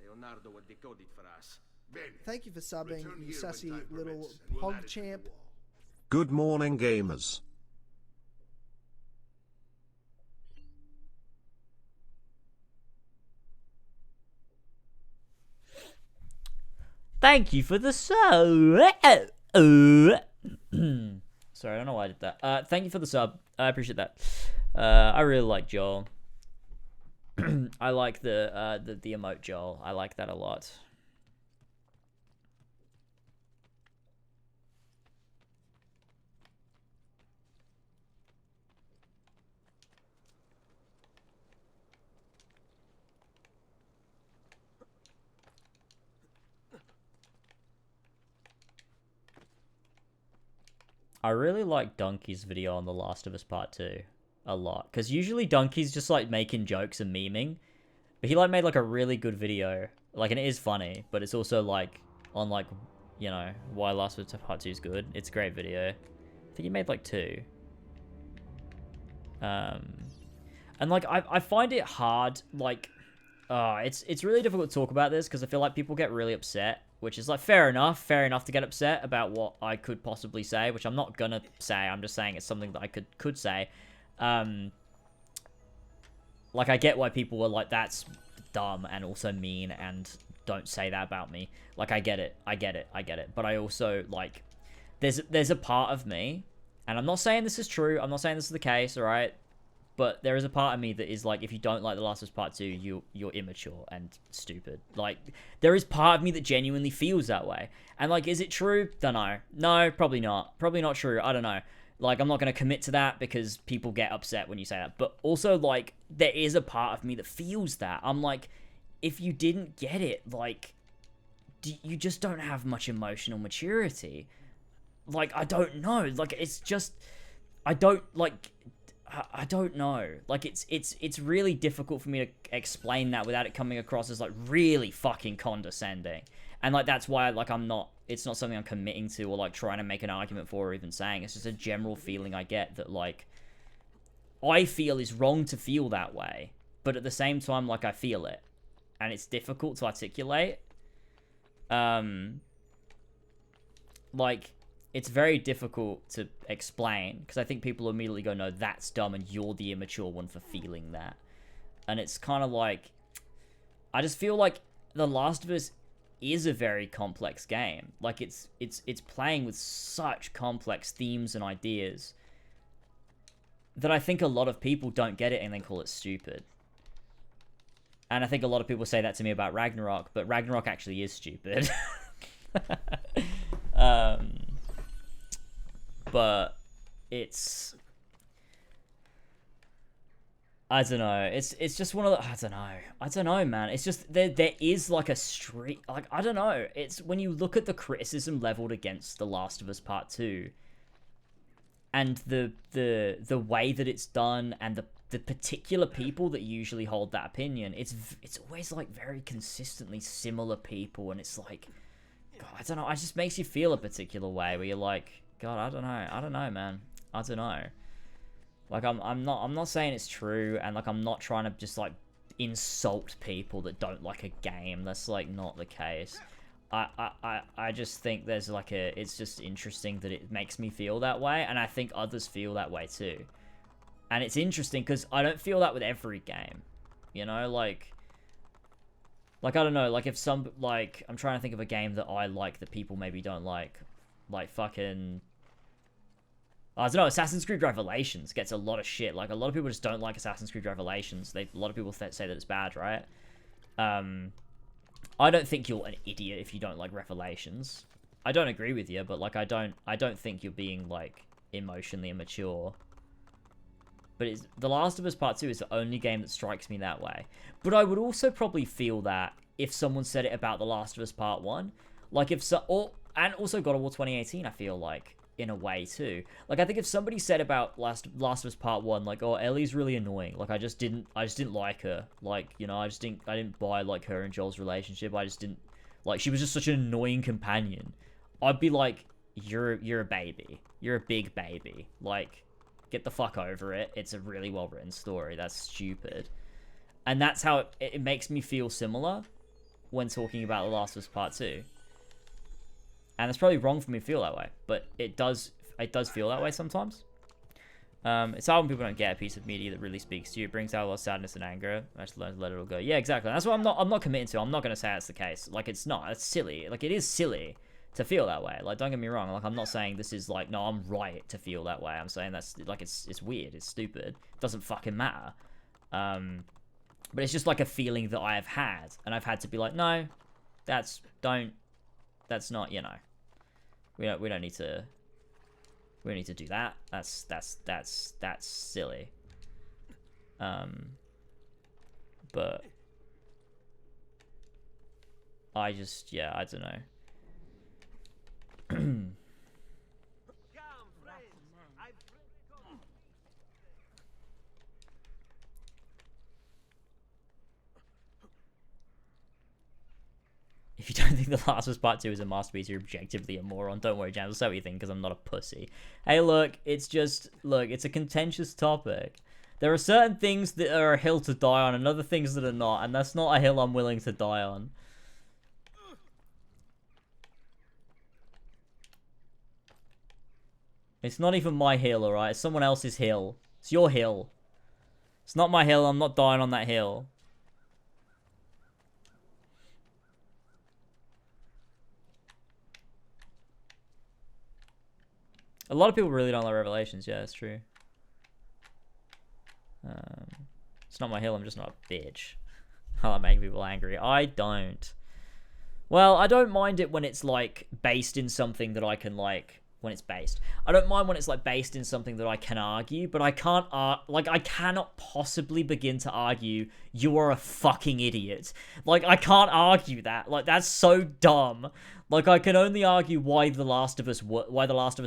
Leonardo will decode it for us. Thank you for subbing, you sassy little pog champ. Good morning, gamers. Thank you for the sub. Sorry, I don't know why I did that. Thank you for the sub. I appreciate that. I really like Joel. I like the emote Joel. I like that a lot. I really like Donkey's video on The Last of Us Part 2 a lot. Because usually Donkey's just like making jokes and memeing. But he like made like a really good video. Like, and it is funny. But it's also like on like, you know, why Last of Us Part 2 is good. It's a great video. I think he made like 2. And like I find it hard, like it's really difficult to talk about this because I feel like people get really upset. Which is like fair enough to get upset about what I could possibly say, which I'm not gonna say. I'm just saying it's something that I could say. Like, I get why people were like, that's dumb and also mean and don't say that about me. Like, I get it. But I also, like, there's a part of me, and I'm not saying this is true. I'm not saying this is the case, all right? But there is a part of me that is like, if you don't like The Last of Us Part 2, you're immature and stupid. Like, there is part of me that genuinely feels that way. And, like, is it true? Don't know. No, probably not. Probably not true. I don't know. Like, I'm not going to commit to that because people get upset when you say that. But also, like, there is a part of me that feels that. I'm like, if you didn't get it, like, you just don't have much emotional maturity. Like, I don't know. Like, it's just, I don't know. Like, it's really difficult for me to explain that without it coming across as, like, really fucking condescending. And, like, that's why, like, it's not something I'm committing to or, like, trying to make an argument for or even saying. It's just a general feeling I get that, like, I feel is wrong to feel that way. But at the same time, like, I feel it. And it's difficult to articulate. Like, it's very difficult to explain, because I think people immediately go, no, that's dumb, and you're the immature one for feeling that. And it's kind of like, I just feel like The Last of Us is a very complex game. Like, it's playing with such complex themes and ideas that I think a lot of people don't get it and then call it stupid. And I think a lot of people say that to me about Ragnarok, but Ragnarok actually is stupid. But it's, I don't know. It's just one of the, I don't know, man. It's just there is like a street, like, I don't know. It's when you look at the criticism leveled against The Last of Us Part 2 and the way that it's done and the particular people that usually hold that opinion, it's always like very consistently similar people, and it's like, God, I don't know, it just makes you feel a particular way where you're like, God, I don't know, man, I don't know. Like, I'm not saying it's true, and like I'm not trying to just like insult people that don't like a game. That's like not the case. I just think there's like it's just interesting that it makes me feel that way, and I think others feel that way too. And it's interesting because I don't feel that with every game, you know, like I don't know, like if some, like, I'm trying to think of a game that I like that people maybe don't like fucking, I don't know, Assassin's Creed Revelations gets a lot of shit. Like, a lot of people just don't like Assassin's Creed Revelations. A lot of people say that it's bad, right? I don't think you're an idiot if you don't like Revelations. I don't agree with you, but like I don't think you're being like emotionally immature. But The Last of Us Part 2 is the only game that strikes me that way. But I would also probably feel that if someone said it about The Last of Us Part 1. Like, and also God of War 2018, I feel like, in a way, too. Like, I think if somebody said about Last of Us Part 1, like, oh, Ellie's really annoying. Like, I just didn't like her. Like, you know, I didn't buy, like, her and Joel's relationship. I just didn't, like, she was just such an annoying companion. I'd be like, you're a baby. You're a big baby. Like, get the fuck over it. It's a really well-written story. That's stupid. And that's how it makes me feel similar when talking about The Last of Us Part 2. And it's probably wrong for me to feel that way, but it does feel that way sometimes. It's hard when people don't get a piece of media that really speaks to you. It brings out a lot of sadness and anger. I just learn to let it all go. Yeah, exactly. That's what I'm not committing to. I'm not going to say that's the case. Like, it's not. It's silly. Like, it is silly to feel that way. Like, don't get me wrong. Like, I'm not saying this is like, no, I'm right to feel that way. I'm saying that's like, it's weird. It's stupid. It doesn't fucking matter. But it's just like a feeling that I have had, and I've had to be like, no, that's not, you know, we don't need to do that. That's silly. But I just, yeah, I don't know. If you don't think The Last of Us Part 2 is a masterpiece, you're objectively a moron. Don't worry, James, I'll say what you think, because I'm not a pussy. Hey, look, it's a contentious topic. There are certain things that are a hill to die on, and other things that are not, and that's not a hill I'm willing to die on. It's not even my hill, alright? It's someone else's hill. It's your hill. It's not my hill, I'm not dying on that hill. A lot of people really don't like Revelations. Yeah, that's true. It's not my hill. I'm just not a bitch. I like making people angry. I don't. Well, I don't mind it when it's like based in something that I can like. When it's based, I don't mind when it's like based in something that I can argue, but I can't. Like, I cannot possibly begin to argue you are a fucking idiot. Like, I can't argue that. Like, that's so dumb. Like, I can only argue why The Last of Us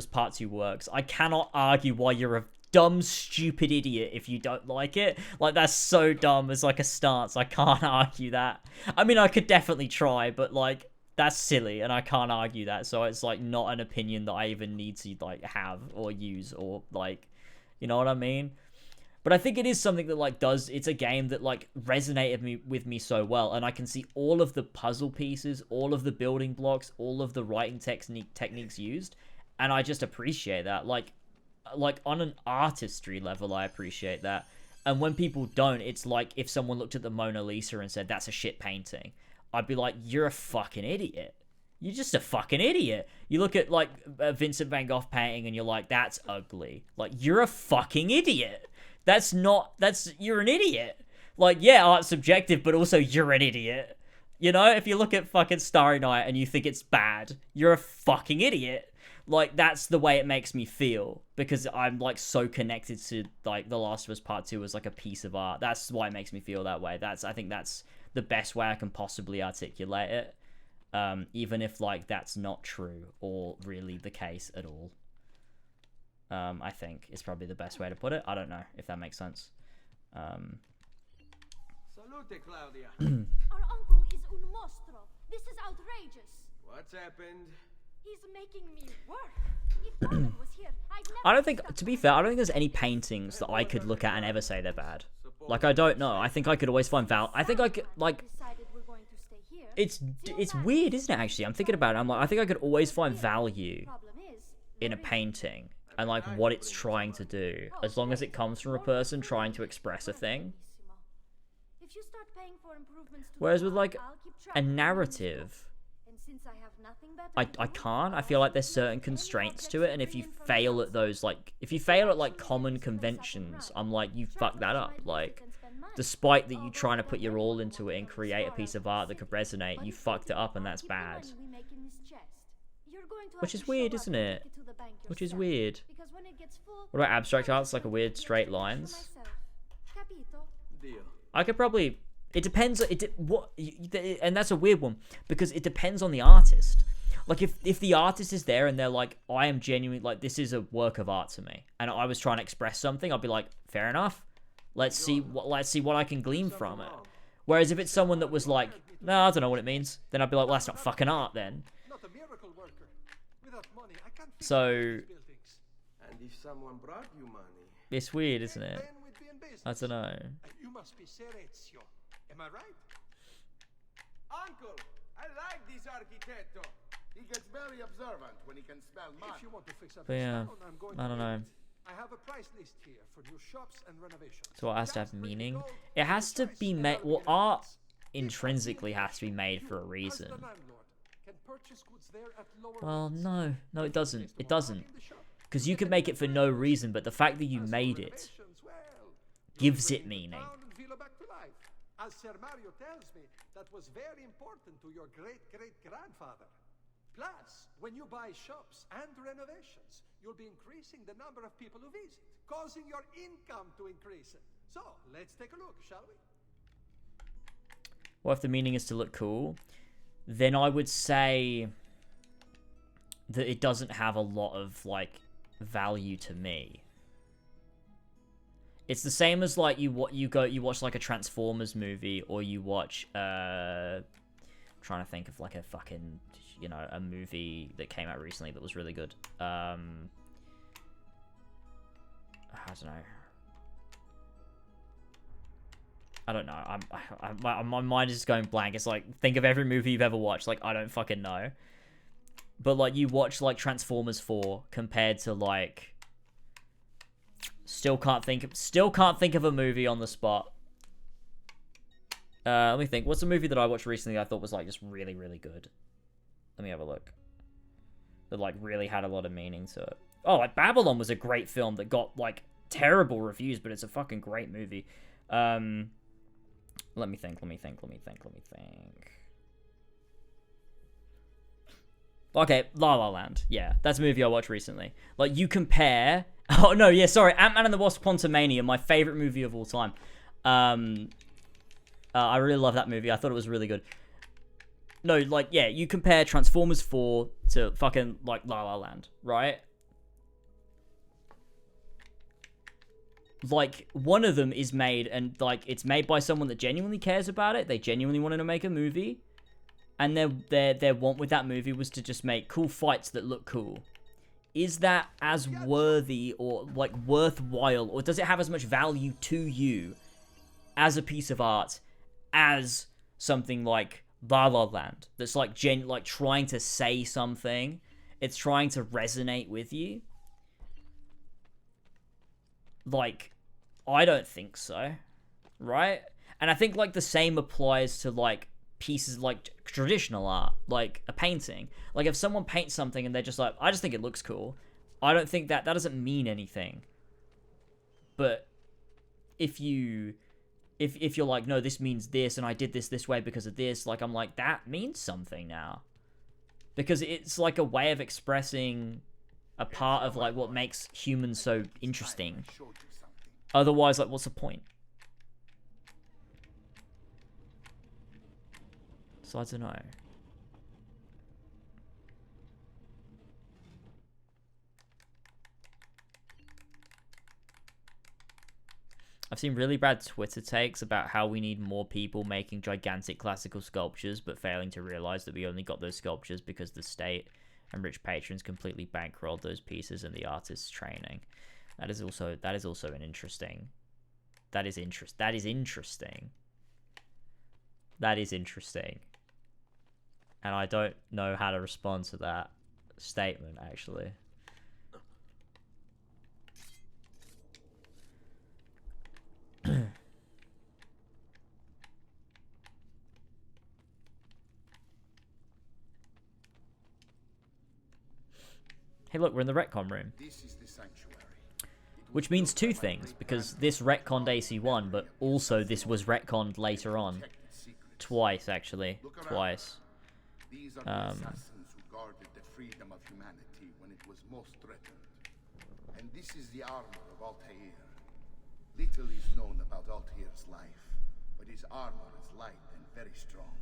Part 2 works. I cannot argue why you're a dumb, stupid idiot if you don't like it. Like, that's so dumb as like a stance. I can't argue that. I mean, I could definitely try, but like, that's silly, and I can't argue that. So it's like not an opinion that I even need to like have or use or like, you know what I mean? But I think it is something that like it's a game that like resonated with me so well, and I can see all of the puzzle pieces, all of the building blocks, all of the writing techniques used, and I just appreciate that. Like on an artistry level, I appreciate that. And when people don't, it's like if someone looked at the Mona Lisa and said that's a shit painting, I'd be like, you're a fucking idiot. You're just a fucking idiot. You look at like a Vincent van Gogh painting and you're like, that's ugly. Like, you're a fucking idiot. You're an idiot. Like, yeah, art's subjective, but also you're an idiot. You know, if you look at fucking Starry Night and you think it's bad, you're a fucking idiot. Like, that's the way it makes me feel, because I'm like so connected to like The Last of Us Part 2 as like a piece of art. That's why it makes me feel that way. I think that's the best way I can possibly articulate it. Even if like that's not true or really the case at all. I think is probably the best way to put it. I don't know if that makes sense. Salute, Claudia. Our uncle is un mostro. This is outrageous. What's happened? He's making me work. If Norman was here, I'd never I don't think, to be fair, I don't think there's any paintings that I could look at and ever say they're bad. Like, I don't know. I think I could always find I think I could, like, decided we're going to stay here. it's weird, isn't it, actually? I'm thinking about it. I'm like, I think I could always find value in a painting and, like, what it's trying to do, as long as it comes from a person trying to express a thing. If you start paying for improvements to Whereas the with, park, like, I'll keep track a of the narrative, and since I have nothing better I can't. I feel like there's certain constraints to it, and if you fail at those, like, if you fail at, like, common conventions, I'm like, you fuck that up. Like, despite that you trying to put your all into it and create a piece of art that could resonate, you fucked it up, and that's bad. Which is weird, isn't it? Which is weird. What about abstract art? It's like a weird straight lines. I could probably... It depends... And that's a weird one, because it depends on the artist. Like, if the artist is there and they're like, I am genuinely... Like, this is a work of art to me, and I was trying to express something, I'd be like, fair enough. Let's see what I can glean from it. Whereas if it's someone that was like, no, I don't know what it means, then I'd be like, well, that's not fucking art then. So... And if someone brought you money... It's weird, isn't it? I don't know. You must be Serezio. Am I right? Uncle, I like this architetto. He gets very observant when he can smell mud. If you want to fix up But his yeah, town, I'm going I don't to know. I have a price list here for new shops and renovations. So it has to have meaning. It has to be made... Well, art intrinsically has to be made for a reason. Well, no. No, it doesn't. It doesn't. Because you could make it for no reason, but the fact that you made it gives it meaning. As Sir Mario tells me, that was very important to your great-great-grandfather. Plus, when you buy shops and renovations, you'll be increasing the number of people who visit, causing your income to increase. So, let's take a look, shall we? Well, if the meaning is to look cool, then I would say that it doesn't have a lot of, like, value to me. It's the same as, like, you watch like a Transformers movie, or you watch I'm trying to think of like a fucking, you know, a movie that came out recently that was really good. I don't know. My mind is just going blank. It's like, think of every movie you've ever watched. Like, I don't fucking know. But like, you watch like Transformers 4 compared to like, still can't think of a movie on the spot. Let me think. What's a movie that I watched recently I thought was like just really, really good? Let me have a look. That like really had a lot of meaning to it. Oh, like Babylon was a great film that got like terrible reviews, but it's a fucking great movie. Let me think. Okay, La La Land. Yeah, that's a movie I watched recently. Like, you compare... Oh, no, yeah, sorry. Ant-Man and the Wasp: Quantumania, my favorite movie of all time. I really love that movie. I thought it was really good. No, like, yeah, you compare Transformers 4 to fucking, like, La La Land, right? Like, one of them is made, and, like, it's made by someone that genuinely cares about it. They genuinely wanted to make a movie. And their want with that movie was to just make cool fights that look cool. Is that as worthy or, like, worthwhile, or does it have as much value to you as a piece of art as something like La La Land that's, like, trying to say something? It's trying to resonate with you? Like, I don't think so, right? And I think, like, the same applies to, like, pieces like traditional art, like a painting. Like, if someone paints something and they're just like, I just think it looks cool, I don't think that doesn't mean anything. But if you're like, no, this means this, and I did this way because of this, like, I'm like, that means something now, because it's like a way of expressing a part of, like, what makes humans so interesting. Otherwise, like, what's the point? So I don't know. I've seen really bad Twitter takes about how we need more people making gigantic classical sculptures, but failing to realize that we only got those sculptures because the state and rich patrons completely bankrolled those pieces in the artist's training. That is also an interesting. That is interesting. And I don't know how to respond to that statement, actually. Hey, look, we're in the retcon room. This is the sanctuary. Which means two things, because this retconned AC1, but also this was retconned later on. Twice, actually. Twice. These are the assassins who guarded the freedom of humanity when it was most threatened. And this is the armor of Altair. Little is known about Altair's life, but his armor is light and very strong.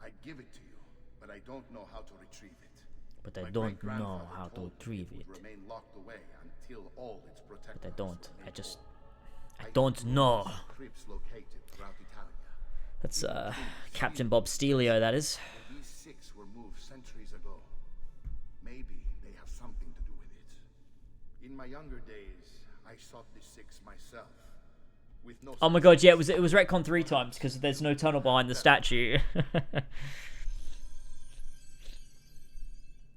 I'd give it to you, but I don't know how to retrieve it. But I don't know how to retrieve it. Remain locked away until all its protectors. But I don't know. That's Captain Bob Stelio, that is. These 6 were moved centuries ago. Maybe they have something to do with it. In my younger days, I sought the 6 myself. With no Oh my god, yeah, it was retcon 3 times because there's no tunnel behind the statue.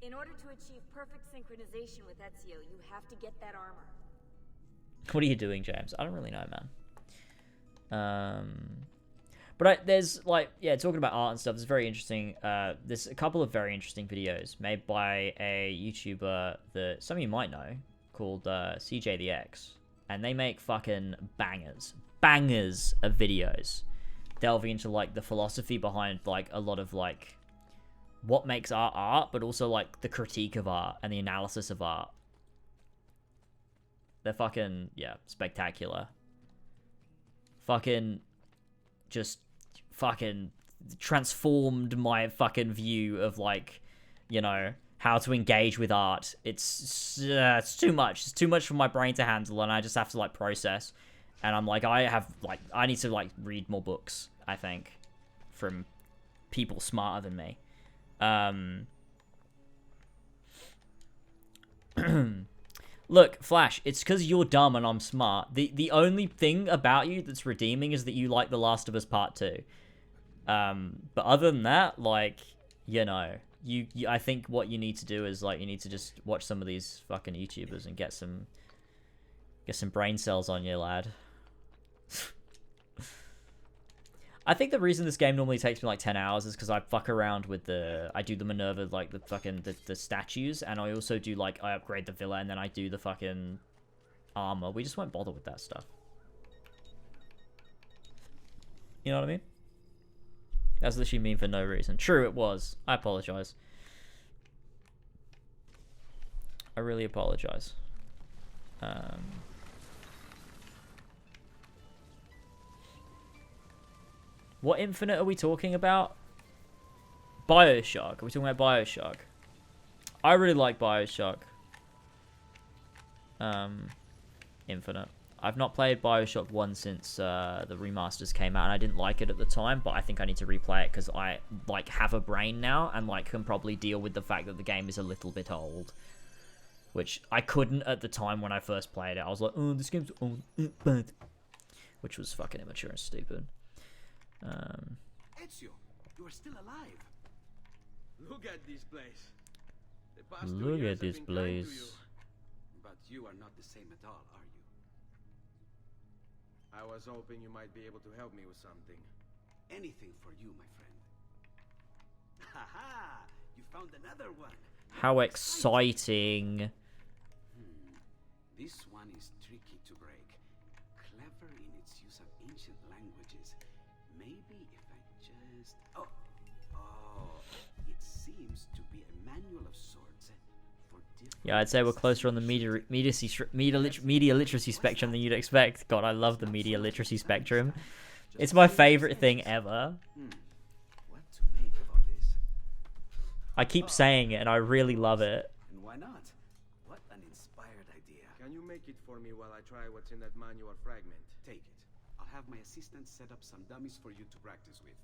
In order to achieve perfect synchronization with Ezio, you have to get that armor. What are you doing, James? I don't really know, man. But there's, like, yeah, talking about art and stuff, it's very interesting. There's a couple of very interesting videos made by a YouTuber that some of you might know called CJ the X. And they make fucking bangers of videos delving into, like, the philosophy behind, like, a lot of, like, what makes art, but also, like, the critique of art and the analysis of art. They're fucking, yeah, spectacular. Fucking, just, fucking transformed my fucking view of, like, you know, how to engage with art. It's too much. It's too much for my brain to handle, and I just have to, like, process. And I'm like, I need to, like, read more books, I think, from people smarter than me. Look, Flash, it's because you're dumb and I'm smart. The only thing about you that's redeeming is that you like The Last of Us Part 2. But other than that, like, you know, you I think what you need to do is, like, you need to just watch some of these fucking YouTubers and get some brain cells on you, lad. I think the reason this game normally takes me like 10 hours is because I fuck around with I do the Minerva, like the fucking, the statues, and I also do, like, I upgrade the villa, and then I do the fucking armor. We just won't bother with that stuff. You know what I mean? That's literally mean for no reason. True, it was. I apologize. I really apologize. What Infinite are we talking about? Bioshock. Are we talking about Bioshock? I really like Bioshock. Infinite. I've not played Bioshock 1 since the remasters came out, and I didn't like it at the time, but I think I need to replay it because I, like, have a brain now and, like, can probably deal with the fact that the game is a little bit old. Which I couldn't at the time when I first played it. I was like, oh, this game's old, bad. Which was fucking immature and stupid. Ezio, you are still alive. Look at this place. The past Look 2 years at this have been kind to place. you. But you are not the same at all, are you? I was hoping you might be able to help me with something. Anything for you, my friend. Haha! You found another one. How exciting. This one is tricky to break. Clever in its use of ancient languages. Maybe if I just... Oh, it seems to be a manual of sorts for different... Yeah, I'd say we're closer on the media literacy spectrum than you'd expect. God, I love the media literacy spectrum. It's my favorite thing ever. What to make of all this? I keep saying it, and I really love it. And why not? What an inspired idea. Can you make it for me while I try what's in that manual fragment? Take it. I'll have my assistant set up some dummies for you to practice with.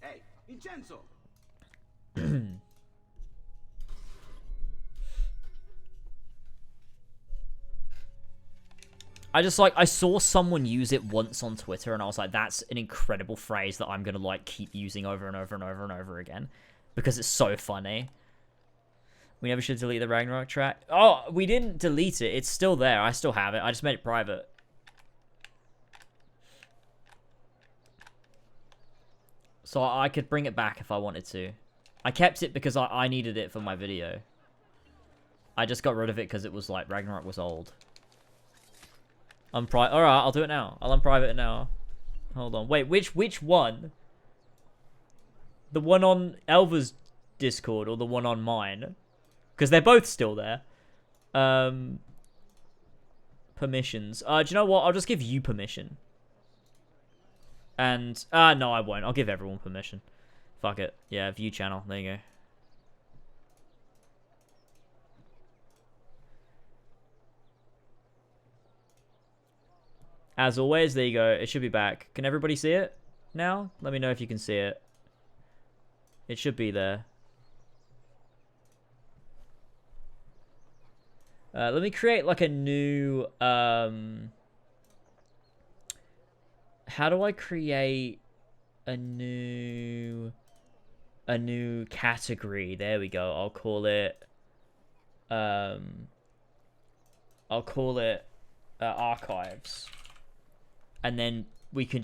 Hey, Vincenzo! I saw someone use it once on Twitter, and I was like, that's an incredible phrase that I'm gonna, like, keep using over and over and over and over again. Because it's so funny. We never should delete the Ragnarok track. Oh, we didn't delete it. It's still there. I still have it. I just made it private. So I could bring it back if I wanted to. I kept it because I needed it for my video. I just got rid of it because it was like, Ragnarok was old. Alright, I'll do it now. I'll unprivate it now. Hold on. Wait, which one? The one on Elva's Discord or the one on mine? Because they're both still there. Permissions. Do you know what? I'll just give you permission. And, no, I won't. I'll give everyone permission. Fuck it. Yeah, view channel. There you go. As always, there you go. It should be back. Can everybody see it now? Let me know if you can see it. It should be there. Let me create like a new... How do I create a new category? There we go. I'll call it archives. And then we can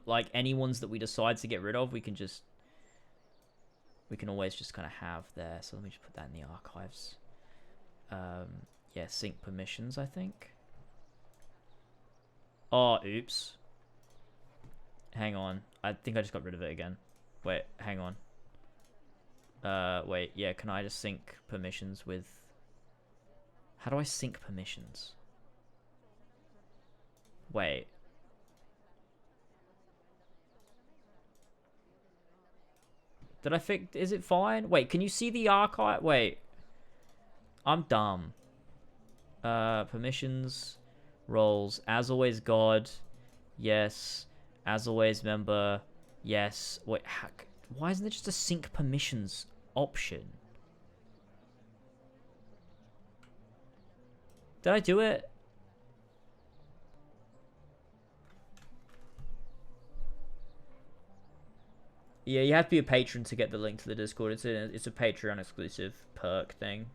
like any ones that we decide to get rid of, we can always just kind of have there. So let me just put that in the archives. Yeah, sync permissions, I think. Oh, oops. Hang on. I think I just got rid of it again. Wait, hang on. Wait, yeah, can I just sync permissions with... How do I sync permissions? Wait. Did I fix... Is it fine? Wait, can you see the archive? Wait. I'm dumb. Permissions. Roles. As always, God. Yes. As always, member. Yes. Wait, why isn't there just a sync permissions option? Did I do it? Yeah, you have to be a patron to get the link to the Discord. It's a Patreon exclusive perk thing.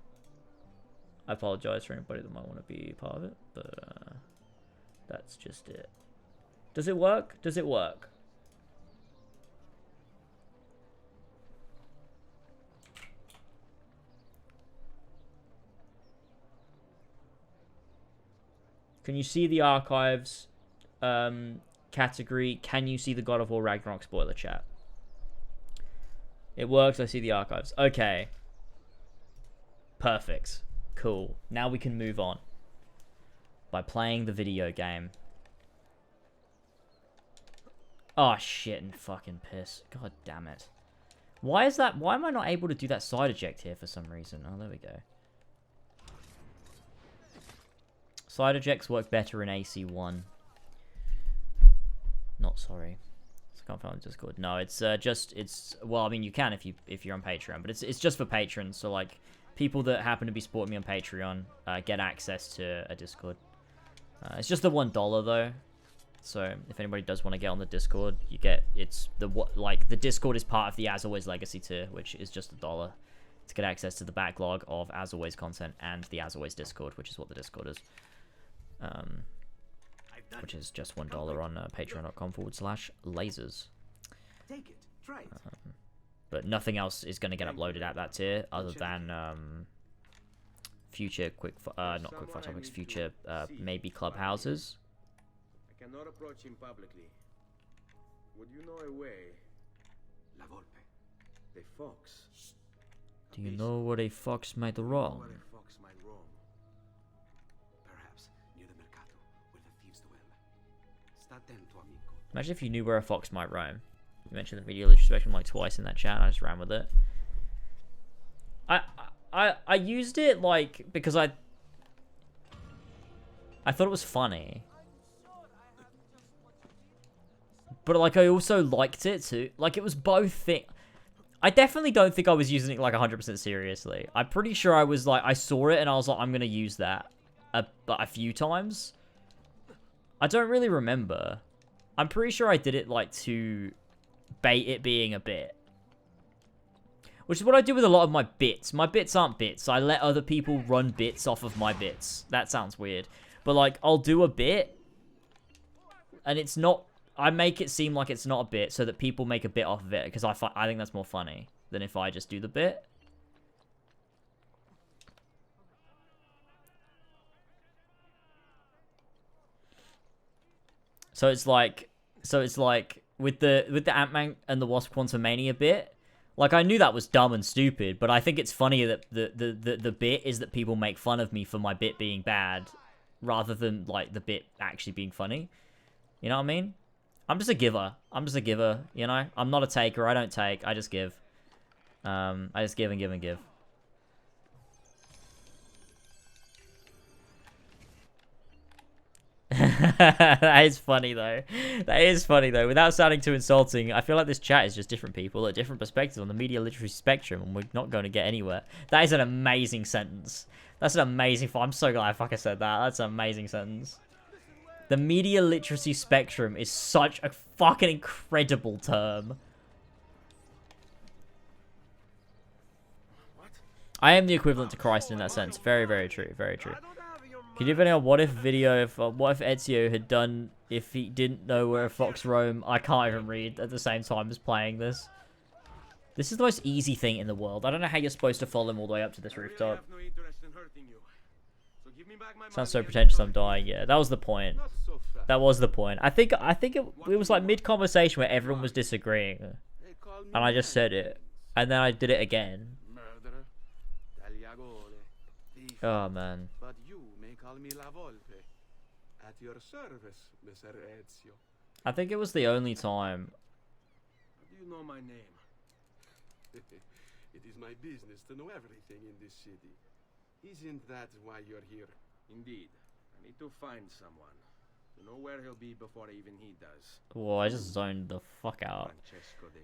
I apologize for anybody that might want to be part of it, but that's just it. Does it work? Does it work? Can you see the archives category? Can you see the God of War Ragnarok spoiler chat? It works. I see the archives. Okay. Perfect. Cool. Now we can move on by playing the video game. Oh, shit and fucking piss. God damn it. Why is that? Why am I not able to do that side eject here for some reason? Oh, there we go. Side ejects work better in AC1. Not sorry. I can't find the Discord. No, it's well, I mean you can if you're on Patreon, but it's just for patrons. So like people that happen to be supporting me on Patreon get access to a Discord. It's just the $1 though. So if anybody does want to get on the Discord, you get the Discord is part of the As Always Legacy tier, which is just $1 to get access to the backlog of As Always content and the As Always Discord, which is what the Discord is. Which is just $1 on patreon.com/lasers. Take it. Try it. But nothing else is going to get uploaded at that tier other than future not quickfire topics, future maybe clubhouses. I cannot approach him publicly. Would you know a way? La Volpe. The fox. Do you know what a fox might roam? Where a fox might roam. Perhaps near the Mercato, where the thieves dwell. Sta attento, amico. Imagine if you knew where a fox might roam. You mentioned the video illustration like twice in that chat, and I just ran with it. I used it like because I I thought it was funny. But, like, I also liked it, too. Like, it was both things. I definitely don't think I was using it, like, 100% seriously. I'm pretty sure I was, like, I saw it and I was like, I'm gonna use that a few times. I don't really remember. I'm pretty sure I did it, like, to bait it being a bit. Which is what I do with a lot of my bits. My bits aren't bits. I let other people run bits off of my bits. That sounds weird. But, like, I'll do a bit. And it's not... I make it seem like it's not a bit so that people make a bit off of it. Because I think that's more funny than if I just do the bit. So it's like with the Ant-Man and the Wasp Quantumania bit, like I knew that was dumb and stupid, but I think it's funnier that the bit is that people make fun of me for my bit being bad, rather than like the bit actually being funny. You know what I mean? I'm just a giver. You know? I'm not a taker. I don't take. I just give. I just give and give and give. That is funny though. That is funny though. Without sounding too insulting, I feel like this chat is just different people at different perspectives on the media literacy spectrum, and we're not going to get anywhere. That is an amazing sentence. That's an amazing... I'm so glad I fucking said that. That's an amazing sentence. The media literacy spectrum is such a fucking incredible term. I am the equivalent to Christ in that sense. Very, very true. Very true. Can you give any what if video of what if Ezio had done if he didn't know where a fox roam? I can't even read at the same time as playing this. This is the most easy thing in the world. I don't know how you're supposed to follow him all the way up to this rooftop. Sounds so pretentious. I'm dying. Yeah, that was the point. That was the point. I think it was like mid-conversation where everyone was disagreeing, and I just said it, and then I did it again. Oh man. At your service, Mr. Ezio. I think it was the only time. Do you know my name? It is my business to know everything in this city. Isn't that why you're here? Indeed. I need to find someone. To know where he'll be before even he does. Whoa, I just zoned the fuck out.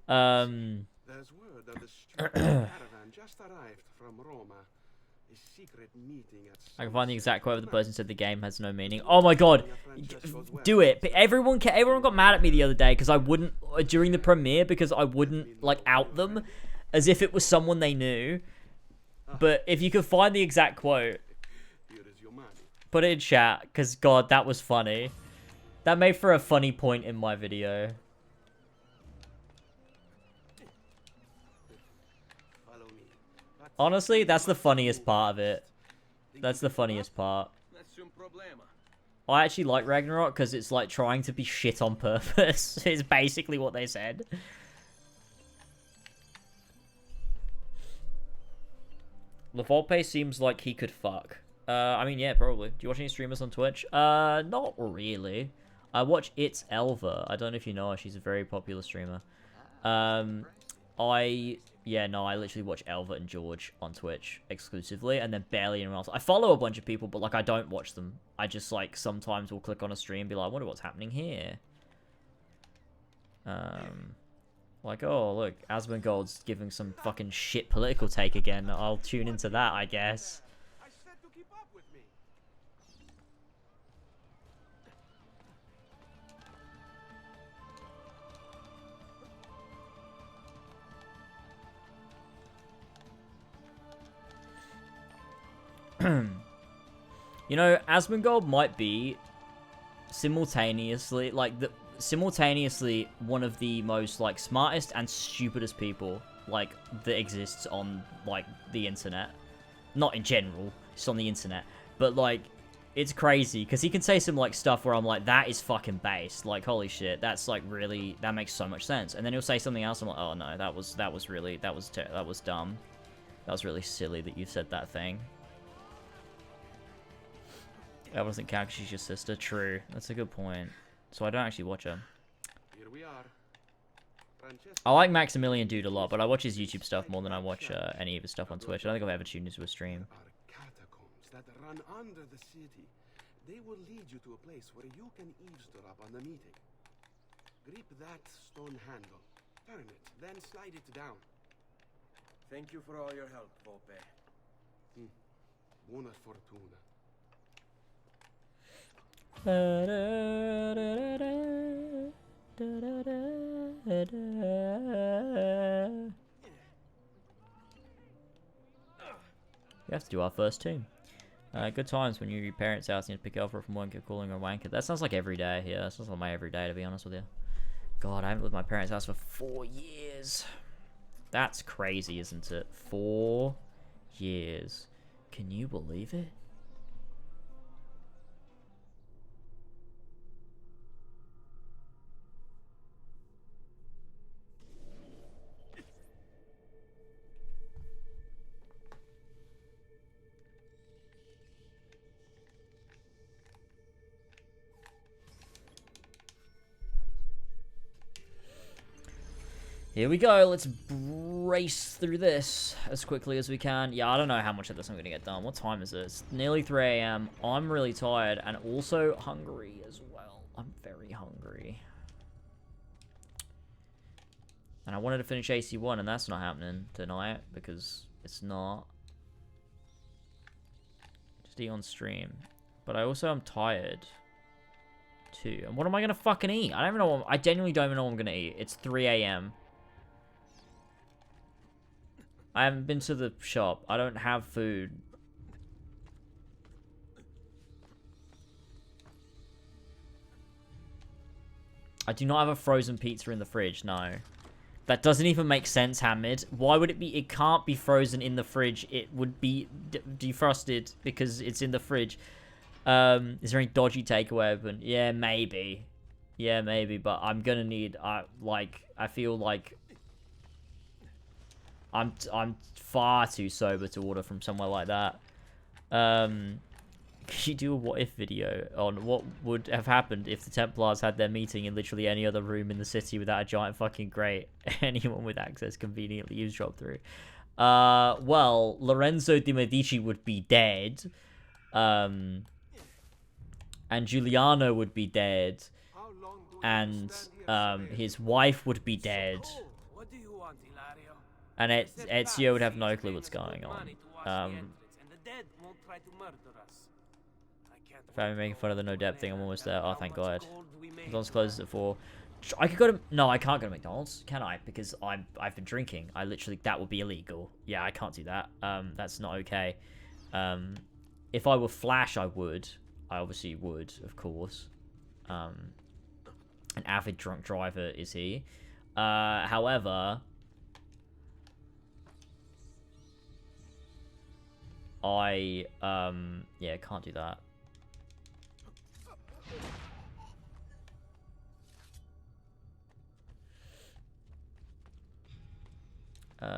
There's word that the street caravan just arrived from Roma. A secret meeting at I can find the exact quote of the person who said the game has no meaning. Oh my god, do it! But everyone got mad at me the other day because I wouldn't during the premiere because I wouldn't like out them as if it was someone they knew. But if you could find the exact quote, put it in chat because god, that was funny. That made for a funny point in my video. Honestly, that's the funniest part of it. That's the funniest part. I actually like Ragnarok because it's like trying to be shit on purpose. It's basically what they said. LaVolpe seems like he could fuck. I mean, yeah, probably. Do you watch any streamers on Twitch? Not really. I watch It's Elva. I don't know if you know her. She's a very popular streamer. Yeah, no, I literally watch Elva and George on Twitch exclusively, and then barely anyone else. I follow a bunch of people, but, like, I don't watch them. I just, like, sometimes will click on a stream and be like, I wonder what's happening here. Like, oh, look, Asmongold's giving some fucking shit political take again. I'll tune into that, I guess. You know, Asmongold might be simultaneously one of the most like smartest and stupidest people like that exists on like the internet. Not in general, just on the internet. But like it's crazy because he can say some like stuff where I'm like, that is fucking based. Like, holy shit, that's like really, that makes so much sense. And then he'll say something else. I'm like, oh no, that was dumb. That was really silly that you said that thing. That doesn't count because she's your sister. True. That's a good point. So I don't actually watch her. Here we are. I like Maximilian Dude a lot, but I watch his YouTube stuff more than I watch any of his stuff on Twitch. I don't think I've ever tuned into a stream. Catacombs that run under the city. They will lead you to a place where you can eavesdrop on the meeting. Grip that stone handle. Turn it, then slide it down. Thank you for all your help, Volpe. Buona fortuna. We have to do our first team. Good times when you're at your parents' house and you have to pick up from work, you're calling her a wanker. That sounds like every day. Yeah, that sounds like my every day, to be honest with you. God, I haven't lived at my parents' house for 4 years. That's crazy, isn't it? 4 years. Can you believe it? Here we go. Let's race through this as quickly as we can. Yeah, I don't know how much of this I'm going to get done. What time is it? It's nearly 3 a.m. I'm really tired and also hungry as well. I'm very hungry. And I wanted to finish AC1 and that's not happening tonight because it's not. Just eat on stream. But I also am tired too. And what am I going to fucking eat? I don't even know. I genuinely don't even know what I'm going to eat. It's 3 a.m. I haven't been to the shop. I don't have food. I do not have a frozen pizza in the fridge, no. That doesn't even make sense, Hamid. Why would it be? It can't be frozen in the fridge. It would be defrosted because it's in the fridge. Is there any dodgy takeaway open? Yeah, maybe. Yeah, maybe, but I'm gonna need, I feel like I'm far too sober to order from somewhere like that. Could you do a what if video on what would have happened if the Templars had their meeting in literally any other room in the city without a giant fucking grate? Anyone with access conveniently eavesdrop through. Well, Lorenzo de Medici would be dead. And Giuliano would be dead. And his wife would be dead. And Ezio would have no clue what's going on. If I'm making fun of the no depth thing, I'm almost there. Oh, thank God. McDonald's closes at 4. I could go to... No, I can't go to McDonald's, can I? Because I've been drinking. I literally... That would be illegal. Yeah, I can't do that. That's not okay. If I were Flash, I would. I obviously would, of course. An avid drunk driver is he. However... yeah, can't do that.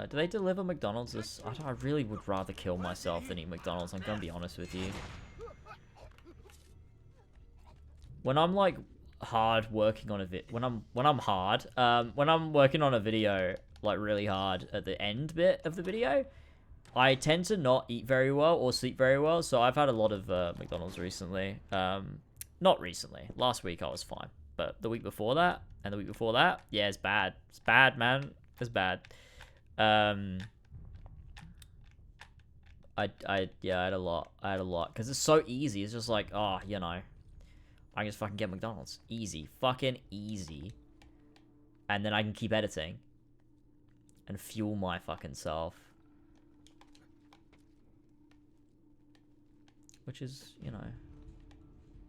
Do they deliver McDonald's this? I really would rather kill myself than eat McDonald's, I'm gonna be honest with you. When I'm like hard working on a when I'm working on a video like really hard at the end bit of the video, I tend to not eat very well or sleep very well, so I've had a lot of McDonald's recently. Not recently. Last week I was fine, but the week before that and the week before that, yeah, it's bad. It's bad, man. It's bad. I had a lot because it's so easy. It's just like, oh, you know, I can just fucking get McDonald's, easy, fucking easy, and then I can keep editing and fuel my fucking self, which is, you know,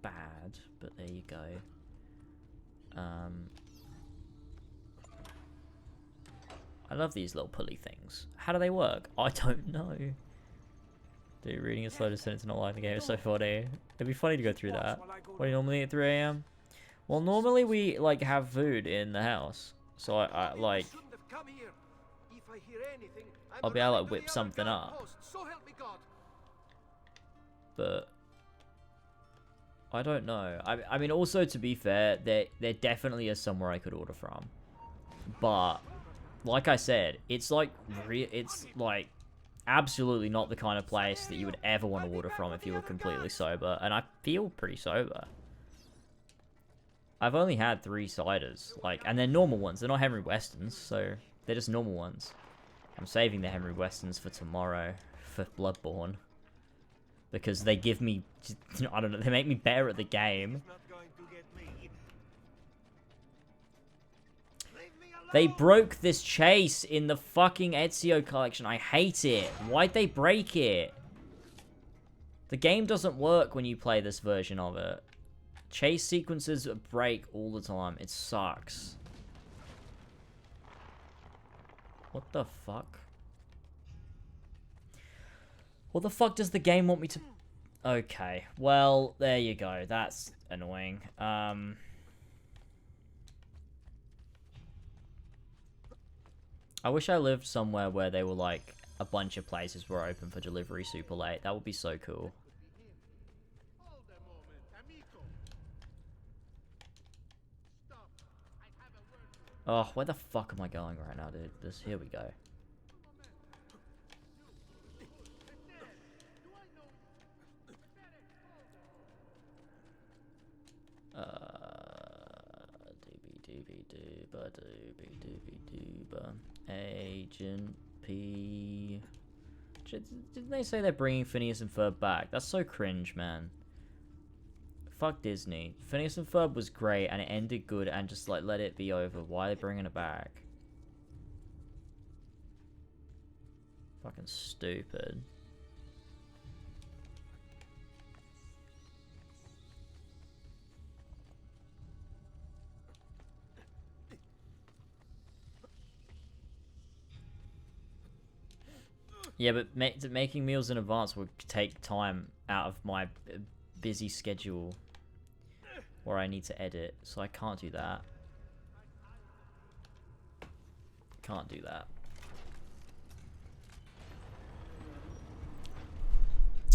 bad, but there you go. I love these little pulley things. How do they work? I don't know. Dude, reading a slow descent to not like the game is so funny. It'd be funny to go through that. What do you normally eat at 3 a.m.? Well, normally we, like, have food in the house. So I like... I'll be able to, like, whip something up. But... I don't know. I mean, also, to be fair, there definitely is somewhere I could order from. But... Like I said, it's like absolutely not the kind of place that you would ever want to order from if you were completely sober, and I feel pretty sober. I've only had 3 ciders, like, and they're normal ones. They're not Henry Westons, so they're just normal ones. I'm saving the Henry Westons for tomorrow for Bloodborne because they give me, I don't know, they make me better at the game. They broke this chase in the fucking Ezio collection. I hate it. Why'd they break it? The game doesn't work when you play this version of it. Chase sequences break all the time. It sucks. What the fuck? What the fuck does the game want me to... Okay, well, there you go. That's annoying. I wish I lived somewhere where they were like a bunch of places were open for delivery super late. That would be so cool. Oh, where the fuck am I going right now, dude? Here we go. Doobie-doobie-dooba. Agent P. Didn't they say they're bringing Phineas and Ferb back? That's so cringe, man. Fuck Disney. Phineas and Ferb was great and it ended good and just like let it be over. Why are they bringing it back? Fucking stupid. Yeah, but making meals in advance would take time out of my busy schedule where I need to edit, so I can't do that. Can't do that.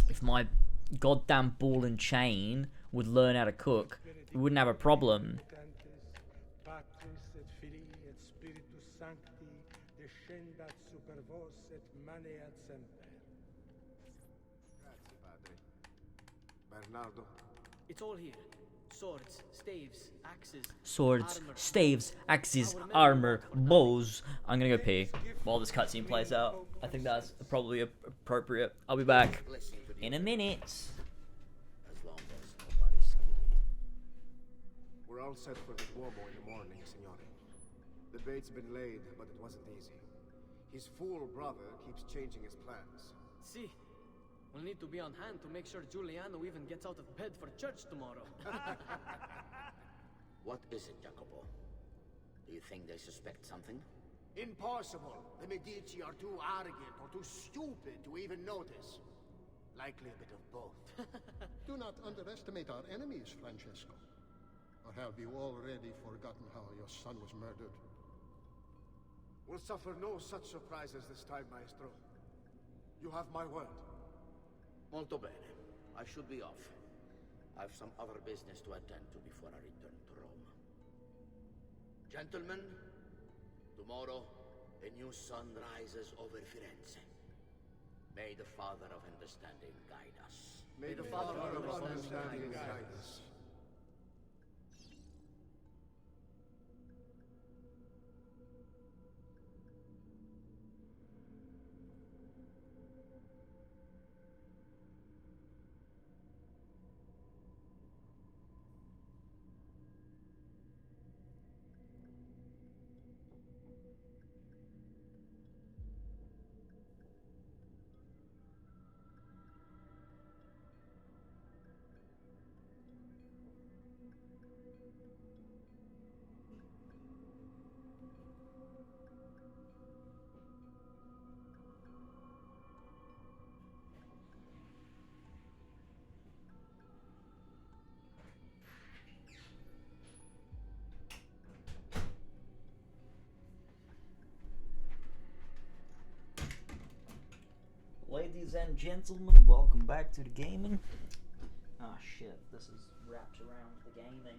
If my goddamn ball and chain would learn how to cook, we wouldn't have a problem. Bernardo. It's all here. Swords, staves, axes. Swords, armor. staves, axes, armor, bows. I'm gonna go pee while this cutscene plays out. I think that's probably appropriate. I'll be back in a minute. As long as nobody's killed. We're all set for the Duomo in the morning, Signore. The bait's been laid, but it wasn't easy. His fool brother keeps changing his plans. See, we'll need to be on hand to make sure Giuliano even gets out of bed for church tomorrow. What is it, Jacopo? Do you think they suspect something? Impossible. The Medici are too arrogant or too stupid to even notice. Likely a bit of both. Do not underestimate our enemies, Francesco. Or have you already forgotten how your son was murdered? We'll suffer no such surprises this time, Maestro. You have my word. Molto bene. I should be off. I've some other business to attend to before I return to Rome. Gentlemen, tomorrow, a new sun rises over Firenze. May the Father of Understanding guide us. May the Father of Understanding guide us. Ladies and gentlemen, welcome back to the gaming. Ah shit, this is wrapped around the gaming.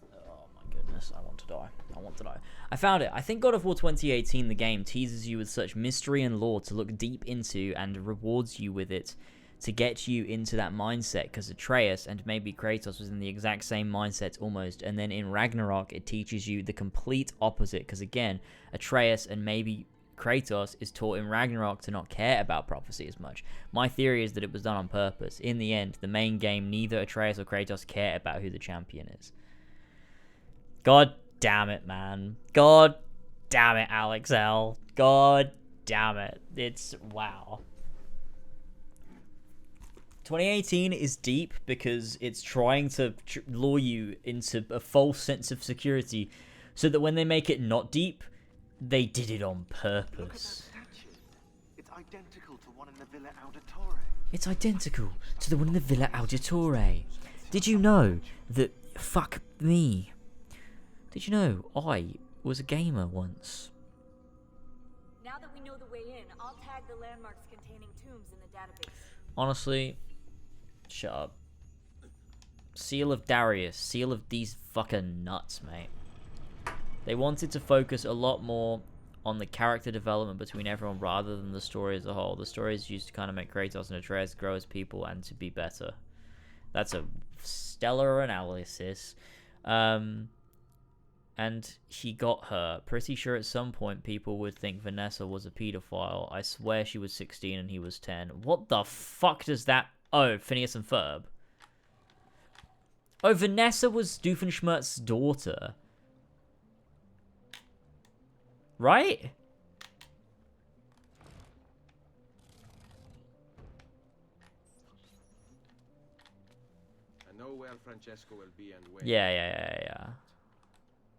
Oh my goodness, I want to die. I want to die. I found it. I think God of War 2018, the game, teases you with such mystery and lore to look deep into and rewards you with it to get you into that mindset, because Atreus and maybe Kratos was in the exact same mindset almost, and then in Ragnarok it teaches you the complete opposite, because again, Atreus and maybe Kratos is taught in Ragnarok to not care about prophecy as much. My theory is that it was done on purpose. In the end, the main game, neither Atreus or Kratos care about who the champion is. God damn it, man. God damn it, Alex L. God damn it. It's wow. 2018 is deep because it's trying to lure you into a false sense of security so that when they make it not deep, they did it on purpose. It's identical to one in the Villa Auditore. It's identical to the one in the Villa Auditore. Did you know that... Fuck me. Did you know I was a gamer once? Now that we know the way in, I'll tag the landmarks containing tombs in the database. Honestly, shut up. Seal of Darius. Seal of these fucking nuts, mate. They wanted to focus a lot more on the character development between everyone rather than the story as a whole. The story is used to kind of make Kratos and Atreus grow as people and to be better. That's a stellar analysis. And he got her. Pretty sure at some point people would think Vanessa was a pedophile. I swear she was 16 and he was 10. What the fuck does that... Oh, Phineas and Ferb. Oh, Vanessa was Doofenshmirtz's daughter. Right? I know where Francesco will be and when. Yeah.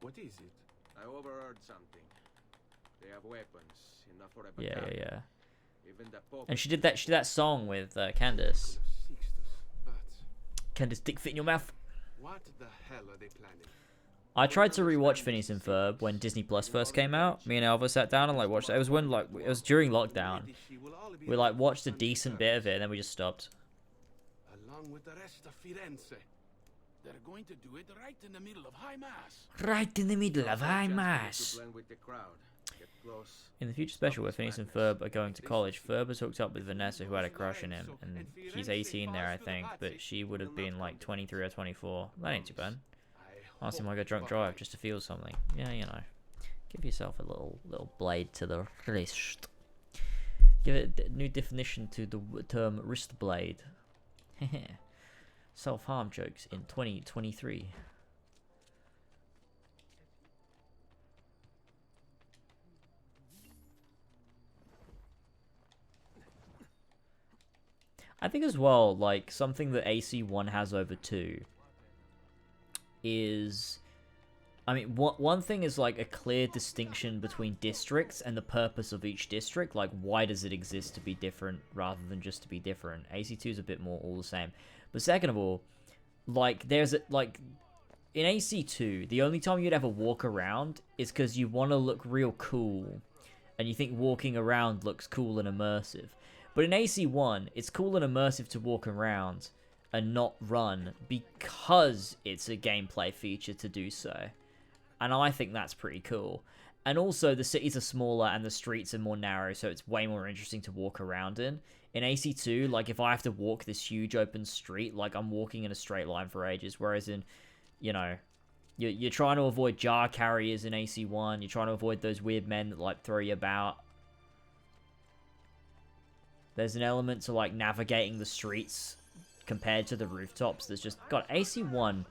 What is it? I overheard something. They have weapons, enough for a Yeah. battalion. Even the Pope. And she did that song with Candace. Can this dick fit in your mouth? What the hell are they planning? I tried to rewatch Phineas and Ferb when Disney Plus first came out. Me and Alva sat down and like watched it. It was when it was during lockdown. We like watched a decent bit of it and then we just stopped. Along with the rest of Firenze. They're going to do it right in the middle of High Mass. Right in the middle of High Mass. In the future special where Phineas and Ferb are going to college, Ferb is hooked up with Vanessa who had a crush on him, and he's 18 there I think, but she would have been like 23 or 24. That ain't too bad. Ask him like a drunk drive just to feel something. Yeah, you know. Give yourself a little blade to the wrist. Give it a new definition to the term wrist blade. Self-harm jokes in 2023. I think as well, like, something that AC1 has over 2 is... I mean, one thing is, like, a clear distinction between districts and the purpose of each district. Like, why does it exist to be different rather than just to be different? AC2 is a bit more all the same. But second of all, like, there's a... Like, in AC2, the only time you'd ever walk around is because you want to look real cool. And you think walking around looks cool and immersive. But in AC1, it's cool and immersive to walk around and not run because it's a gameplay feature to do so. And I think that's pretty cool. And also, the cities are smaller and the streets are more narrow, so it's way more interesting to walk around in. In AC2, like, if I have to walk this huge open street, like, I'm walking in a straight line for ages. Whereas in, you know, you're trying to avoid jar carriers in AC1. You're trying to avoid those weird men that, like, throw you about. There's an element to, like, navigating the streets compared to the rooftops. There's just... God, AC1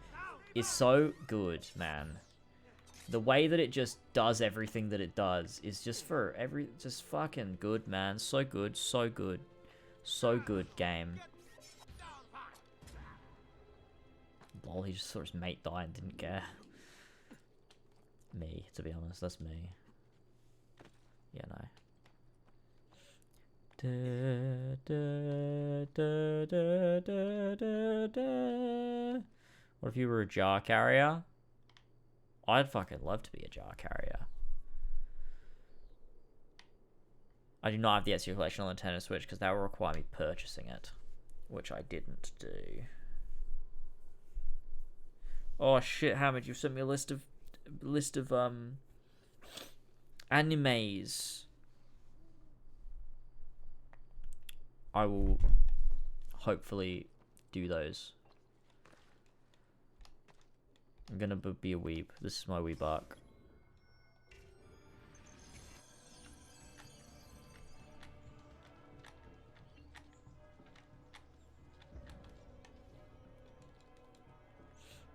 is so good, man. The way that it just does everything that it does is just for just fucking good, man. So good, so good. So good game. Lol, he just saw his mate die and didn't care. Me, to be honest, that's me. Yeah, no. What if you were a jar carrier? I'd fucking love to be a jar carrier. I do not have the Ezio collection on the Nintendo Switch because that would require me purchasing it, which I didn't do. Oh shit, Hamid, you sent me a list of animes. I will hopefully do those. I'm gonna be a weeb. This is my weeb arc.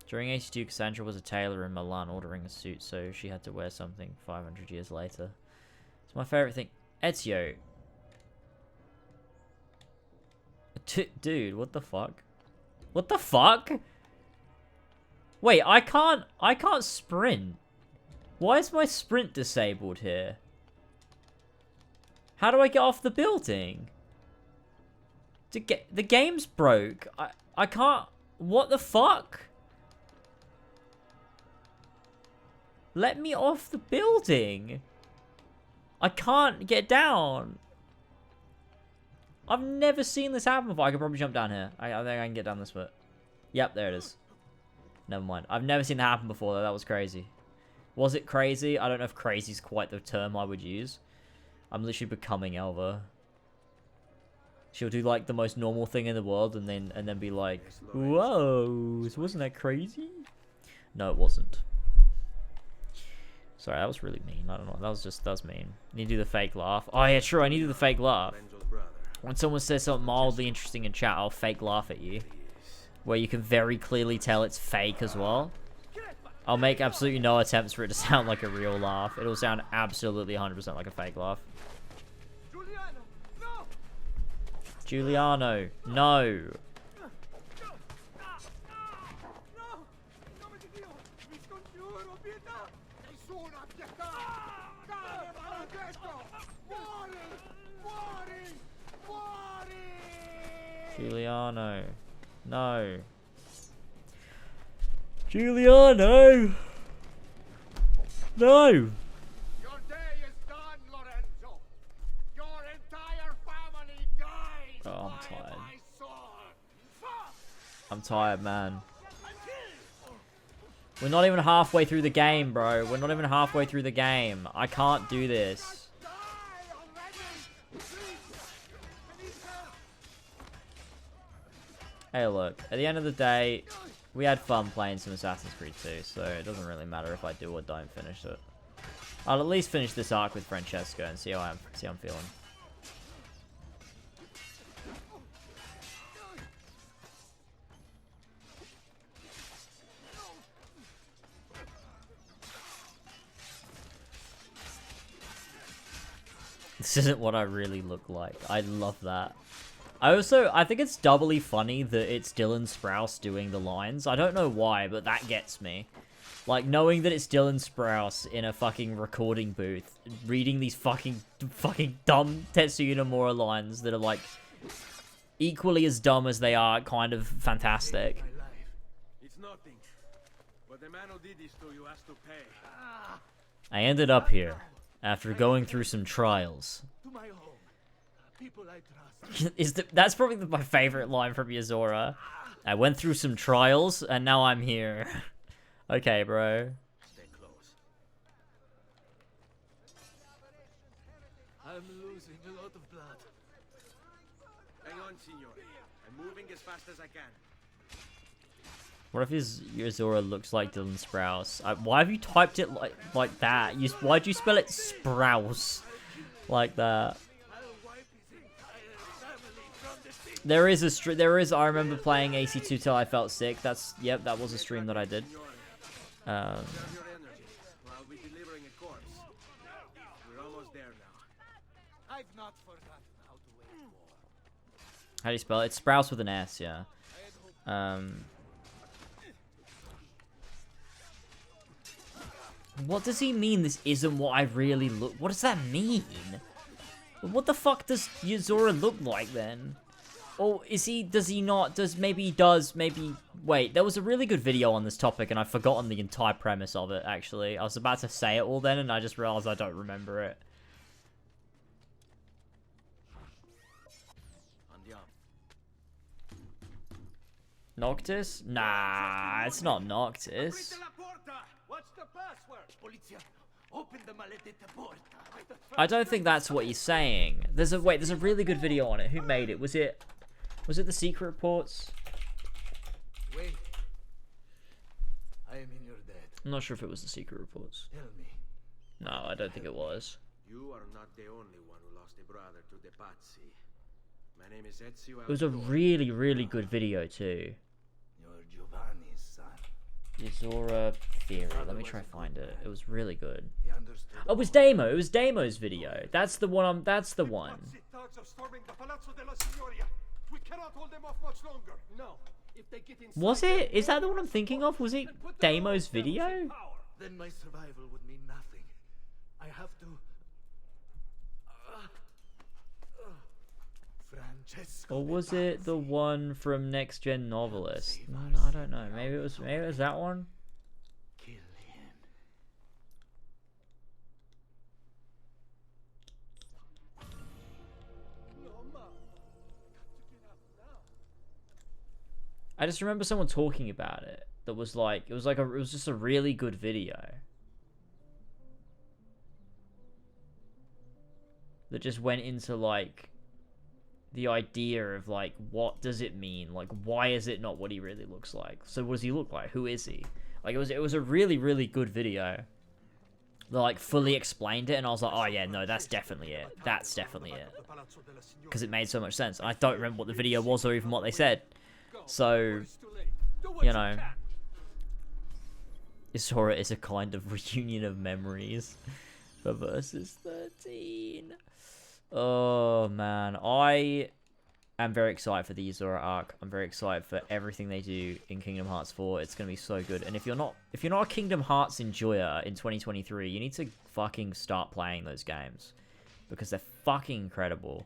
During AC2, Cassandra was a tailor in Milan ordering a suit, so she had to wear something 500 years later. It's my favorite thing. Ezio. Dude, what the fuck? What the fuck? Wait, I can't sprint. Why is my sprint disabled here? How do I get off the building? The game's broke. I can't. What the fuck? Let me off the building. I can't get down. I've never seen this happen before. I could probably jump down here. I think I can get down this foot. Yep, there it is. Never mind. I've never seen that happen before, though. That was crazy. Was it crazy? I don't know if crazy is quite the term I would use. I'm literally becoming Elva. She'll do, like, the most normal thing in the world and then be like, whoa, wasn't that crazy? No, it wasn't. Sorry, that was really mean. I don't know. That was mean. You need to do the fake laugh. Oh, yeah, true. I need to do the fake laugh. When someone says something mildly interesting in chat, I'll fake laugh at you. Where you can very clearly tell it's fake as well. I'll make absolutely no attempts for it to sound like a real laugh. It'll sound absolutely 100% like a fake laugh. Giuliano, no. Giuliano. No. Giuliano! No! Your day is done, Lorenzo. Your entire family dies Oh, I'm by tired. my sword. I'm tired, man. We're not even halfway through the game, bro. We're not even halfway through the game. I can't do this. Hey, look. At the end of the day, we had fun playing some Assassin's Creed 2, so it doesn't really matter if I do or don't finish it. I'll at least finish this arc with Francesco and see how I'm feeling. This isn't what I really look like. I love that. I think it's doubly funny that it's Dylan Sprouse doing the lines. I don't know why, but that gets me. Like, knowing that it's Dylan Sprouse in a fucking recording booth, reading these fucking dumb Tetsuya Nomura lines that are, like, equally as dumb as they are kind of fantastic. It's nothing. But the man who did this to you has to pay. I ended up here after going through some trials. To my home. People I trust. That's probably my favorite line from Yozora. I went through some trials and now I'm here. Okay, bro. Stay close. I'm losing a lot of blood. Hang on, signore. I'm moving as fast as I can. What if Yozora looks like Dylan Sprouse? Why have you typed it like that? Why'd you spell it Sprouse like that? There is, I remember playing AC2 till I felt sick. Yep, that was a stream that I did. I'll be delivering a corpse. We're almost there now. I've not forgotten how to wage war. How do you spell it? It's Sprouse with an S, yeah. What does he mean this isn't what I really look? What does that mean? What the fuck does Yozora look like then? Or does he not, wait, there was a really good video on this topic and I've forgotten the entire premise of it, actually. I was about to say it all then and I just realized I don't remember it. Noctis? Nah, it's not Noctis. What's the password? Polizia, open the maledetta porta. I don't think that's what he's saying. There's a really good video on it. Who made it? Was it the Secret Reports? Wait. I am in your debt. I'm not sure if it was the Secret Reports. Tell me. No, I don't think it was. You are not the only one who lost a brother to the Pazzi. My name is AC2. It was a really, really good video too. You're Giovanni's son. Isora Theory. Let me try to find it. It was really good. Oh, it was Damo. It was Damo's video. That's the one. That's the one. Was it? Is that the one I'm thinking of? Was it Damo's video? Then my survival would mean nothing. I have to. Francesco. Or was it the one from Next Gen Novelist? No, I don't know. Maybe it was that one. Kill him. I just remember someone talking about it. That was like, it was just a really good video. That just went into like the idea of like, what does it mean? Like, why is it not what he really looks like? So what does he look like? Who is he? Like, it was a really, really good video. That like fully explained it, and I was like, oh yeah, no, that's definitely it. That's definitely it. Because it made so much sense. And I don't remember what the video was or even what they said. So, you know, Isora is a kind of reunion of memories for Versus 13. Oh man, I am very excited for the Isora arc. I'm very excited for everything they do in Kingdom Hearts 4. It's gonna be so good. And if you're not a Kingdom Hearts enjoyer in 2023, you need to fucking start playing those games because they're fucking incredible.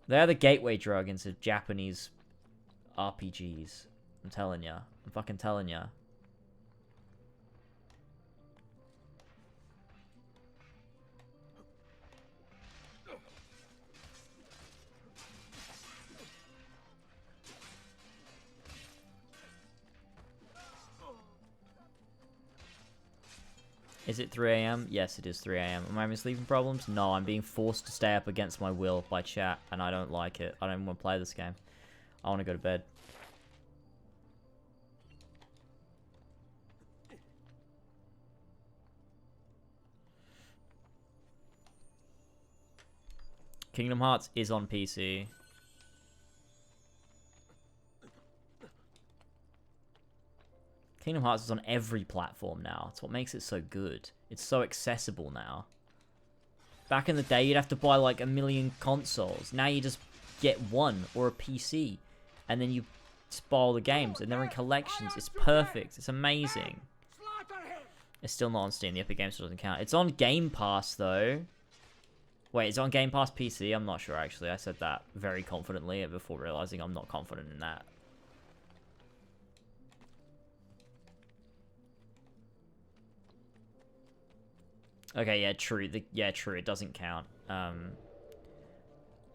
They are the gateway drug into Japanese RPGs. I'm telling ya. I'm fucking telling ya. Is it 3 AM? Yes, it is 3 AM. Am I having sleeping problems? No, I'm being forced to stay up against my will by chat, and I don't like it. I don't want to play this game. I want to go to bed. Kingdom Hearts is on PC. Kingdom Hearts is on every platform now. That's what makes it so good. It's so accessible now. Back in the day, you'd have to buy like 1 million consoles. Now you just get one or a PC. And then you just buy all the games. And they're in collections. It's perfect. It's amazing. It's still not on Steam. The Epic Games Store doesn't count. It's on Game Pass, though. Wait, it's on Game Pass PC? I'm not sure, actually. I said that very confidently before realizing I'm not confident in that. Okay, yeah, true. True. It doesn't count.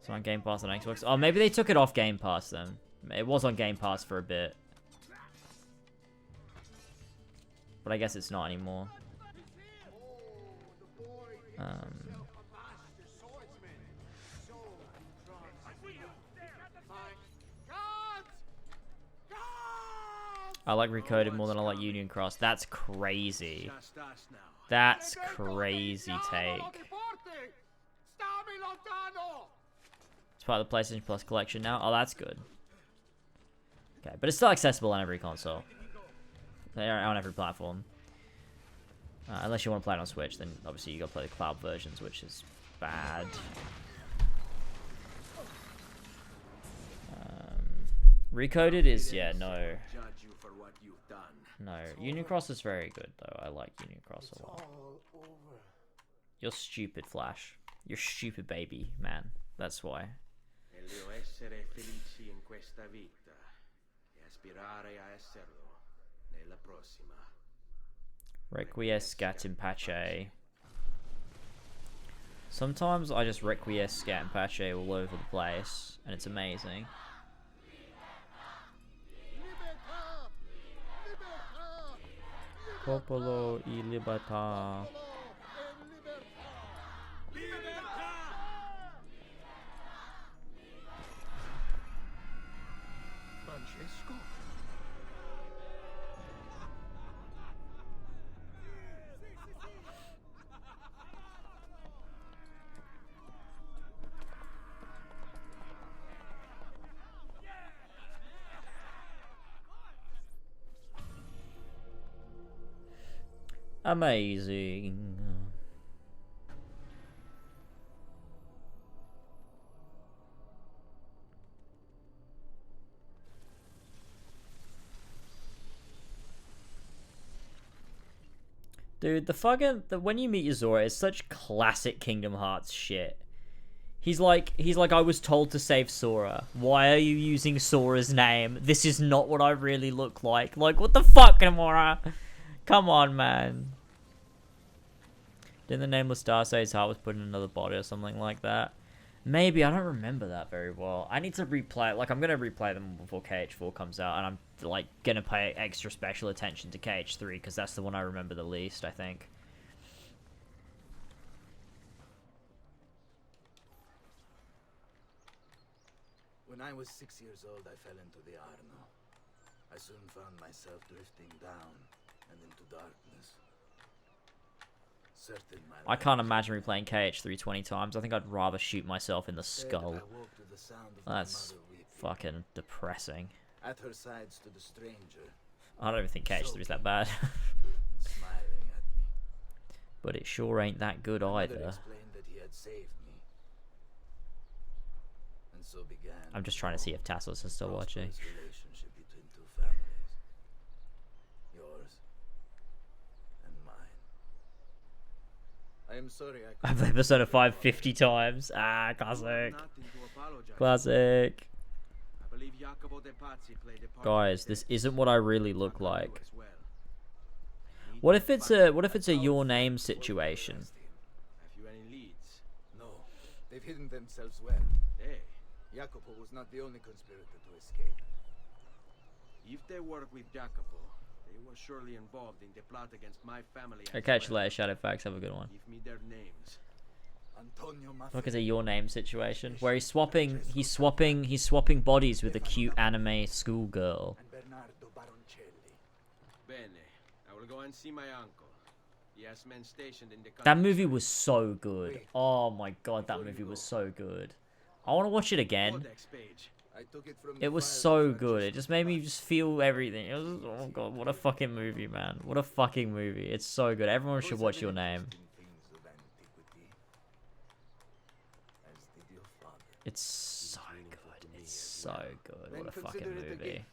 It's on Game Pass on Xbox. Oh, maybe they took it off Game Pass then. It was on Game Pass for a bit. But I guess it's not anymore. I like Recoded more than I like Union Cross. That's crazy. That's crazy take. It's part of the PlayStation Plus collection now. Oh, that's good. Okay, but it's still accessible on every console. On every platform. Unless you want to play it on Switch, then obviously you gotta play the cloud versions, which is bad. Recoded is, yeah, no. No, Union Cross is very good, though. I like Union Cross a lot. You're stupid, Flash. You're stupid, baby, man. That's why. Requiescat in pace. Sometimes I just requiescat in pace all over the place, and it's amazing. Popolo y libertà. Francesco? Amazing. Dude, when you meet Yuzora, it's such classic Kingdom Hearts shit. He's like, I was told to save Sora. Why are you using Sora's name? This is not what I really look like. Like, what the fuck, Gamora? Come on, man. Didn't the Nameless Star say his heart was put in another body or something like that? Maybe, I don't remember that very well. I need to replay it. Like, I'm going to replay them before KH4 comes out, and I'm, like, going to pay extra special attention to KH3, because that's the one I remember the least, I think. When I was 6 years old, I fell into the Arno. I soon found myself drifting down and into darkness. I can't imagine replaying KH3 20 times. I think I'd rather shoot myself in the skull. That's fucking depressing. At her side stood a stranger. I don't even think KH3 is that bad. Smiling at me. But it sure ain't that good either. Explained that he had saved me. And so began I'm just trying to see if Tassos is still watching. Relationship between two families. Yours and mine. I am sorry I I've played Persona 5 50 times. Ah, classic. Classic. Guys, this isn't what I really look like. What if it's a your name situation? Have you any leads? No. They've hidden themselves well. Hey. Jacopo was not the only conspirator to escape. If they work with Jacopo, they were surely involved in the plot against my family. Okay, catch you later, Shadowfax. Have a good one. Give me their names. Look, it's a your name situation where he's swapping bodies with a cute anime schoolgirl. Bene. I will go and see my uncle. He has men stationed in the That movie was so good. Oh my god, that movie was so good. I want to watch it again. It was so good. It just made me just feel everything. It was, oh god, what a fucking movie, man. What a fucking movie. It's so good. Everyone should watch Your Name. It's so good. It's so good. What a fucking movie.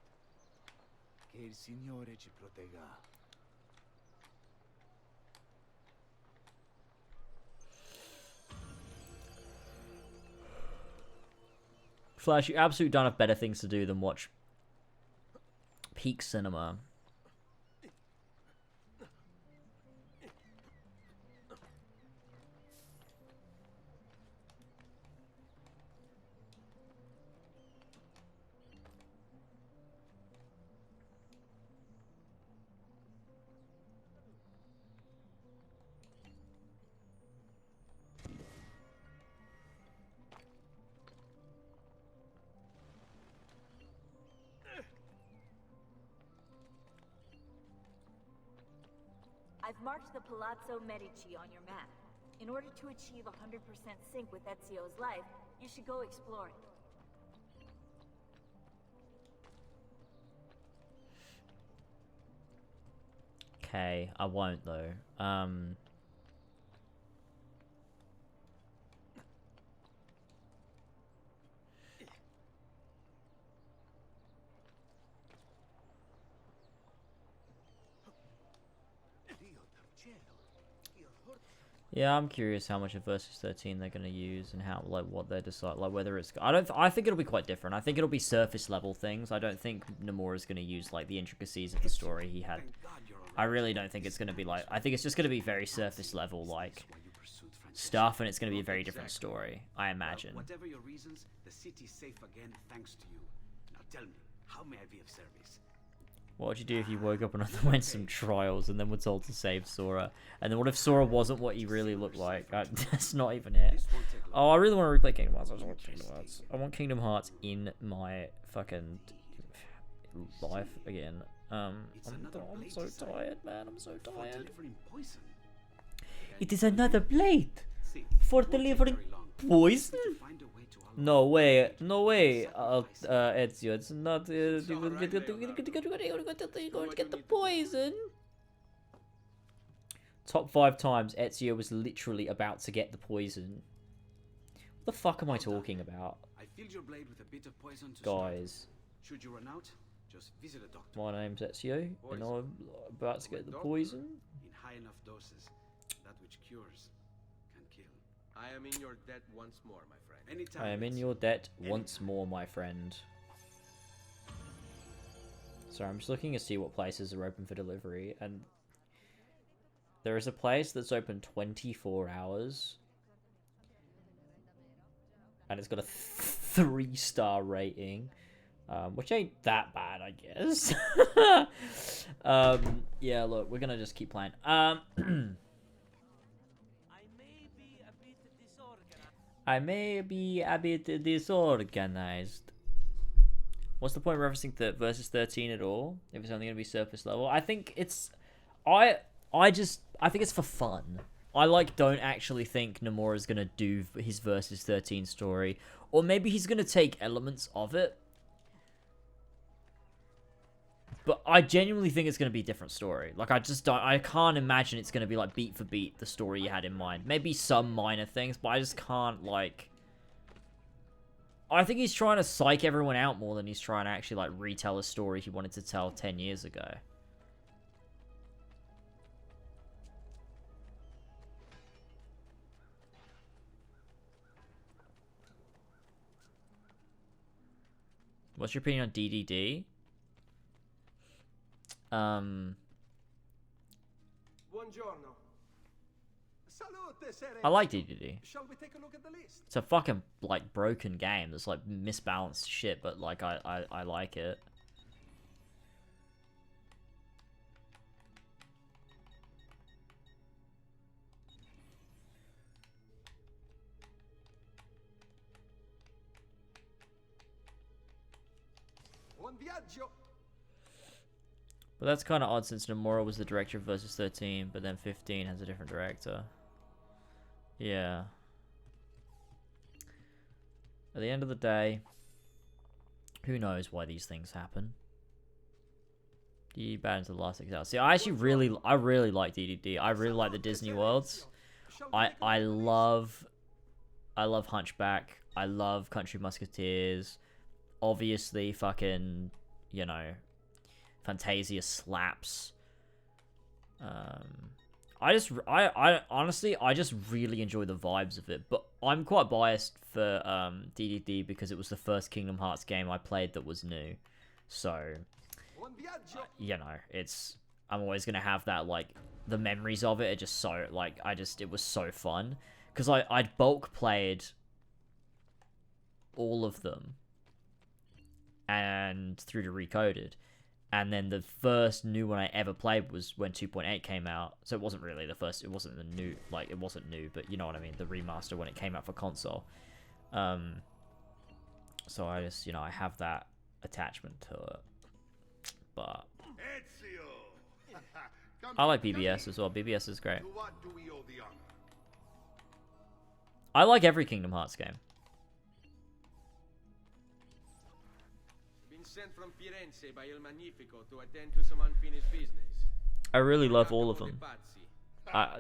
Flash, you absolutely don't have better things to do than watch peak cinema. I've marked the Palazzo Medici on your map. In order to achieve 100% sync with Ezio's life, you should go explore it. Okay, I won't though. Yeah, I'm curious how much of Versus 13 they're gonna use and how, like, what they decide, like, whether it's. I think it'll be quite different. I think it'll be surface level things. I don't think Nomura's gonna use like the intricacies of the story he had. I really don't think it's gonna be like. I think it's just gonna be very surface level, like, stuff, and it's gonna be a very different story. I imagine. Well, whatever your reasons, the city's safe again thanks to you. Now tell me, how may I be of service? What would you do if you woke up and underwent some trials and then were told to save Sora? And then what if Sora wasn't what he really looked like? That's not even it. Oh, I really want to replay Kingdom Hearts. I just want Kingdom Hearts. I want Kingdom Hearts in my fucking life again. I'm so tired, man. I'm so tired. It is another plate for delivering poison. No way, no way, Ezio, it's not, you're going to get the poison. Top 5 times Ezio was literally about to get the poison. What the fuck am I talking about? I filled your blade with a bit of poison to guys. Should you run out, just visit a doctor. My name's Ezio, and I'm about to get the poison. In high enough doses, that which cures can kill. I am in your debt once more, my friend. I am in your debt once more, my friend. Sorry, I'm just looking to see what places are open for delivery, and there is a place that's open 24 hours, and it's got a 3-star rating, which ain't that bad, I guess. Yeah, look, we're gonna just keep playing. I may be a bit disorganized. What's the point of referencing the versus 13 at all if it's only going to be surface level? I think it's, I think it's for fun. I don't actually think Nomura's going to do his versus 13 story, or maybe he's going to take elements of it. But I genuinely think it's going to be a different story. I can't imagine it's going to be beat for beat the story you had in mind. Maybe some minor things, but I just can't I think he's trying to psych everyone out more than he's trying to actually retell a story he wanted to tell 10 years ago. What's your opinion on DDD? Buongiorno. I like DDD. Shall we take a look at the list? It's a fucking broken game. There's misbalanced shit, but I like it. Buon viaggio. But that's kind of odd since Nomura was the director of Versus 13, but then 15 has a different director. Yeah. At the end of the day, who knows why these things happen? DDD bad into the last 6 hours. See, I really like DDD. I really like the Disney worlds. I love Hunchback. I love Country Musketeers. Obviously, fucking, you know, Fantasia slaps. I honestly just really enjoy the vibes of it, but I'm quite biased for DDD because it was the first Kingdom Hearts game I played that was new. So, you know, I'm always gonna have that the memories of it are just so it was so fun because I'd bulk played all of them and through to Recoded. And then the first new one I ever played was when 2.8 came out. So it wasn't really the first, it wasn't the new, it wasn't new, but you know what I mean, the remaster when it came out for console. So I just, you know, I have that attachment to it. But I like BBS as well. BBS is great. I like every Kingdom Hearts game. Sent from Firenze by Il Magnifico to attend to some unfinished business. I really love all of them.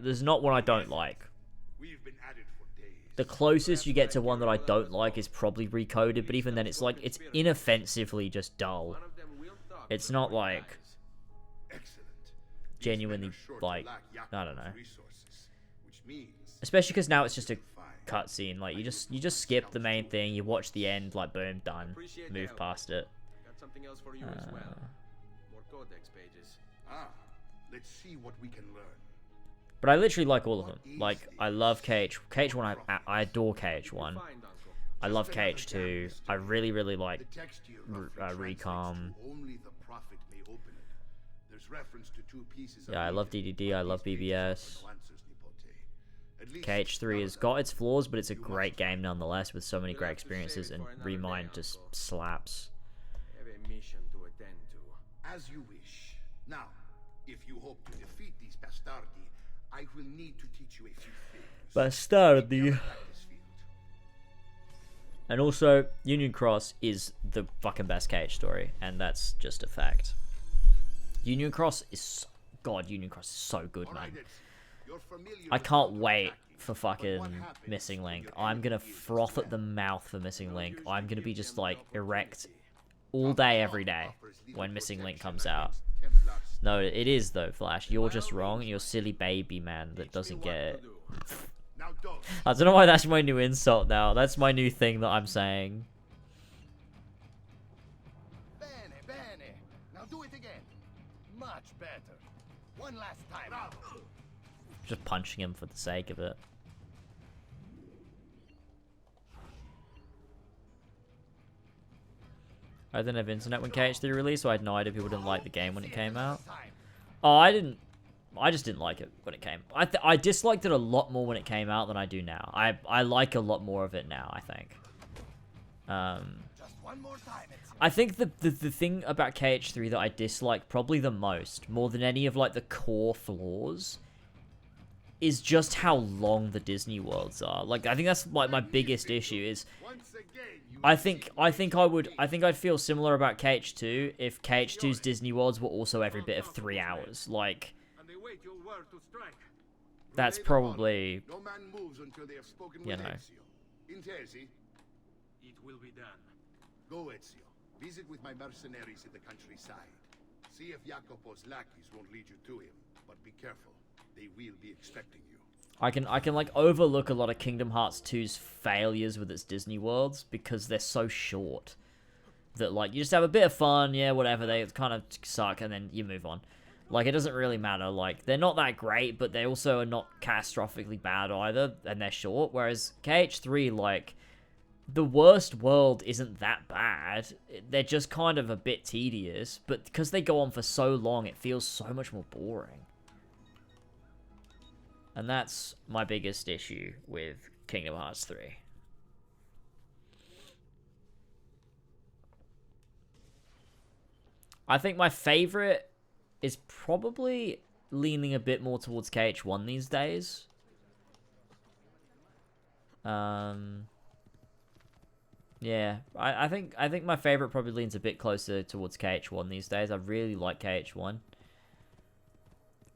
There's not one I don't like. The closest you get to one that I don't like is probably Recoded, but even then it's it's inoffensively just dull. It's not genuinely I don't know. Especially because now it's just a cutscene. You just skip the main thing, you watch the end, boom, done, move past it. Something else for you as well. More codex pages. Let's see what we can learn. But I literally like all of them. I love KH. KH1, I adore KH1. I love KH2. I really like Recom. There's reference to 2 pieces of Yeah, I love DDD, I love BBS. KH3 has got its flaws, but it's a great game nonetheless, with so many great experiences, and Remind just slaps. I have a mission to attend to. As you wish. Now, if you hope to defeat these bastardi, I will need to teach you a few things. Bastardi. And also, Union Cross is the fucking best KH story, and that's just a fact. Union Cross is... God, Union Cross is so good, man. I can't wait for fucking Missing Link. I'm gonna froth at the mouth for Missing Link. I'm gonna be just, like, erect all day, every day, when Missing Link comes out. No, it is, though, Flash. You're just wrong, and you're a silly baby, man, that doesn't get it. I don't know why that's my new insult now. That's my new thing that I'm saying. Bene, bene. Now do it again. Much better. One last time. Just punching him for the sake of it. I didn't have internet when KH3 released, so I had no idea people didn't like the game when it came out. Oh, I just didn't like it when it came. I disliked it a lot more when it came out than I do now. I like a lot more of it now, I think. I think the thing about KH3 that I dislike probably the most, more than any of like the core flaws, is just how long the Disney worlds are. Like, I think that's like my biggest issue is I think I'd feel similar about KH2 if KH2's Disney worlds were also every bit of 3 hours. Like, that's probably, you know. It will be done. Go, Ezio. Visit with my mercenaries in the countryside. See if Jacopo's lackeys won't lead you to him, but be careful. They will be expecting you. I can like overlook a lot of Kingdom Hearts 2's failures with its Disney worlds because they're so short that like you just have a bit of fun, yeah, whatever, they kind of suck and then you move on. Like, it doesn't really matter. Like, they're not that great, but they also are not catastrophically bad either, and they're short. Whereas KH3, like, the worst world isn't that bad. They're just kind of a bit tedious, but because they go on for so long, it feels so much more boring. And that's my biggest issue with Kingdom Hearts 3. I think my favorite is probably leaning a bit more towards KH1 these days. Yeah, I think my favorite probably leans a bit closer towards KH1 these days. I really like KH1.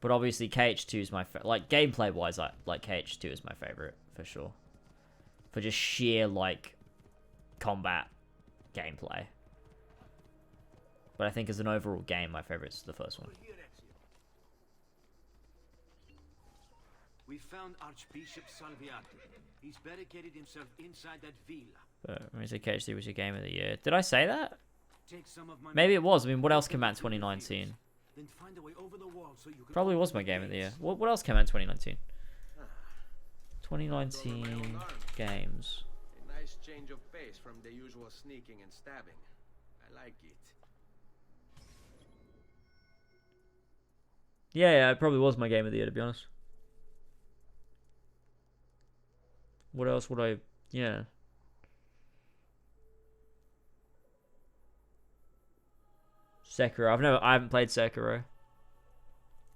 But obviously KH2 is my favorite. Like, gameplay-wise, like KH2 is my favorite, for sure. For just sheer, like, combat gameplay. But I think as an overall game, my favorite's the first one. We found Archbishop Salviati. He's barricaded himself inside that villa. Let me say KH2 was your game of the year. Did I say that? Maybe it was. I mean, what else came out in 2019? Then find a way over the wall so you can Probably was my game of the year. What else came out in 2019? 2019 games. A nice change of pace from the usual sneaking and stabbing. I like it. Yeah, it probably was my game of the year, to be honest. What else would I... Yeah. Sekiro. I haven't played Sekiro.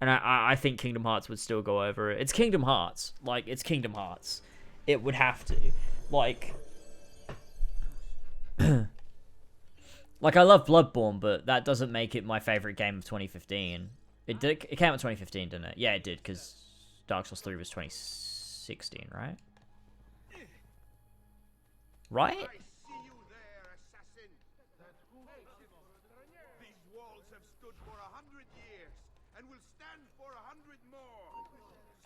And I think Kingdom Hearts would still go over it. It's Kingdom Hearts. Like, it's Kingdom Hearts. It would have to. Like... like, I love Bloodborne, but that doesn't make it my favorite game of 2015. It came out in 2015, didn't it? Yeah, it did, because Dark Souls 3 was 2016, right? Right? I see you there, assassin. These walls have stood for 100 years and will stand for 100 more.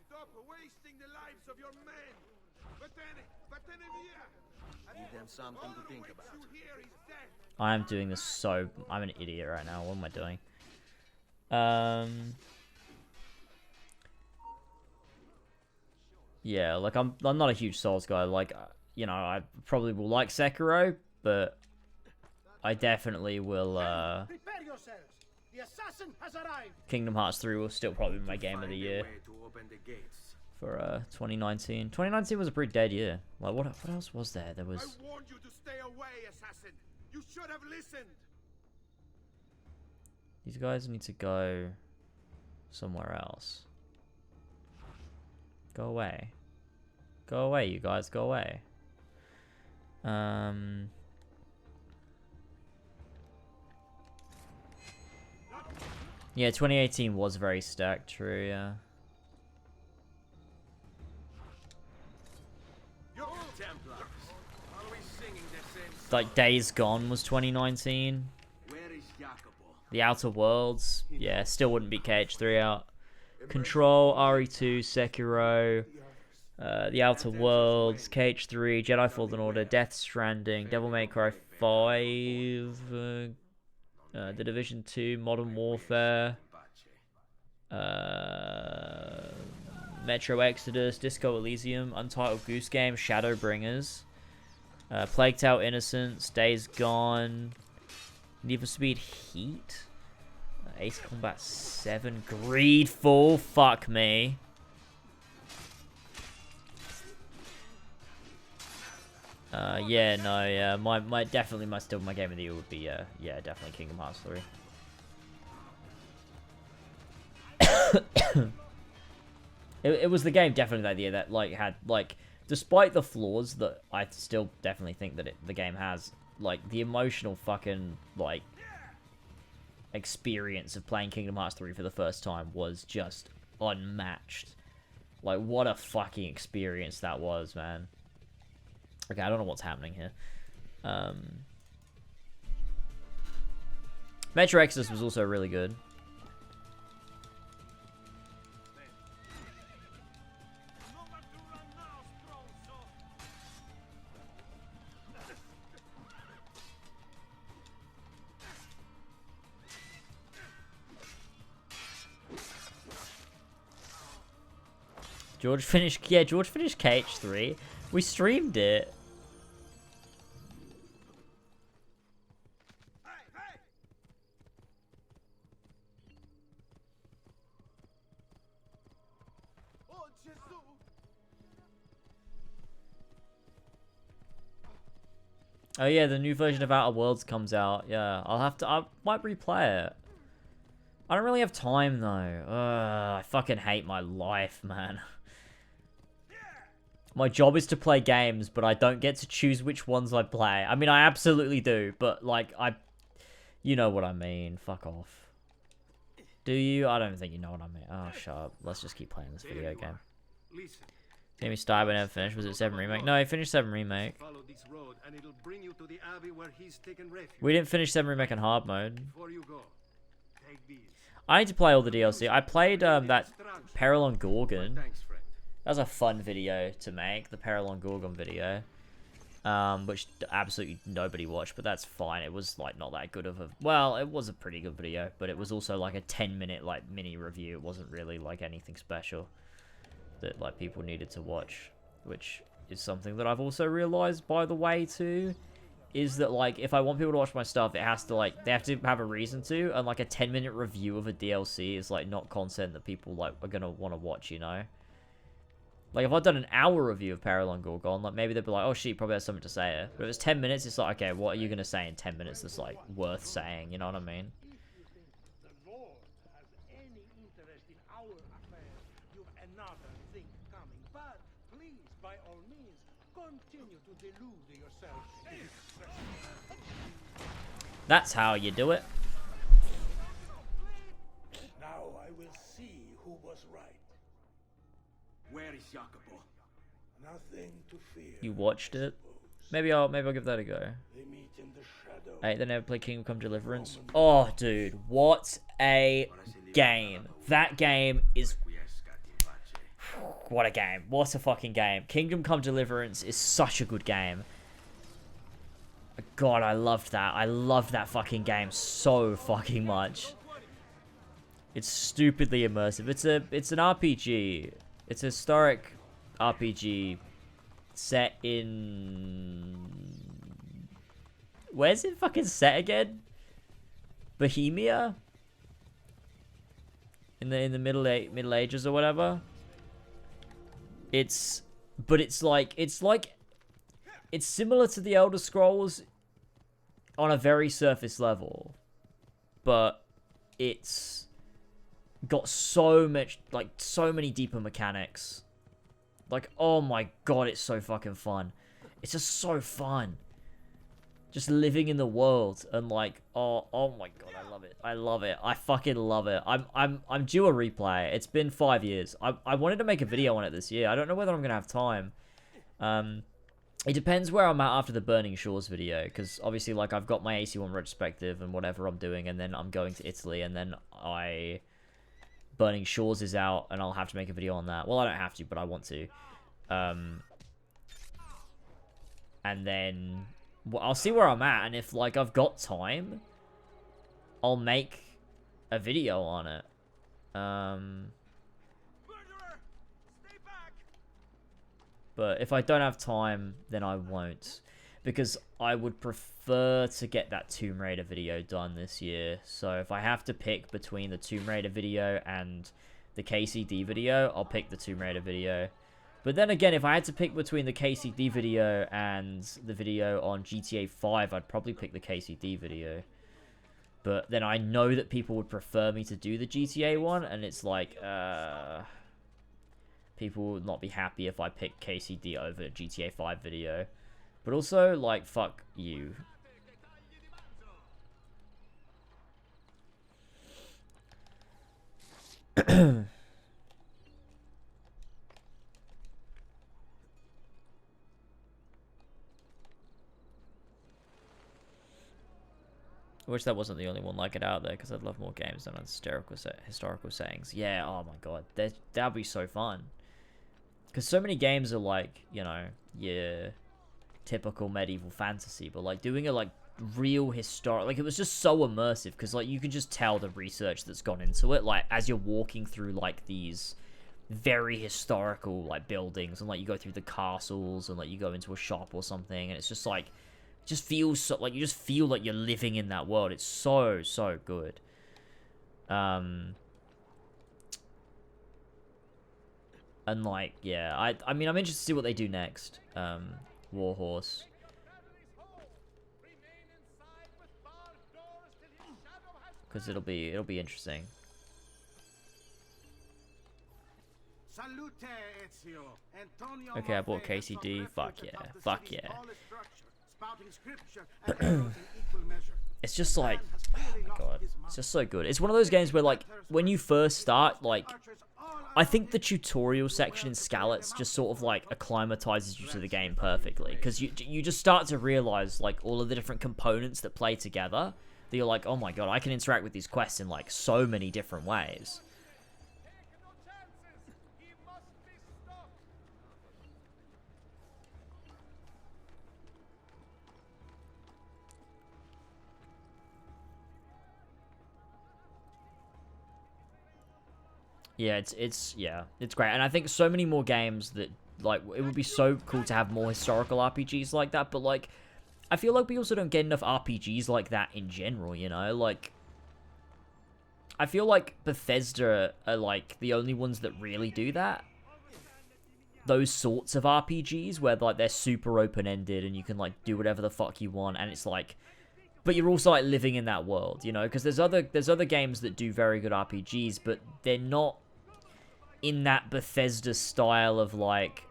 Stop wasting the lives of your men. Batene via. Give them something to think about. I am doing this so... I'm an idiot right now. What am I doing? Yeah, like, I'm not a huge Souls guy. Like, you know, I probably will like Sekiro, but I definitely will, Prepare yourselves. The assassin has arrived. Kingdom Hearts 3 will still probably be my game of the year for 2019. 2019 was a pretty dead year. Like what else was there? There was. I warned you to stay away, assassin. You should have listened. These guys need to go somewhere else. Go away. Go away, you guys. Go away. Yeah, 2018 was very stacked, true, yeah. Like, Days Gone was 2019. The Outer Worlds, yeah, still wouldn't be KH3 out. Control, RE2, Sekiro, The Outer Worlds, KH3, Jedi Fallen Order, Death Stranding, Devil May Cry 5, The Division 2, Modern Warfare, Metro Exodus, Disco Elysium, Untitled Goose Game, Shadowbringers, Plague Tale Innocence, Days Gone, Need for Speed Heat, Ace Combat 7, Greedfall, fuck me. Yeah, no, yeah, my game of the year would be, yeah, definitely Kingdom Hearts 3. It was the game definitely that year that, like, had, like, despite the flaws that I still definitely think that the game has, like, the emotional fucking, like, experience of playing Kingdom Hearts 3 for the first time was just unmatched. Like, what a fucking experience that was, man. Okay, I don't know what's happening here. Metro Exodus was also really good. George finished KH3. We streamed it. Oh yeah, the new version of Outer Worlds comes out. Yeah, I might replay it. I don't really have time though. I fucking hate my life, man. My job is to play games, but I don't get to choose which ones I play. I mean, I absolutely do, but, like, you know what I mean. Fuck off. Do you? I don't think you know what I mean. Oh, shut up. Let's just keep playing this video game. Jamie Stein never finished. Was it 7 Remake? No, he finished 7 Remake. We didn't finish 7 Remake in hard mode. I need to play all the DLC. I played that Peril on Gorgon. That was a fun video to make, the Peril on Gorgon video, which absolutely nobody watched, but that's fine. It was, like, not that good of a... Well, it was a pretty good video, but it was also, like, a 10-minute, like, mini review. It wasn't really, like, anything special that, like, people needed to watch, which is something that I've also realized, by the way, too, is that, like, if I want people to watch my stuff, it has to, like, they have to have a reason to, and, like, a 10-minute review of a DLC is, like, not content that people, like, are gonna want to watch, you know? Like, if I'd done an hour review of Peril on Gorgon, like, maybe they'd be like, oh, shit, probably has something to say here. But if it's 10 minutes, it's like, okay, what are you going to say in 10 minutes that's, like, worth saying? You know what I mean? The Lord has any interest in our affairs, you've another thing coming. But please, by all means, continue to delude yourself. That's how you do it. Now I will see who was right. Where is Jacopo? Nothing to fear. You watched it? Maybe I'll give that a go. They meet in the shadow. Hey, they never played Kingdom Come Deliverance. Oh, dude, what a game! That game is. What a game! What a fucking game! Kingdom Come Deliverance is such a good game. God, I loved that. I loved that fucking game so fucking much. It's stupidly immersive. It's an RPG. It's a historic RPG set in... Where's it fucking set again? Bohemia? in the Middle Ages or whatever. It's similar to the Elder Scrolls on a very surface level, but it's got so many deeper mechanics. Like, oh my god, it's so fucking fun. It's just so fun. Just living in the world and like, oh my god, I love it. I love it. I fucking love it. I'm due a replay. It's been 5 years. I wanted to make a video on it this year. I don't know whether I'm gonna have time. It depends where I'm at after the Burning Shores video, because obviously, like, I've got my AC1 retrospective and whatever I'm doing, and then I'm going to Italy, and then Burning Shores is out, and I'll have to make a video on that. Well, I don't have to, but I want to. And then I'll see where I'm at, and if, like, I've got time, I'll make a video on it. But if I don't have time, then I won't. Because I would prefer to get that Tomb Raider video done this year. So if I have to pick between the Tomb Raider video and the KCD video, I'll pick the Tomb Raider video. But then again, if I had to pick between the KCD video and the video on GTA 5, I'd probably pick the KCD video. But then I know that people would prefer me to do the GTA one, and it's like, people would not be happy if I pick KCD over GTA 5 video. But also, like, fuck you. I wish that wasn't the only one like it out there, because I'd love more games than historical settings. Yeah, oh my god, that'd be so fun. Because so many games are like, you know, your typical medieval fantasy, but like doing a like real historic, like it was just so immersive, because like you could just tell the research that's gone into it, like as you're walking through like these very historical like buildings, and like you go through the castles, and like you go into a shop or something, and it's just like, just feels so, like, you just feel like you're living in that world. It's so good. And like, yeah, I mean, I'm interested to see what they do next. Warhorse. Because it'll be interesting. Okay, I bought KCD. Fuck yeah. Fuck yeah. It's just like, oh my god, it's just so good. It's one of those games where, like, when you first start, like, I think the tutorial section in Skalitz just sort of like acclimatizes you to the game perfectly, because you just start to realize like all of the different components that play together, that you're like, oh my god, I can interact with these quests in like so many different ways. Yeah, it's great, and I think so many more games that, like, it would be so cool to have more historical RPGs like that, but like, I feel like we also don't get enough RPGs like that in general, you know? Like, I feel like Bethesda are like the only ones that really do that. Those sorts of RPGs where like they're super open-ended and you can like do whatever the fuck you want, and it's like, but you're also like living in that world, you know? Because there's other games that do very good RPGs, but they're not in that Bethesda style of like,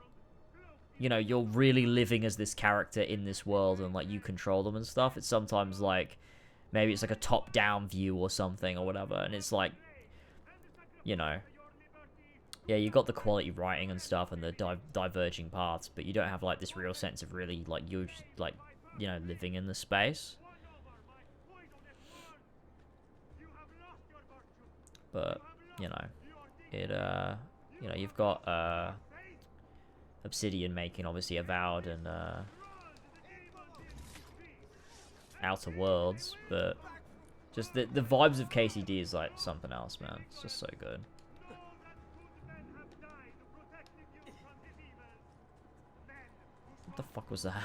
you know, you're really living as this character in this world and like you control them and stuff. It's sometimes like, maybe it's like a top-down view or something or whatever, and it's like, you know, yeah, you got the quality writing and stuff and the diverging paths, but you don't have like this real sense of really like you like, you know, living in the space. But, you know, it, you know, you've got, Obsidian making, obviously, Avowed and, Outer Worlds, but just the vibes of KCD is, like, something else, man. It's just so good. What the fuck was that?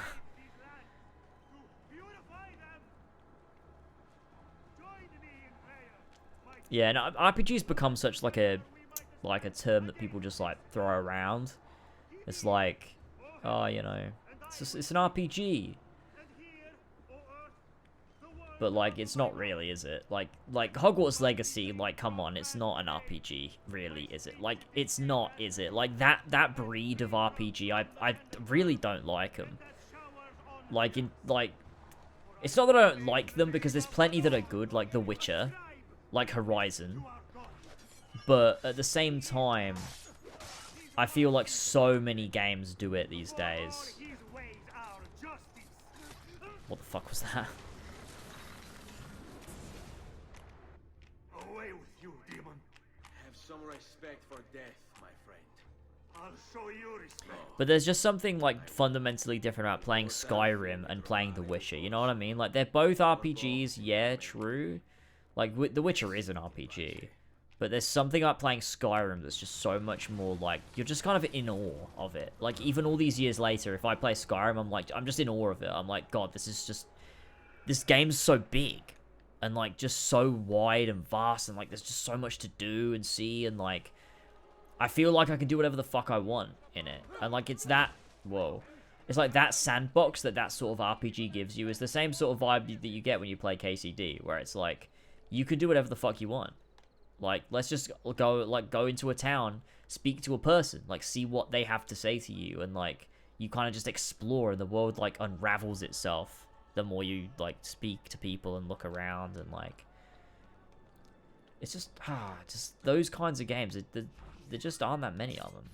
Yeah, no, RPG's become such like a term that people just like throw around. It's like, oh, you know, it's an RPG. But like, it's not really, is it? Like Hogwarts Legacy, like, come on, it's not an RPG, really, is it? Like, it's not, is it? Like that breed of RPG, I really don't like them. Like it's not that I don't like them, because there's plenty that are good, like The Witcher, like Horizon. But at the same time, I feel like so many games do it these days. What the fuck was that? Away with you, demon. Have some respect for death, my friend. I'll show you respect. But there's just something like fundamentally different about playing Skyrim and playing The Witcher, you know what I mean? Like, they're both RPGs, yeah, true. Like, The Witcher is an RPG. But there's something about playing Skyrim that's just so much more, like, you're just kind of in awe of it. Like, even all these years later, if I play Skyrim, I'm just in awe of it. I'm like, God, this game's so big. And, like, just so wide and vast, and, like, there's just so much to do and see, and, like, I feel like I can do whatever the fuck I want in it. And, like, it's that, whoa. It's like that sandbox that sort of RPG gives you is the same sort of vibe that you get when you play KCD, where it's like, you can do whatever the fuck you want. Like, let's just go into a town, speak to a person, like, see what they have to say to you, and, like, you kind of just explore, and the world, like, unravels itself the more you, like, speak to people and look around, and, like, it's just those kinds of games, there just aren't that many of them.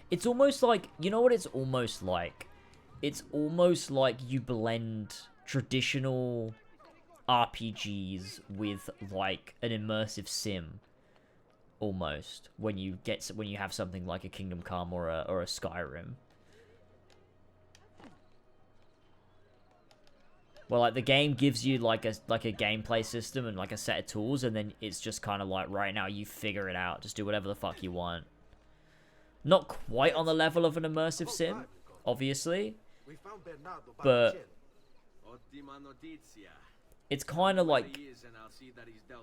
It's almost like, you know what it's almost like? It's almost like you blend traditional RPGs with like an immersive sim, almost, when you have something like a Kingdom Come or a Skyrim. Well, like, the game gives you like a gameplay system and like a set of tools, and then it's just kind of like, right now you figure it out, just do whatever the fuck you want. Not quite on the level of an immersive sim, obviously, but it's kind of like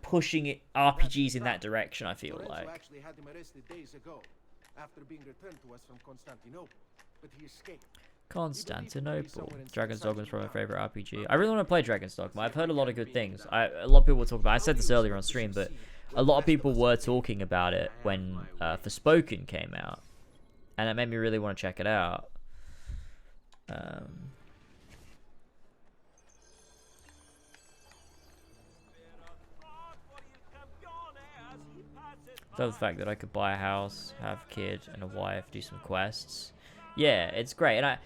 pushing RPGs in that direction, I feel like. Actually had him arrested days ago after being returned to us from Constantinople, but he escaped. Constantinople. Dragon's Dogma is probably my favorite RPG. I really want to play Dragon's Dogma. I've heard a lot of good things. A lot of people were talking about it. I said this earlier on stream, but a lot of people were talking about it when Forspoken came out, and it made me really want to check it out. So the fact that I could buy a house, have a kid and a wife, do some quests. Yeah, it's great. And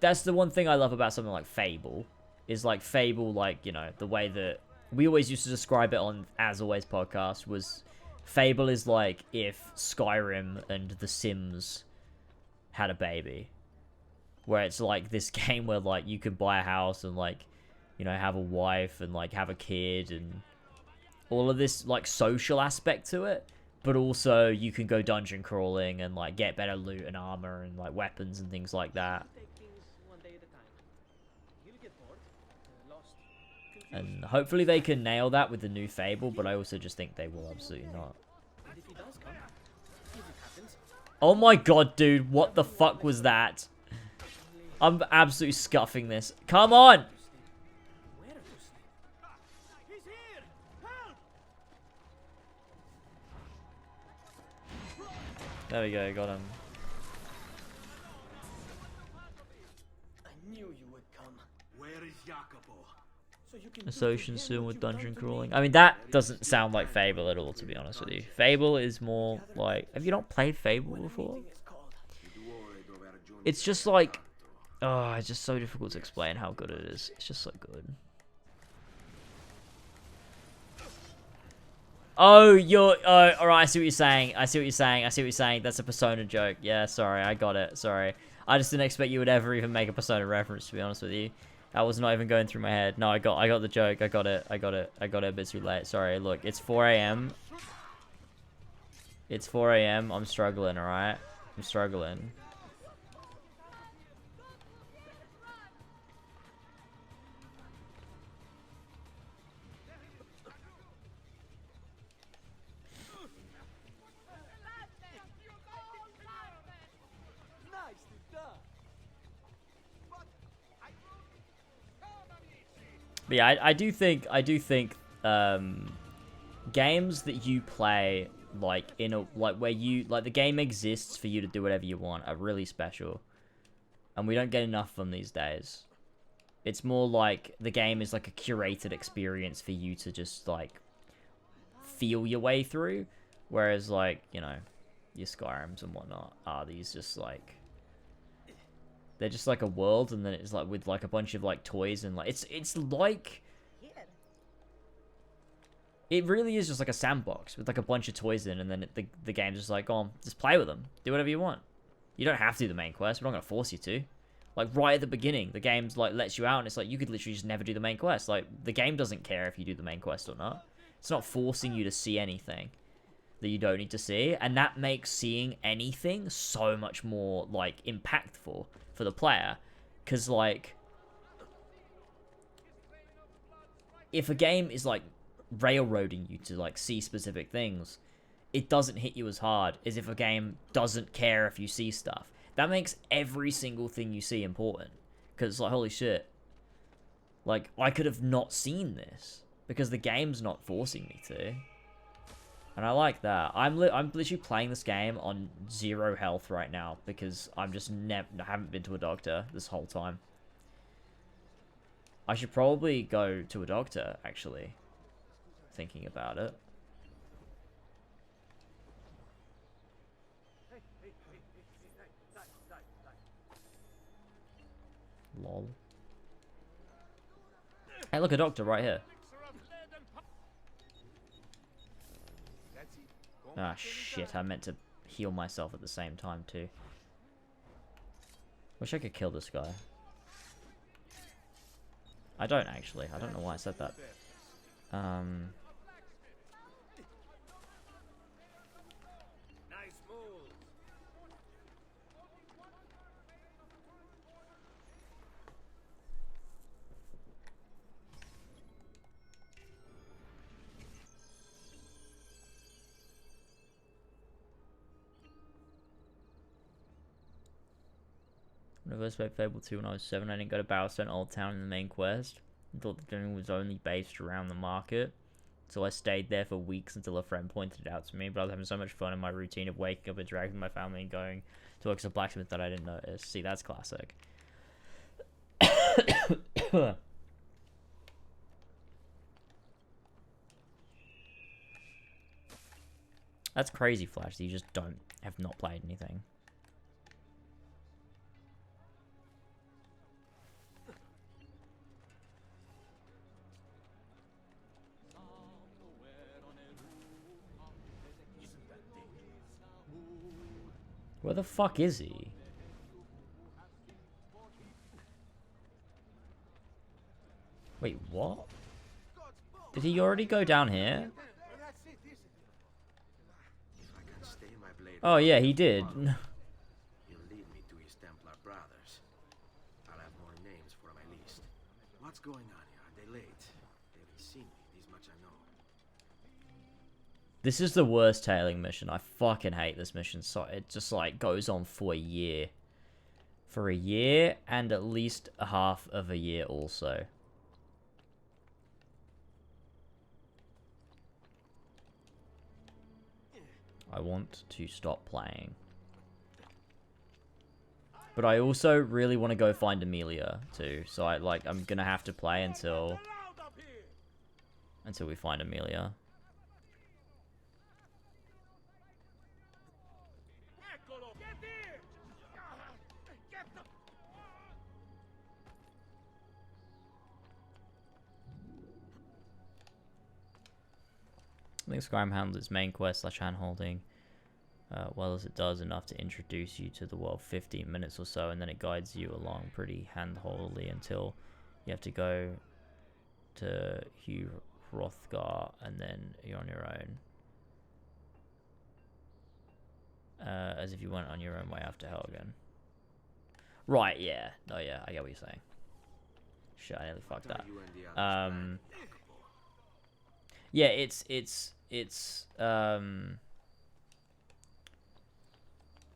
that's the one thing I love about something like Fable. Is like Fable, like, you know, the way that we always used to describe it on As Always podcast was Fable is like if Skyrim and The Sims had a baby. Where it's like this game where like you can buy a house and like, you know, have a wife and like have a kid and all of this like social aspect to it. But also you can go dungeon crawling and like get better loot and armor and like weapons and things like that. And hopefully they can nail that with the new Fable, but I also just think they will absolutely not. Oh my god, dude, what the fuck was that? I'm absolutely scuffing this. Come on! There we go, got him. I knew you would come. Where is Jacopo? So you can Association soon with dungeon crawling. I mean, that doesn't sound like Fable at all, to be honest with you. Fable is more like... Have you not played Fable before? It's just like... Oh, it's just so difficult to explain how good it is. It's just so good. Oh, you're... Oh, alright, I see what you're saying. I see what you're saying. I see what you're saying. That's a Persona joke. Yeah, sorry, I got it. Sorry. I just didn't expect you would ever even make a Persona reference, to be honest with you. That was not even going through my head. No, I got the joke. I got it a bit too late. Sorry, look, it's 4 AM. It's 4 AM. I'm struggling, alright? I'm struggling. But yeah, I do think games that you play like in a where you the game exists for you to do whatever you want are really special, and we don't get enough of them these days. It's more like the game is like a curated experience for you to just like feel your way through, whereas like, you know, your Skyrims and whatnot are these just like, they're just like a world, and then it's like with like a bunch of like toys and like it's like, it really is just like a sandbox with like a bunch of toys in, and then the game's just like, oh, just play with them, do whatever you want. You don't have to do the main quest. We're not gonna force you to. Like right at the beginning, the game's like lets you out, and it's like you could literally just never do the main quest. Like the game doesn't care if you do the main quest or not. It's not forcing you to see anything that you don't need to see, and that makes seeing anything so much more like impactful for the player. Because like, if a game is like railroading you to like see specific things, it doesn't hit you as hard as if a game doesn't care if you see stuff. That makes every single thing you see important, because it's like, holy shit, like I could have not seen this because the game's not forcing me to. And I like that. I'm literally playing this game on 0 health right now because I'm just haven't been to a doctor this whole time. I should probably go to a doctor, actually, thinking about it. Lol. Hey, look, a doctor right here. Ah, shit, I meant to heal myself at the same time, too. Wish I could kill this guy. I don't, actually. I don't know why I said that. When I first played Fable 2 when I was 7, I didn't go to Battlestone Old Town in the main quest. I thought the game was only based around the market. So I stayed there for weeks until a friend pointed it out to me, but I was having so much fun in my routine of waking up, interacting with my family, and going to work as a blacksmith that I didn't notice. See, that's classic. That's crazy, Flash, that you just have not played anything. Where the fuck is he? Wait, what? Did he already go down here? Oh yeah, he did. He'll lead me to his Templar brothers. I'll have more names for my list. What's going on here? Are they late? They haven't seen me. This much I know. This is the worst tailing mission. I fucking hate this mission. So it just like goes on for a year. For a year, and at least half of a year also. I want to stop playing. But I also really want to go find Amelia too. So I'm gonna have to play until we find Amelia. I think Skyrim handles its main quest / hand-holding well as it does enough to introduce you to the world 15 minutes or so, and then it guides you along pretty hand-holdily until you have to go to Hugh Hrothgar, and then you're on your own. As if you went on your own way after Helgen. Right, yeah. Oh yeah, I get what you're saying. Shit, I nearly fucked that. Yeah,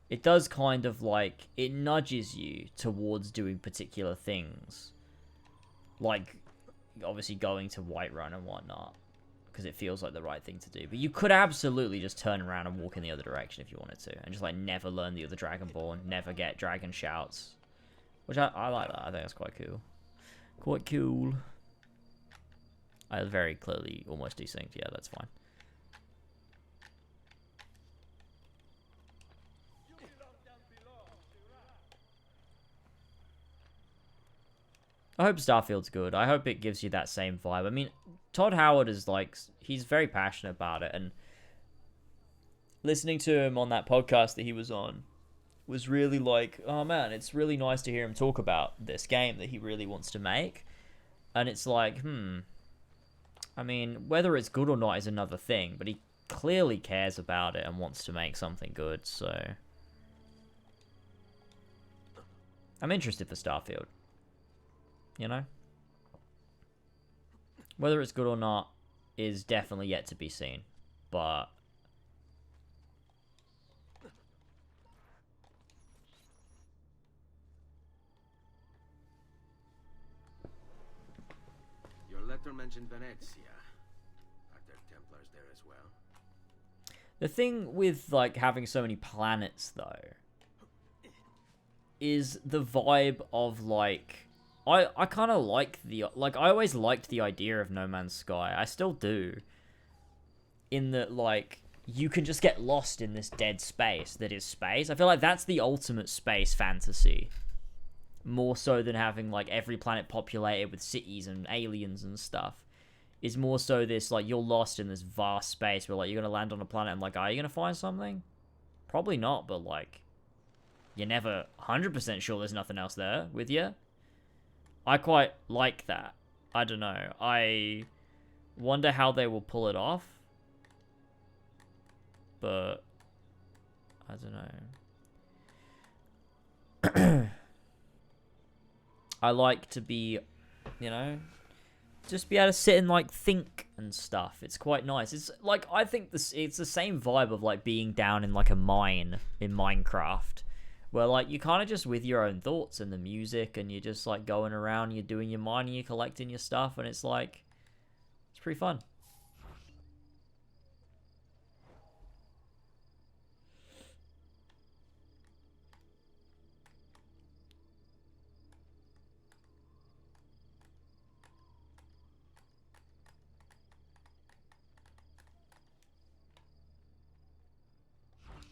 it does kind of like, it nudges you towards doing particular things. Like, obviously going to Whiterun and whatnot, because it feels like the right thing to do. But you could absolutely just turn around and walk in the other direction if you wanted to, and just like never learn the other Dragonborn, never get dragon shouts, which I like that. I think that's quite cool. Quite cool. I very clearly almost desynced. Yeah, that's fine. I hope Starfield's good. I hope it gives you that same vibe. I mean, Todd Howard is like, he's very passionate about it, and listening to him on that podcast that he was on was really like, oh man, it's really nice to hear him talk about this game that he really wants to make. And it's like, I mean, whether it's good or not is another thing, but he clearly cares about it and wants to make something good, so I'm interested for Starfield. You know? Whether it's good or not is definitely yet to be seen, but Your letter mentioned Venezia. Are there Templars there as well? the thing with like having so many planets though is the vibe of like I kind of like the I always liked the idea of No Man's Sky. I still do. In that like you can just get lost in this dead space that is space. I feel like that's the ultimate space fantasy. More so than having like every planet populated with cities and aliens and stuff. Is more so this like you're lost in this vast space where like you're gonna land on a planet and like, are you gonna find something? Probably not, but like you're never 100% sure there's nothing else there with you. I quite like that. I don't know. I wonder how they will pull it off. But I don't know. I like to be, you know, just be able to sit and like think and stuff. It's quite nice. It's like I think it's the same vibe of like being down in like a mine in Minecraft. Where, like, you're kind of just with your own thoughts and the music, and you're just, like, going around, you're doing your mining, you're collecting your stuff, and it's, like, it's pretty fun.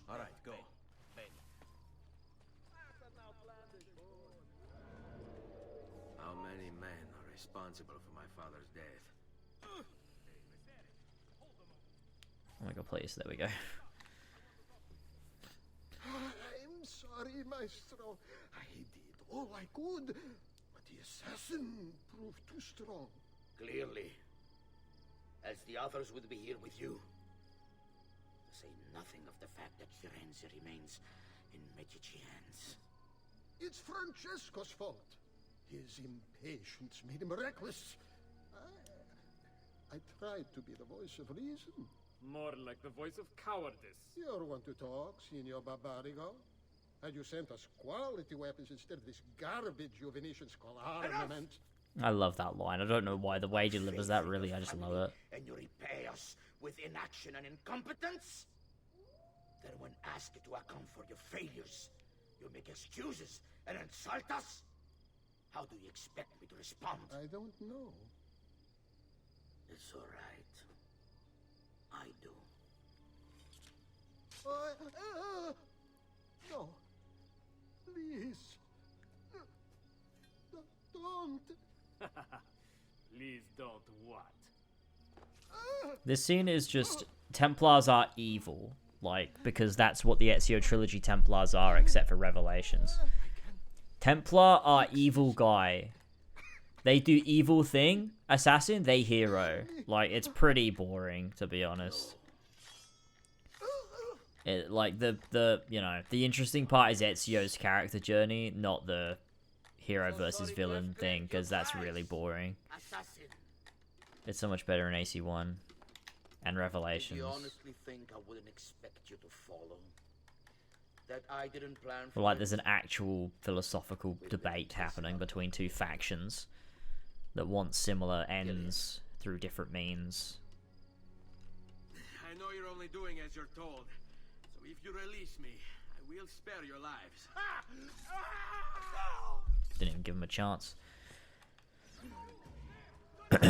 All right, go. How many men are responsible for my father's death? Oh my god, please. There we go. I'm sorry, Maestro. I did all I could, but the assassin proved too strong. Clearly. As the others would be here with you. To say nothing of the fact that Firenze remains in Medici hands. It's Francesco's fault. His impatience made him reckless. I tried to be the voice of reason. More like the voice of cowardice. You're one to talk, Signor Barbarigo. Had you sent us quality weapons instead of this garbage you Venetians call armament? I love that line. I don't know why. The way he delivers that, really, I just love it. And you repay us with inaction and incompetence? Then when asked to account for your failures, you make excuses and insult us? How do you expect me to respond? I don't know. It's all right. I do. No. Please. Don't. Please don't what? This scene is just Templars are evil, like, because that's what the Ezio trilogy Templars are, except for Revelations. Templar are evil guy. They do evil thing. Assassin, they hero. Like, it's pretty boring, to be honest. It, like, the you know, the interesting part is Ezio's character journey, not the hero versus villain thing, because that's really boring. It's so much better in AC1 and Revelations. Do you honestly think I wouldn't expect you to follow? That I didn't plan for Like, there's an actual philosophical debate happening between two factions. that want similar ends through different means. I know you're only doing as you're told. So if you release me, I will spare your lives. Didn't even give him a chance. Fuck,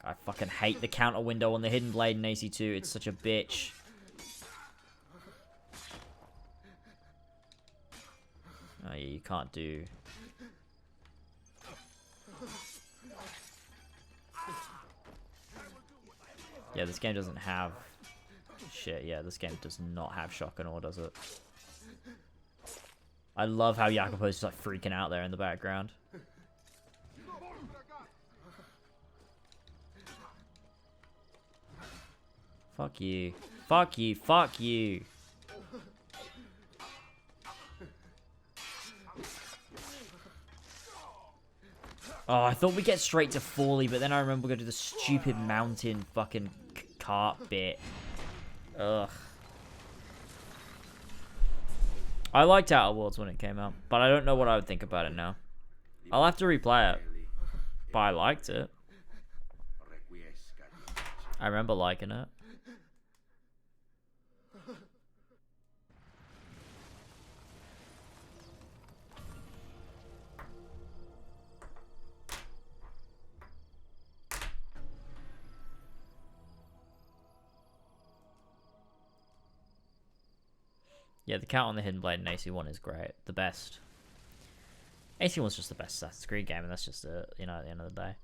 I fucking hate the counter window on the hidden blade in AC2. It's such a bitch. Oh yeah, you can't do... Yeah, this game doesn't have... Shit, yeah, this game does not have shotgun or does it? I love how Jacopo's just like freaking out there in the background. Fuck you. Fuck you. Fuck you. Oh, I thought we'd get straight to Foley, but then I remember we go to the stupid mountain fucking cart bit. Ugh. I liked Outer Worlds when it came out, but I don't know what I would think about it now. I'll have to replay it, but I liked it. I remember liking it. Yeah, the count on the Hidden Blade in AC1 is great. The best. AC1's just the best Assassin's Creed game, and that's just it, you know, at the end of the day.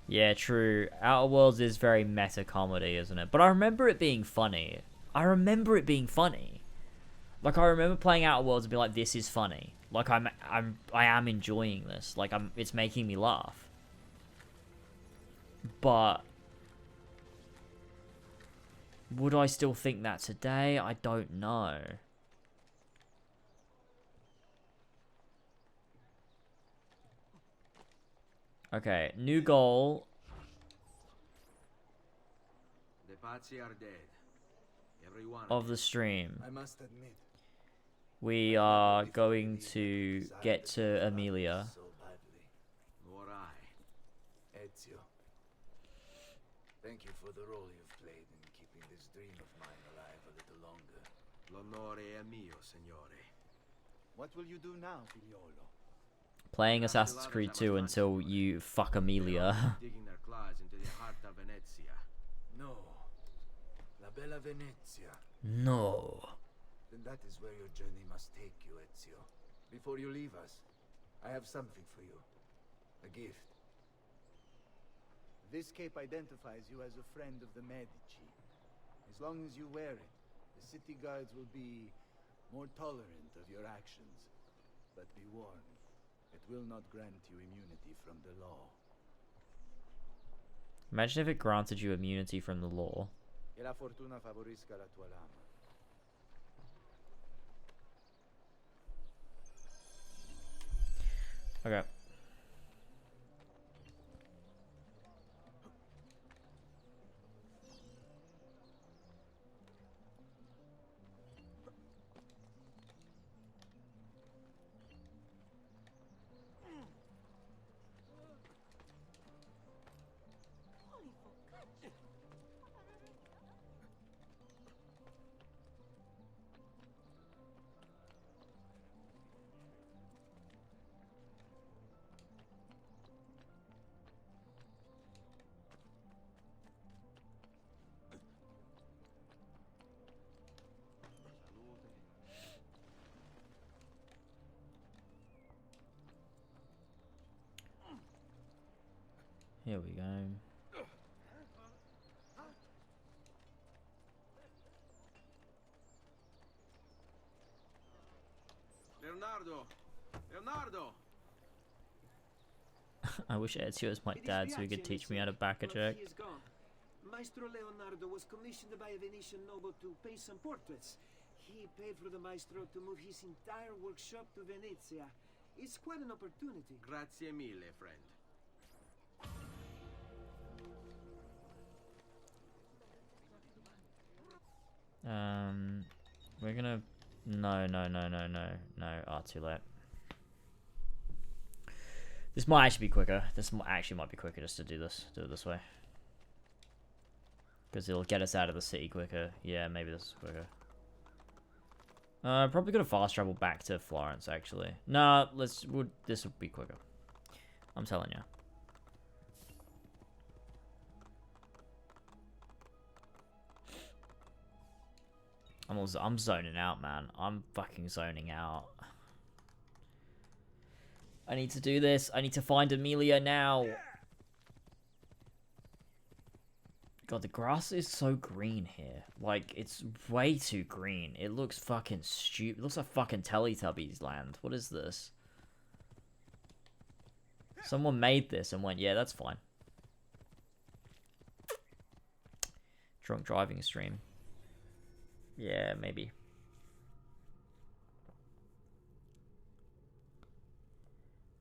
Yeah, true. Outer Worlds is very meta comedy, isn't it? But I remember it being funny. I Like, I remember playing Outer Worlds and be like, this is funny. Like, I am enjoying this. Like, it's making me laugh. But would I still think that today? I don't know. Okay, new goal. The Pazzi are dead. Everyone Of the stream. I must admit, We are going to get to Amelia. Nor I. Ezio, thank you for the role you've played in keeping this dream of mine alive a little longer. L'onore è mio, signore. What will you do now, Figliolo? Playing Assassin's Creed 2 until you fuck Amelia. Digging their claws into the heart of Venezia. No. La bella Venezia. No. Then that is where your journey must take you, Ezio. Before you leave us, I have something for you. A gift. This cape identifies you as a friend of the Medici. As long as you wear it, the city guards will be more tolerant of your actions. But be warned, it will not grant you immunity from the law. Imagine if it granted you immunity from the law. Che la fortuna favorisca la tua lama. Okay. Here we go. Leonardo! I wish Ezio was my dad so he could teach me how to back a check. Maestro Leonardo was commissioned by a Venetian noble to paint some portraits. He paid for the maestro to move his entire workshop to Venezia. It's quite an opportunity. Grazie mille, friend. We're gonna... No. Oh, too late. This might actually be quicker. This actually might be quicker just to do this. Do it this way. Because it'll get us out of the city quicker. Yeah, maybe this is quicker. Probably gonna fast travel back to Florence, actually. Nah, this will be quicker. I'm telling you. I'm zoning out, man. I'm fucking zoning out. I need to do this. I need to find Amelia now. God, the grass is so green here. Like, it's way too green. It looks fucking stupid. It looks like fucking Teletubbies land. What is this? Someone made this and went, yeah, that's fine. Drunk driving stream. Yeah, maybe.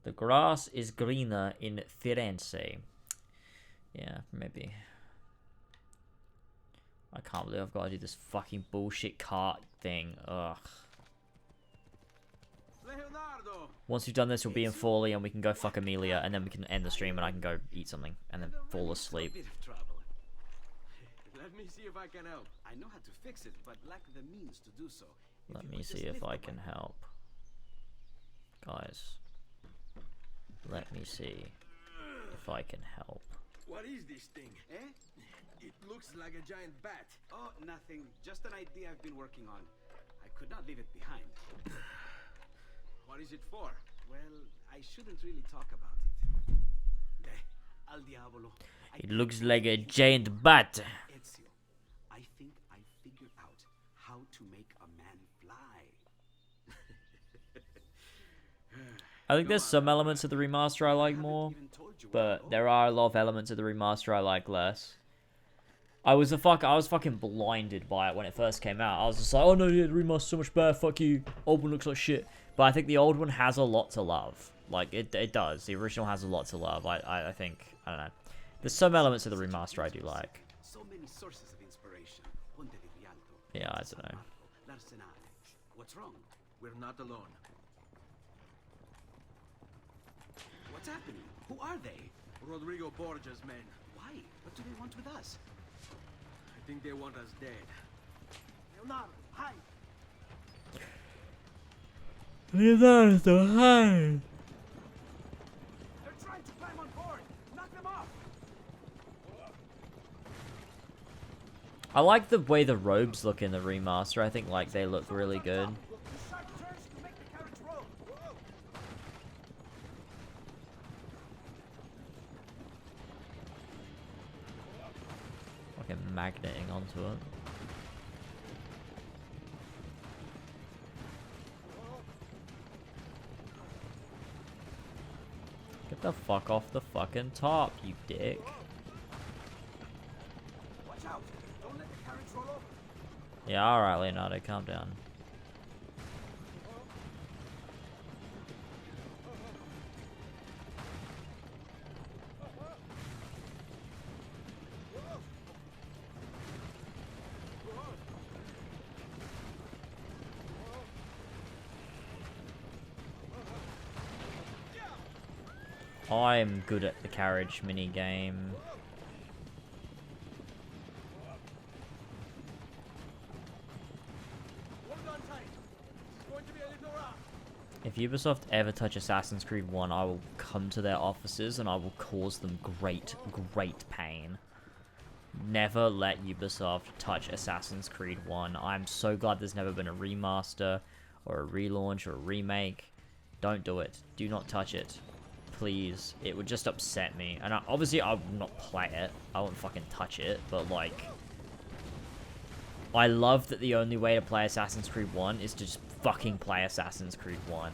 The grass is greener in Firenze. Yeah, maybe. I can't believe I've got to do this fucking bullshit cart thing. Ugh. Leonardo! Once we've done this, we'll be in Forley and we can go fuck Amelia, and then we can end the stream and I can go eat something and then fall asleep. Let me see if I can help. I know how to fix it, but lack the means to do so. Let me see if I can help. Guys. Let me see if I can help. What is this thing? Eh? It looks like a giant bat. Oh, nothing. Just an idea I've been working on. I could not leave it behind. What is it for? Well, I shouldn't really talk about it. Al diavolo. It looks like a giant bat. Ezio, I think I figured out how to make a man fly. I think there's some elements of the remaster I like more, but there are a lot of elements of the remaster I like less. I was fucking blinded by it when it first came out. I was just like, oh no, yeah, the remaster's so much better, fuck you. Old one looks like shit. But I think the old one has a lot to love. Like, it does. The original has a lot to love. I think, I don't know. There's some elements of the remaster I do like. So many sources of inspiration. Yeah, I don't know. What's wrong? We're not alone. What's happening? Who are they? Rodrigo Borgia's men. Why? What do they want with us? I think they want us dead. Leonardo, hide! Leonardo, hi! They're trying to climb on board! Knock them off! I like the way the robes look in the remaster. I think, like, they look really good. Fucking magneting onto it. Get the fuck off the fucking top, you dick. Watch out! Don't let the carriage roll over. Yeah, alright, Leonardo, calm down. I'm good at the carriage mini game. If Ubisoft ever touch Assassin's Creed 1, I will come to their offices and I will cause them great pain. Never let Ubisoft touch Assassin's Creed 1. I'm so glad there's never been a remaster or a relaunch or a remake. Don't do it. Do not touch it. Please. It would just upset me. And obviously I will not play it. I won't fucking touch it. But like, I love that the only way to play Assassin's Creed 1 is to just fucking play Assassin's Creed 1.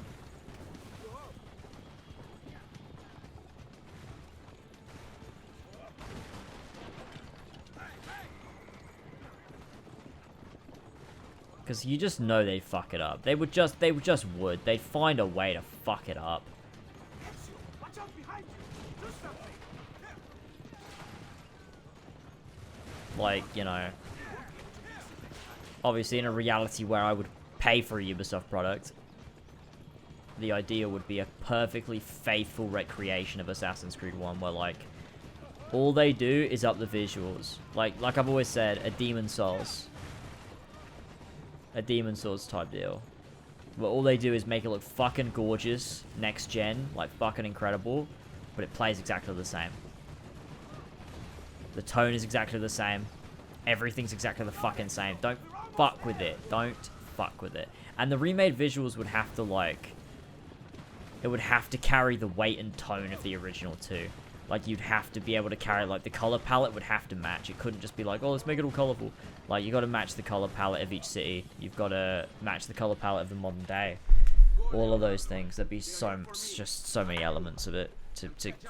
Because you just know they'd fuck it up. They would. They'd find a way to fuck it up. Watch out behind you! Do something! Like, you know, obviously in a reality where I would pay for a Ubisoft product, the idea would be a perfectly faithful recreation of Assassin's Creed 1 where, like, all they do is up the visuals. Like I've always said, a Demon Souls type deal. Where all they do is make it look fucking gorgeous, next gen, like fucking incredible, but it plays exactly the same. The tone is exactly the same. Everything's exactly the fucking same. Don't fuck with it. Don't fuck with it. And the remade visuals would have to, like, it would have to carry the weight and tone of the original too. Like, you'd have to be able to carry, like, the color palette would have to match. It couldn't just be like, oh, let's make it all colorful. Like, you got to match the color palette of each city. You've got to match the color palette of the modern day. All of those things. There'd be just so many elements of it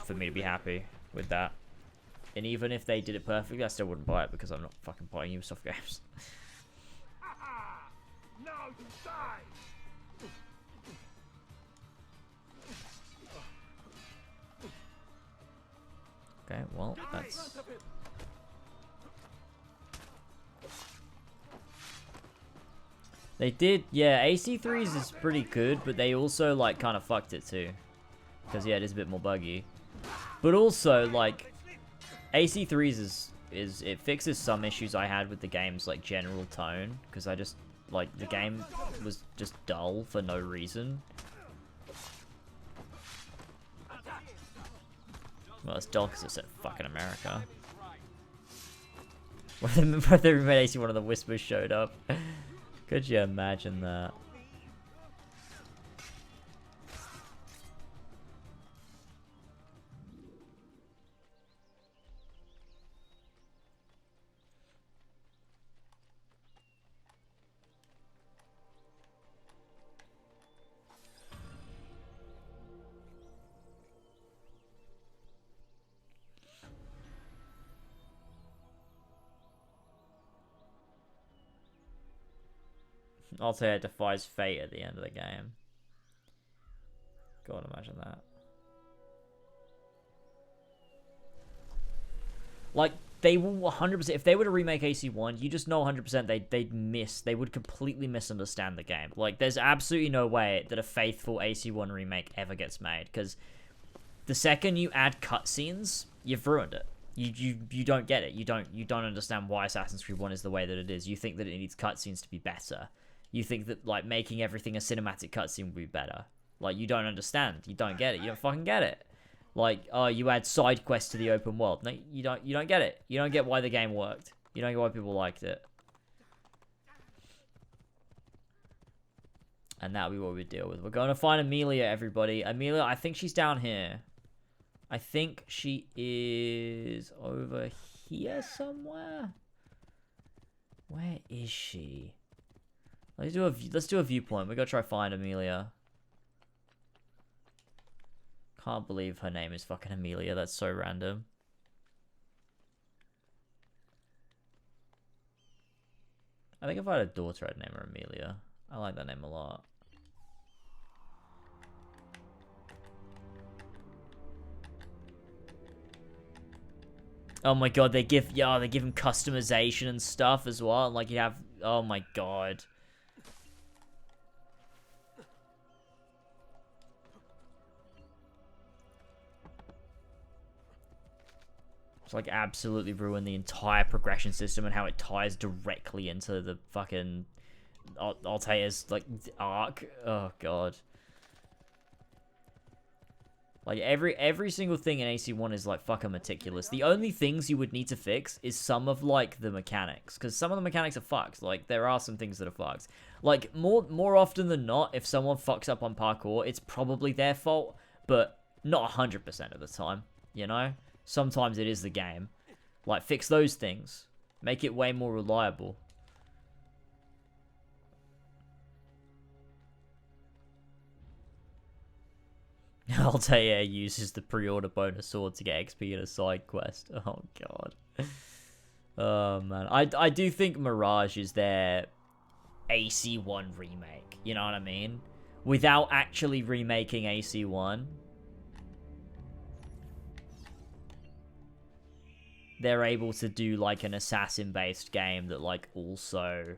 for me to be happy with that. And even if they did it perfectly, I still wouldn't buy it because I'm not fucking buying Ubisoft games. Now you die! Okay, well, that's... They did, yeah, AC3's is pretty good, but they also, like, kind of fucked it too. Because, yeah, it is a bit more buggy. But also, like, AC3's is it fixes some issues I had with the game's, like, general tone. Because I just, like, the game was just dull for no reason. Well, it's dull because it's set fucking America. Whether we made AC1 of the Whispers showed up. Could you imagine that? Altair defies fate at the end of the game. God, imagine that. Like, they will 100%, if they were to remake AC1, you just know 100% they would completely misunderstand the game. Like, there's absolutely no way that a faithful AC1 remake ever gets made, because the second you add cutscenes, you've ruined it. You don't get it. You don't understand why Assassin's Creed 1 is the way that it is. You think that it needs cutscenes to be better. You think that, like, making everything a cinematic cutscene would be better. Like, you don't understand. You don't get it. You don't fucking get it. Like, oh, you add side quests to the open world. No, you don't get it. You don't get why the game worked. You don't get why people liked it. And that'll be what we deal with. We're going to find Amelia, everybody. Amelia, I think she's down here. I think she is over here somewhere. Where is she? Let's do a viewpoint. We gotta try find Amelia. Can't believe her name is fucking Amelia. That's so random. I think if I had a daughter, I'd name her Amelia. I like that name a lot. Oh my god, they give him customization and stuff as well. Like, you have, oh my god. Like, absolutely ruin the entire progression system and how it ties directly into the fucking Altair's, like, arc. Oh god. Like, every single thing in AC1 is, like, fucking meticulous. The only things you would need to fix is some of, like, the mechanics. Because some of the mechanics are fucked. Like, there are some things that are fucked. Like, more often than not, if someone fucks up on parkour, it's probably their fault. But not 100% of the time, you know? Sometimes it is the game. Like, fix those things. Make it way more reliable. Altair uses the pre-order bonus sword to get XP in a side quest. Oh, God. Oh, man. I do think Mirage is their AC1 remake. You know what I mean? Without actually remaking AC1. They're able to do like an assassin-based game that like also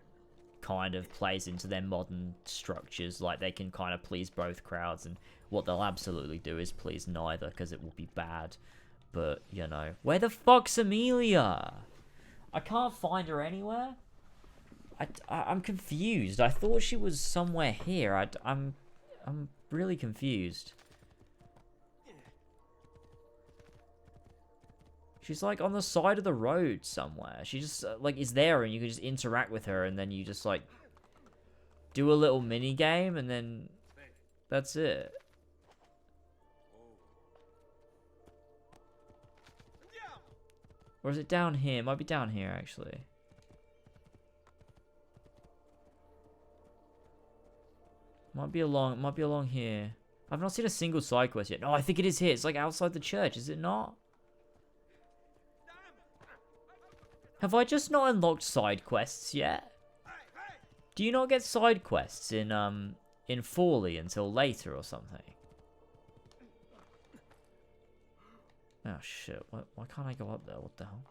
kind of plays into their modern structures. Like they can kind of please both crowds, and what they'll absolutely do is please neither because it will be bad. But, you know, where the fuck's Amelia? I can't find her anywhere. I'm confused. I thought she was somewhere here. I'm really confused. She's like on the side of the road somewhere. She just like is there, and you can just interact with her, and then you just like do a little mini game, and then that's it. Or is it down here? It might be down here actually. Might be along here. I've not seen a single side quest yet. No, I think it is here. It's like outside the church, is it not? Have I just not unlocked side quests yet? Do you not get side quests in Forley until later or something? Oh shit, why can't I go up there? What the hell?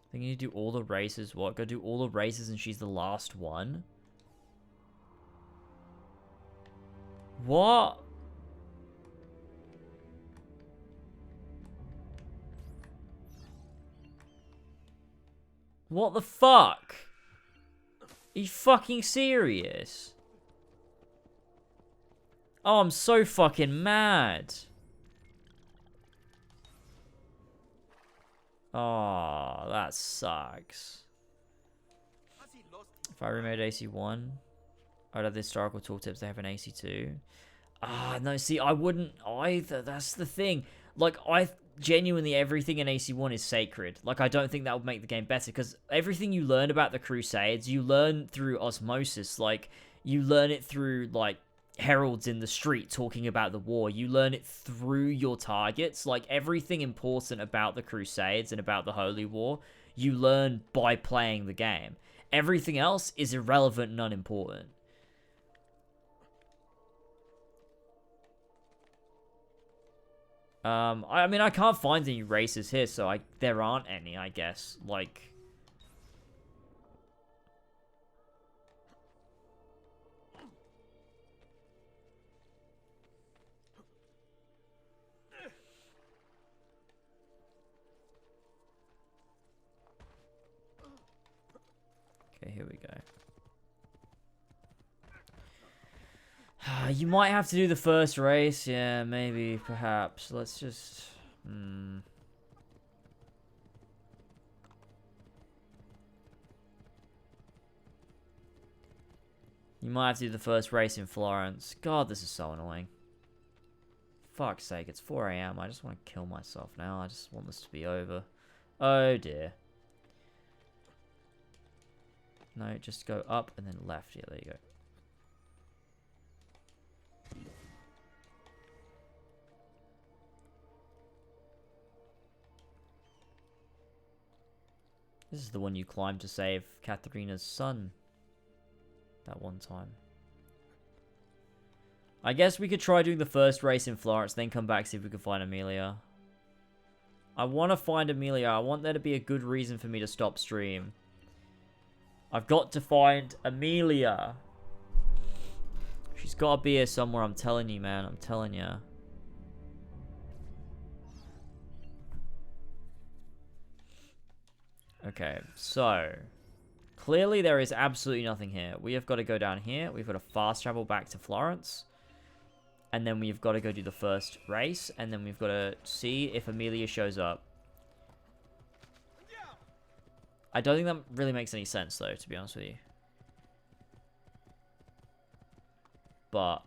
I think you need to do all the races. What? Go do all the races and she's the last one? What? What the fuck? Are you fucking serious? Oh, I'm so fucking mad. Oh, that sucks. If I remade AC1, I'd have the historical tooltips they have in AC2. Ah, no, see, I wouldn't either. That's the thing. Like, genuinely, everything in AC1 is sacred. Like, I don't think that would make the game better, because everything you learn about the Crusades, you learn through osmosis. Like, you learn it through, like, heralds in the street talking about the war. You learn it through your targets. Like, everything important about the Crusades and about the Holy War, you learn by playing the game. Everything else is irrelevant and unimportant. I mean, I can't find any races here, so there aren't any, I guess. Like... Okay, here we go. You might have to do the first race. Yeah, maybe, perhaps. Let's just... You might have to do the first race in Florence. God, this is so annoying. Fuck's sake, it's 4 AM. I just want to kill myself now. I just want this to be over. Oh, dear. No, just go up and then left. Yeah, there you go. This is the one you climbed to save Katharina's son. That one time. I guess we could try doing the first race in Florence, then come back, see if we can find Amelia. I want to find Amelia. I want there to be a good reason for me to stop stream. I've got to find Amelia. She's got to be here somewhere, I'm telling you, man. I'm telling you. Okay, so... Clearly there is absolutely nothing here. We have got to go down here. We've got to fast travel back to Florence. And then we've got to go do the first race. And then we've got to see if Amelia shows up. I don't think that really makes any sense, though, to be honest with you. But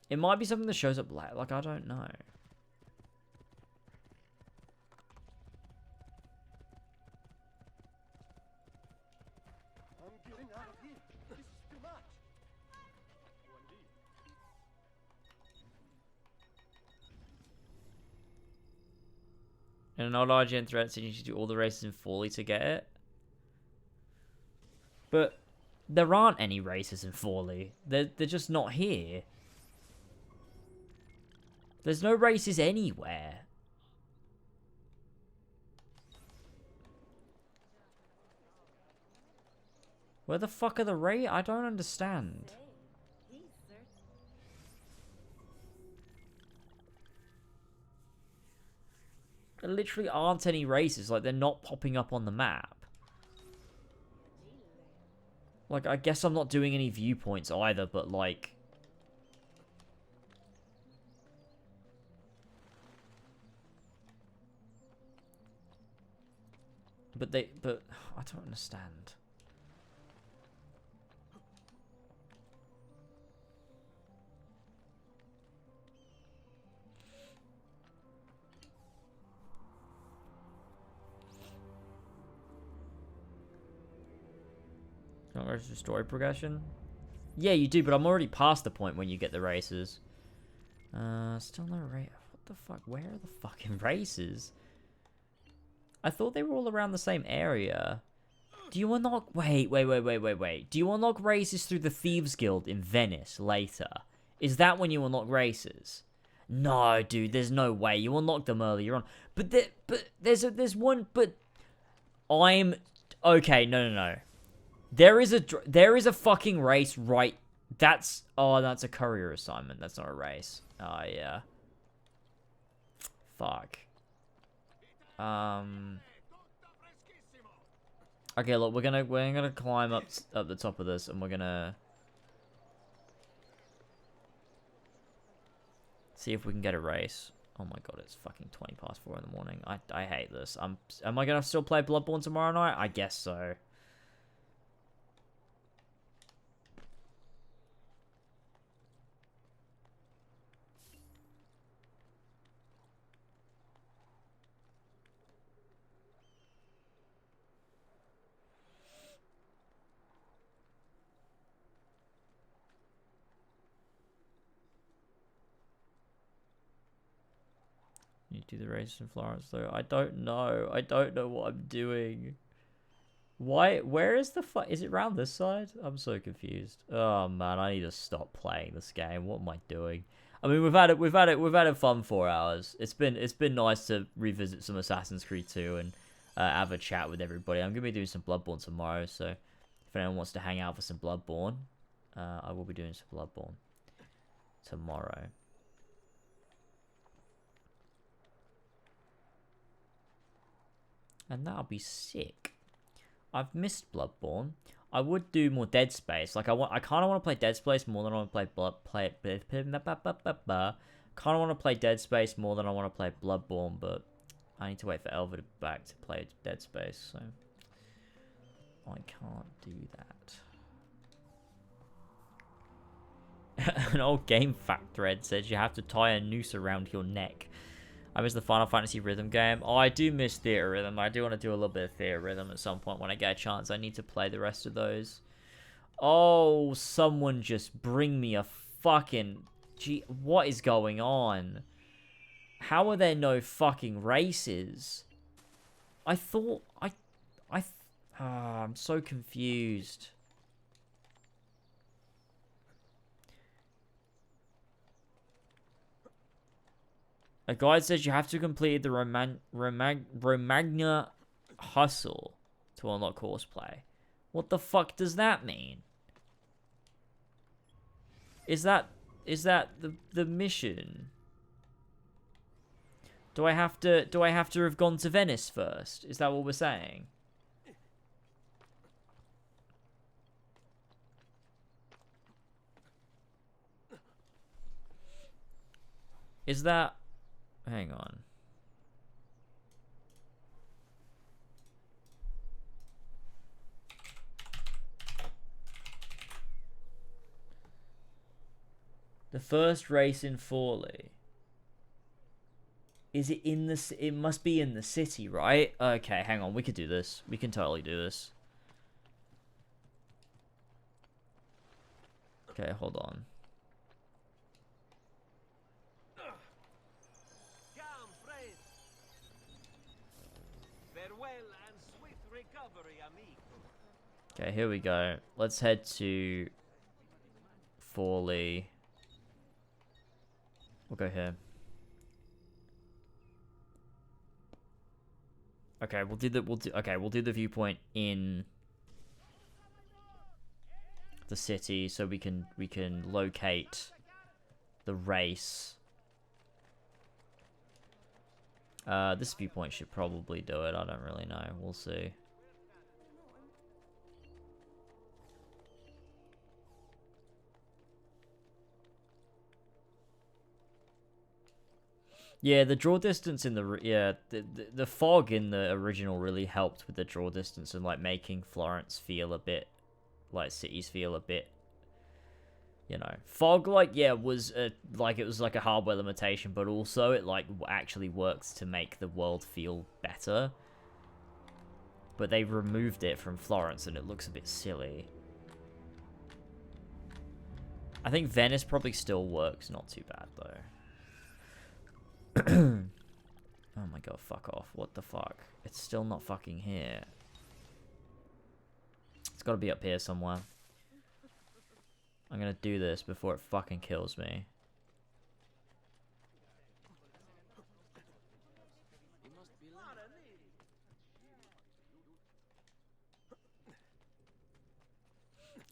it might be something that shows up late. Like, I don't know. getting out of here. This is too much. In an old IGN thread saying you should do all the races in Forley to get it. But there aren't any races in Forley. They're just not here. There's no races anywhere. Where the fuck are the races? I don't understand. There literally aren't any races. Like, they're not popping up on the map. Like, I guess I'm not doing any viewpoints either, but like... But I don't understand. Not races for story progression? Yeah, you do, but I'm already past the point when you get the races. Still no race. What the fuck? Where are the fucking races? I thought they were all around the same area. Do you unlock... Wait. Do you unlock races through the Thieves Guild in Venice later? Is that when you unlock races? No, dude, there's no way. You unlock them earlier on. But there's one... But I'm... Okay, no. There is a fucking race right... That's... Oh, that's a courier assignment. That's not a race. Oh, yeah. Fuck. Okay, look, we're gonna climb up the top of this, and we're gonna see if we can get a race. Oh my god, it's fucking 4:20 in the morning. I hate this. Am I gonna still play Bloodborne tomorrow night? I guess so. You do the race in Florence though. I don't know. I don't know what I'm doing. Why? Where is the Is it around this side? I'm so confused. Oh man, I need to stop playing this game. What am I doing? I mean, we've had a fun 4 hours. It's been nice to revisit some Assassin's Creed 2 and have a chat with everybody. I'm gonna be doing some Bloodborne tomorrow, so if anyone wants to hang out for some Bloodborne, I will be doing some Bloodborne tomorrow. And that'll be sick. I've missed Bloodborne. I would do more Dead Space. Like I kind of want to play Dead Space more than I want to play kind of want to play Dead Space more than I want to play Bloodborne, but I need to wait for Elva to back to play Dead Space, so I can't do that. An old game fact thread says you have to tie a noose around your neck. I miss the Final Fantasy Rhythm game. Oh, I do miss Theater Rhythm. I do want to do a little bit of Theater Rhythm at some point when I get a chance. I need to play the rest of those. Oh, someone just bring me a fucking... Gee, what is going on? How are there no fucking races? I thought... I'm so confused. A guide says you have to complete the Romagna Hustle to unlock horseplay. What the fuck does that mean? Is that the mission? Do I have to have gone to Venice first? Is that what we're saying? Is that... Hang on. The first race in Forley. Is it in the... It must be in the city, right? Okay, hang on. We could do this. We can totally do this. Okay, hold on. Come, friend. Farewell and swift recovery, amigo. Okay, here we go. Let's head to Forley. We'll go here. Okay, we'll do the viewpoint in the city so we can locate the race. This viewpoint should probably do it. I don't really know. We'll see. Yeah, the draw distance in the fog in the original really helped with the draw distance and like making Florence feel a bit like cities feel a bit, you know, fog was like it was like a hardware limitation, but also it like actually works to make the world feel better. But they removed it from Florence and it looks a bit silly. I think Venice probably still works, not too bad though. Oh my god, fuck off. What the fuck? It's still not fucking here. It's gotta be up here somewhere. I'm gonna do this before it fucking kills me.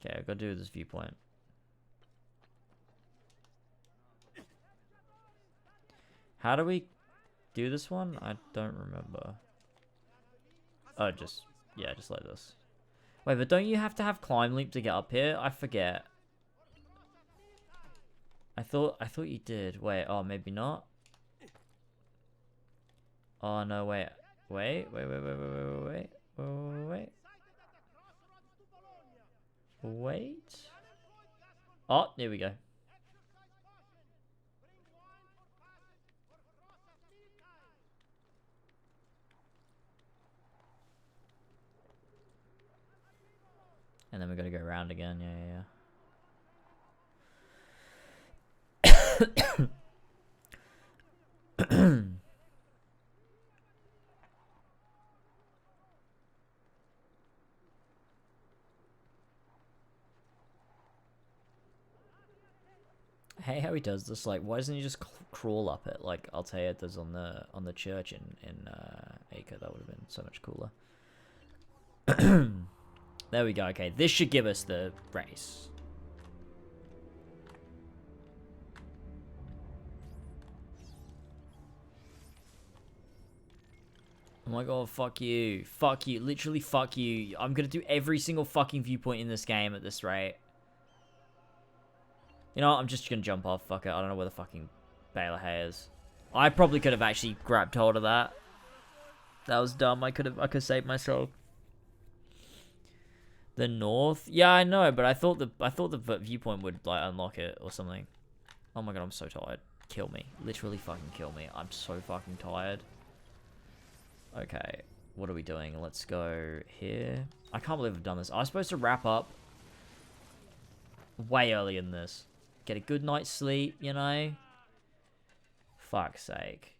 Okay, I've gotta do this viewpoint. How do we do this one? I don't remember. Oh, just like this. Wait, but don't you have to have climb leap to get up here? I forget. I thought you did. Wait, oh, maybe not. Oh no, wait. Wait. Oh, there we go. And then we gotta go around again, yeah. I hate how he does this. Like, why doesn't he just crawl up it like Altea does on the church in Acre? That would have been so much cooler. There we go. Okay, this should give us the race. Oh my god, fuck you. Fuck you. Literally, fuck you. I'm gonna do every single fucking viewpoint in this game at this rate. You know what? I'm just gonna jump off. Fuck it. I don't know where the fucking Bale of Hay is. I probably could have actually grabbed hold of that. That was dumb. I could have saved myself. The north? Yeah, I know, but I thought the viewpoint would like unlock it or something. Oh my god, I'm so tired. Kill me. Literally fucking kill me. I'm so fucking tired. Okay, what are we doing? Let's go here. I can't believe I've done this. I was supposed to wrap up way earlier than this. Get a good night's sleep, you know? Fuck's sake.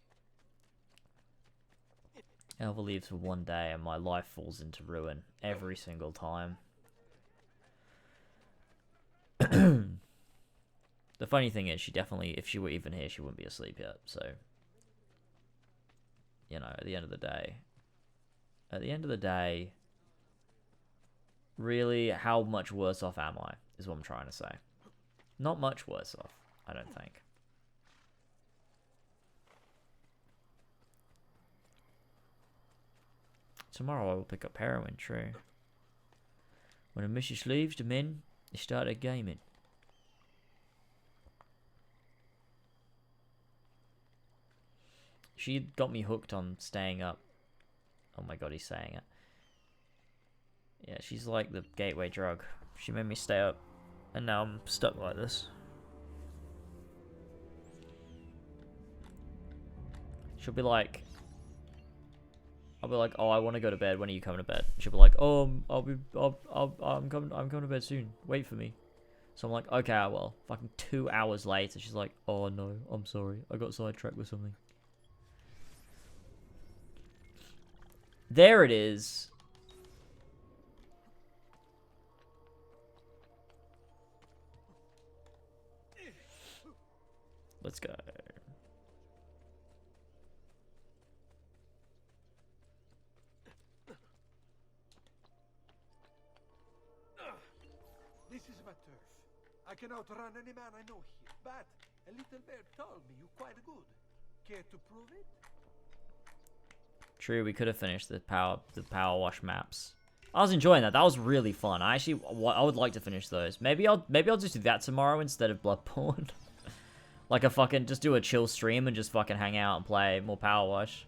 Elva leaves for one day and my life falls into ruin every single time. The funny thing is, she definitely, if she were even here, she wouldn't be asleep yet, so... You know, at the end of the day, really, how much worse off am I, is what I'm trying to say. Not much worse off, I don't think. Tomorrow I will pick up heroin, true. When a missus leaves, the men, they started gaming. She got me hooked on staying up. Oh my god, he's saying it. Yeah, she's like the gateway drug. She made me stay up, and now I'm stuck like this. She'll be like, I'll be like, oh, I want to go to bed. When are you coming to bed? She'll be like, oh, I'm coming to bed soon. Wait for me. So I'm like, okay, well, fucking 2 hours later, she's like, oh no, I'm sorry, I got sidetracked with something. There it is. Let's go. This is my turf. I can outrun any man I know here, but a little bear told me you're quite good. Care to prove it? True, we could have finished the power wash maps. I was enjoying that. That was really fun. I would like to finish those. Maybe I'll just do that tomorrow instead of Bloodborne. Like a fucking just do a chill stream and just fucking hang out and play more power wash.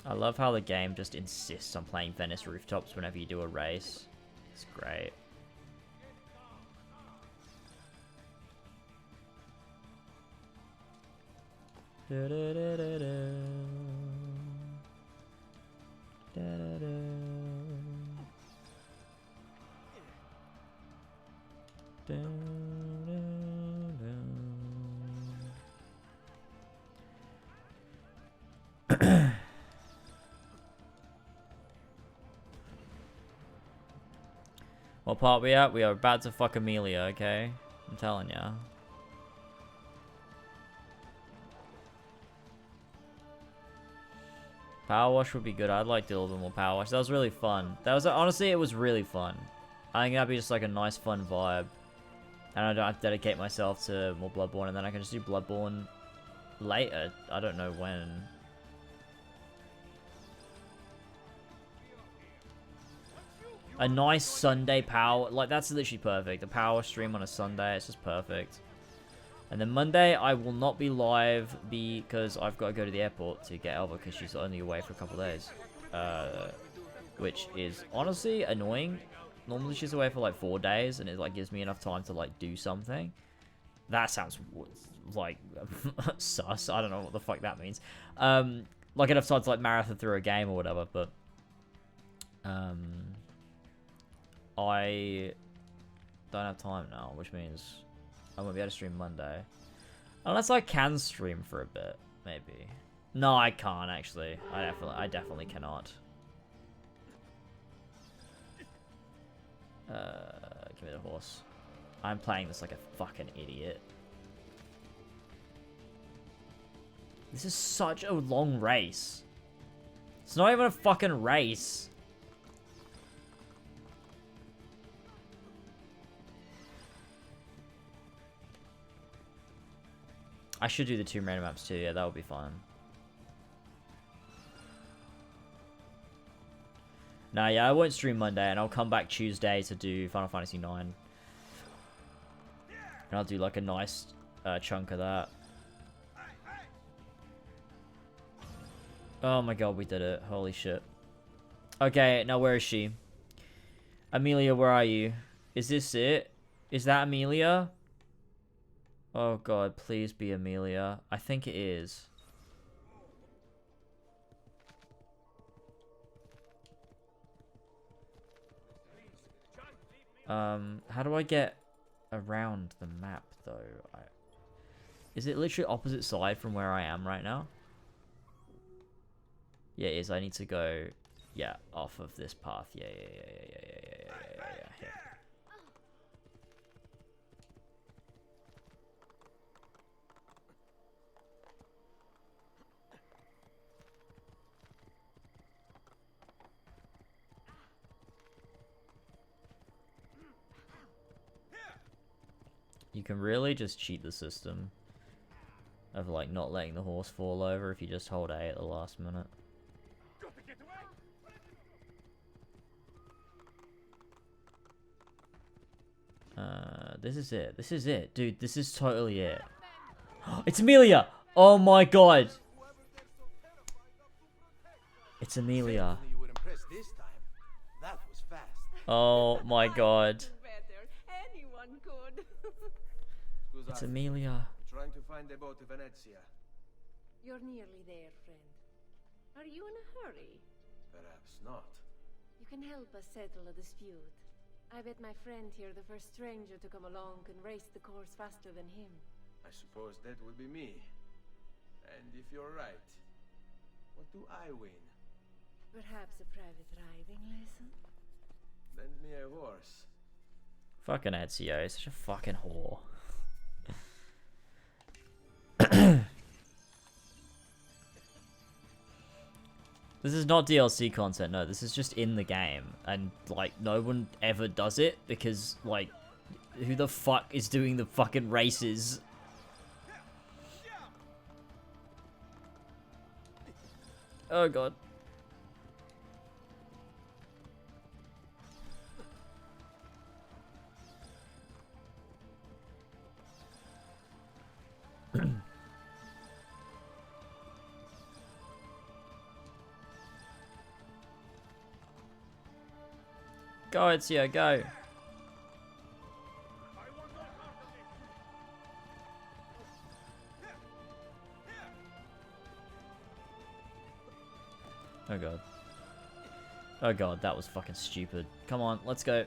I love how the game just insists on playing Venice Rooftops whenever you do a race. It's great. Da, da, da, da, da. Da, da, da. Da, da, da. What part we at? We are about to fuck Amelia, okay? I'm telling ya. Power wash would be good. I'd like to do a little bit more power wash. That was really fun. That was honestly, it was really fun. I think that'd be just like a nice, fun vibe. And I don't have to dedicate myself to more Bloodborne, and then I can just do Bloodborne later. I don't know when. A nice Sunday power, like that's literally perfect. A power stream on a Sunday, it's just perfect. And then Monday, I will not be live because I've got to go to the airport to get Elva because she's only away for a couple of days. Which is honestly annoying. Normally she's away for like 4 days and it like gives me enough time to like do something. That sounds like sus. I don't know what the fuck that means. Like enough time to like marathon through a game or whatever, but I don't have time now, which means I won't be able to stream Monday. Unless I can stream for a bit, maybe. No, I can't actually. I definitely cannot. Give me the horse. I'm playing this like a fucking idiot. This is such a long race. It's not even a fucking race. I should do the Tomb Raider maps too, yeah, that would be fun. Nah, yeah, I won't stream Monday, and I'll come back Tuesday to do Final Fantasy 9. And I'll do like a nice chunk of that. Oh my god, we did it. Holy shit. Okay, now where is she? Amelia, where are you? Is this it? Is that Amelia? Oh god, please be Amelia. I think it is. How do I get around the map though? Is it literally opposite side from where I am right now? Yeah, it is. I need to go, yeah, off of this path. Yeah. You can really just cheat the system of like not letting the horse fall over if you just hold A at the last minute. This is it. This is it. Dude, this is totally it. It's Amelia! Oh my god! It's Amelia. Oh my god. Anyone could. It's Amelia. I'm trying to find a boat to Venezia. You're nearly there, friend. Are you in a hurry? Perhaps not. You can help us settle a dispute. I bet my friend here, the first stranger to come along, can race the course faster than him. I suppose that will be me. And if you're right, what do I win? Perhaps a private riding lesson? Lend me a horse. Fucking Ezio, such a fucking whore. This is not DLC content, no, this is just in the game. And, like, no one ever does it because, like, who the fuck is doing the fucking races? Oh god. Go, Ezio, go. Oh god. Oh god, that was fucking stupid. Come on, let's go.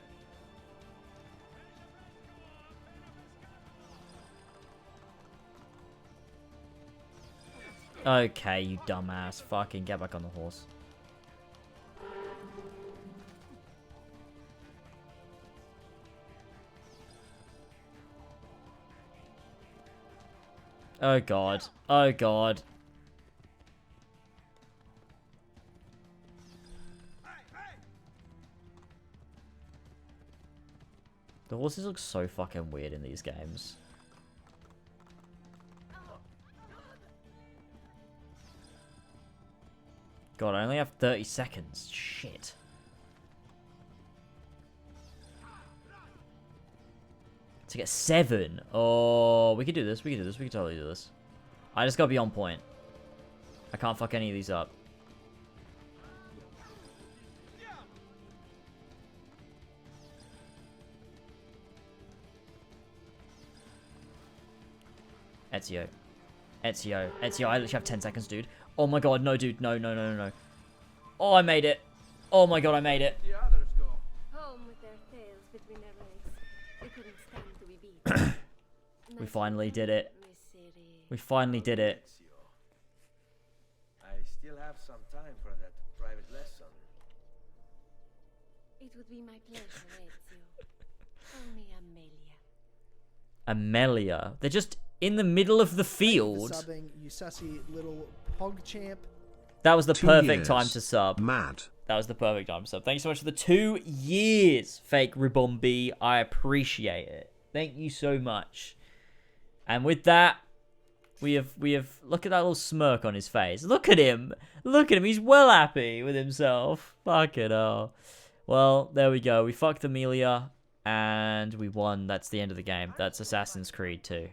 Okay, you dumbass. Fucking get back on the horse. Oh god. Oh god. The horses look so fucking weird in these games. God, I only have 30 seconds. Shit. To get 7. Oh, we could do this. We could do this. We could totally do this. I just gotta be on point. I can't fuck any of these up. Ezio. Ezio. Ezio, I literally have 10 seconds, dude. Oh my god, no, dude. No, no, no, no, no. Oh, I made it. Oh my god, I made it. The others go. Home with their tails between their legs. They couldn't stand to be beat. We finally did it. We finally did it. I still have some time for that private lesson. It would be my pleasure, Ezio. Call me Amelia. Amelia. They're just in the middle of the field. Subbing, you sussy little pog champ. That was the 2 perfect years. time to sub. Mad. That was the perfect time to sub. Thank you so much for the 2 years, fake Ribombi. I appreciate it. Thank you so much. And with that, we have look at that little smirk on his face. Look at him. Look at him. He's well happy with himself. Fuck it all. Well, there we go. We fucked Amelia and we won. That's the end of the game. That's Assassin's Creed 2.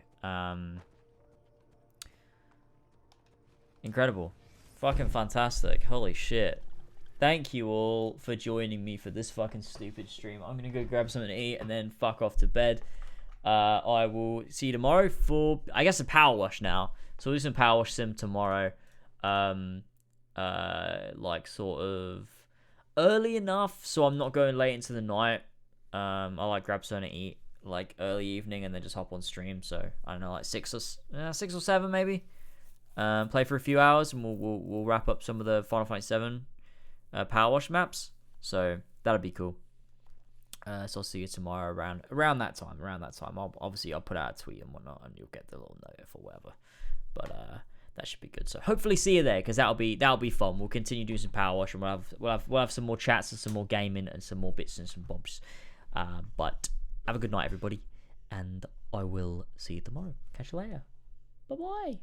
Incredible. Fucking fantastic. Holy shit. Thank you all for joining me for this fucking stupid stream. I'm gonna go grab something to eat and then fuck off to bed. I will see you tomorrow for, I guess, a power wash now. So we'll do some power wash sim tomorrow. Like sort of early enough so I'm not going late into the night. I like grab something to eat like early evening and then just hop on stream. So I don't know, like 6 or 7 maybe. Play for a few hours and we'll wrap up some of the Final Fantasy 7 power wash maps. So that'll be cool. So I'll see you tomorrow around that time. I'll put out a tweet and whatnot, and you'll get the little notif or whatever. But that should be good. So hopefully see you there, because that'll be fun. We'll continue doing some power wash, and we'll have some more chats and some more gaming and some more bits and some bobs. But have a good night, everybody, and I will see you tomorrow. Catch you later. Bye bye.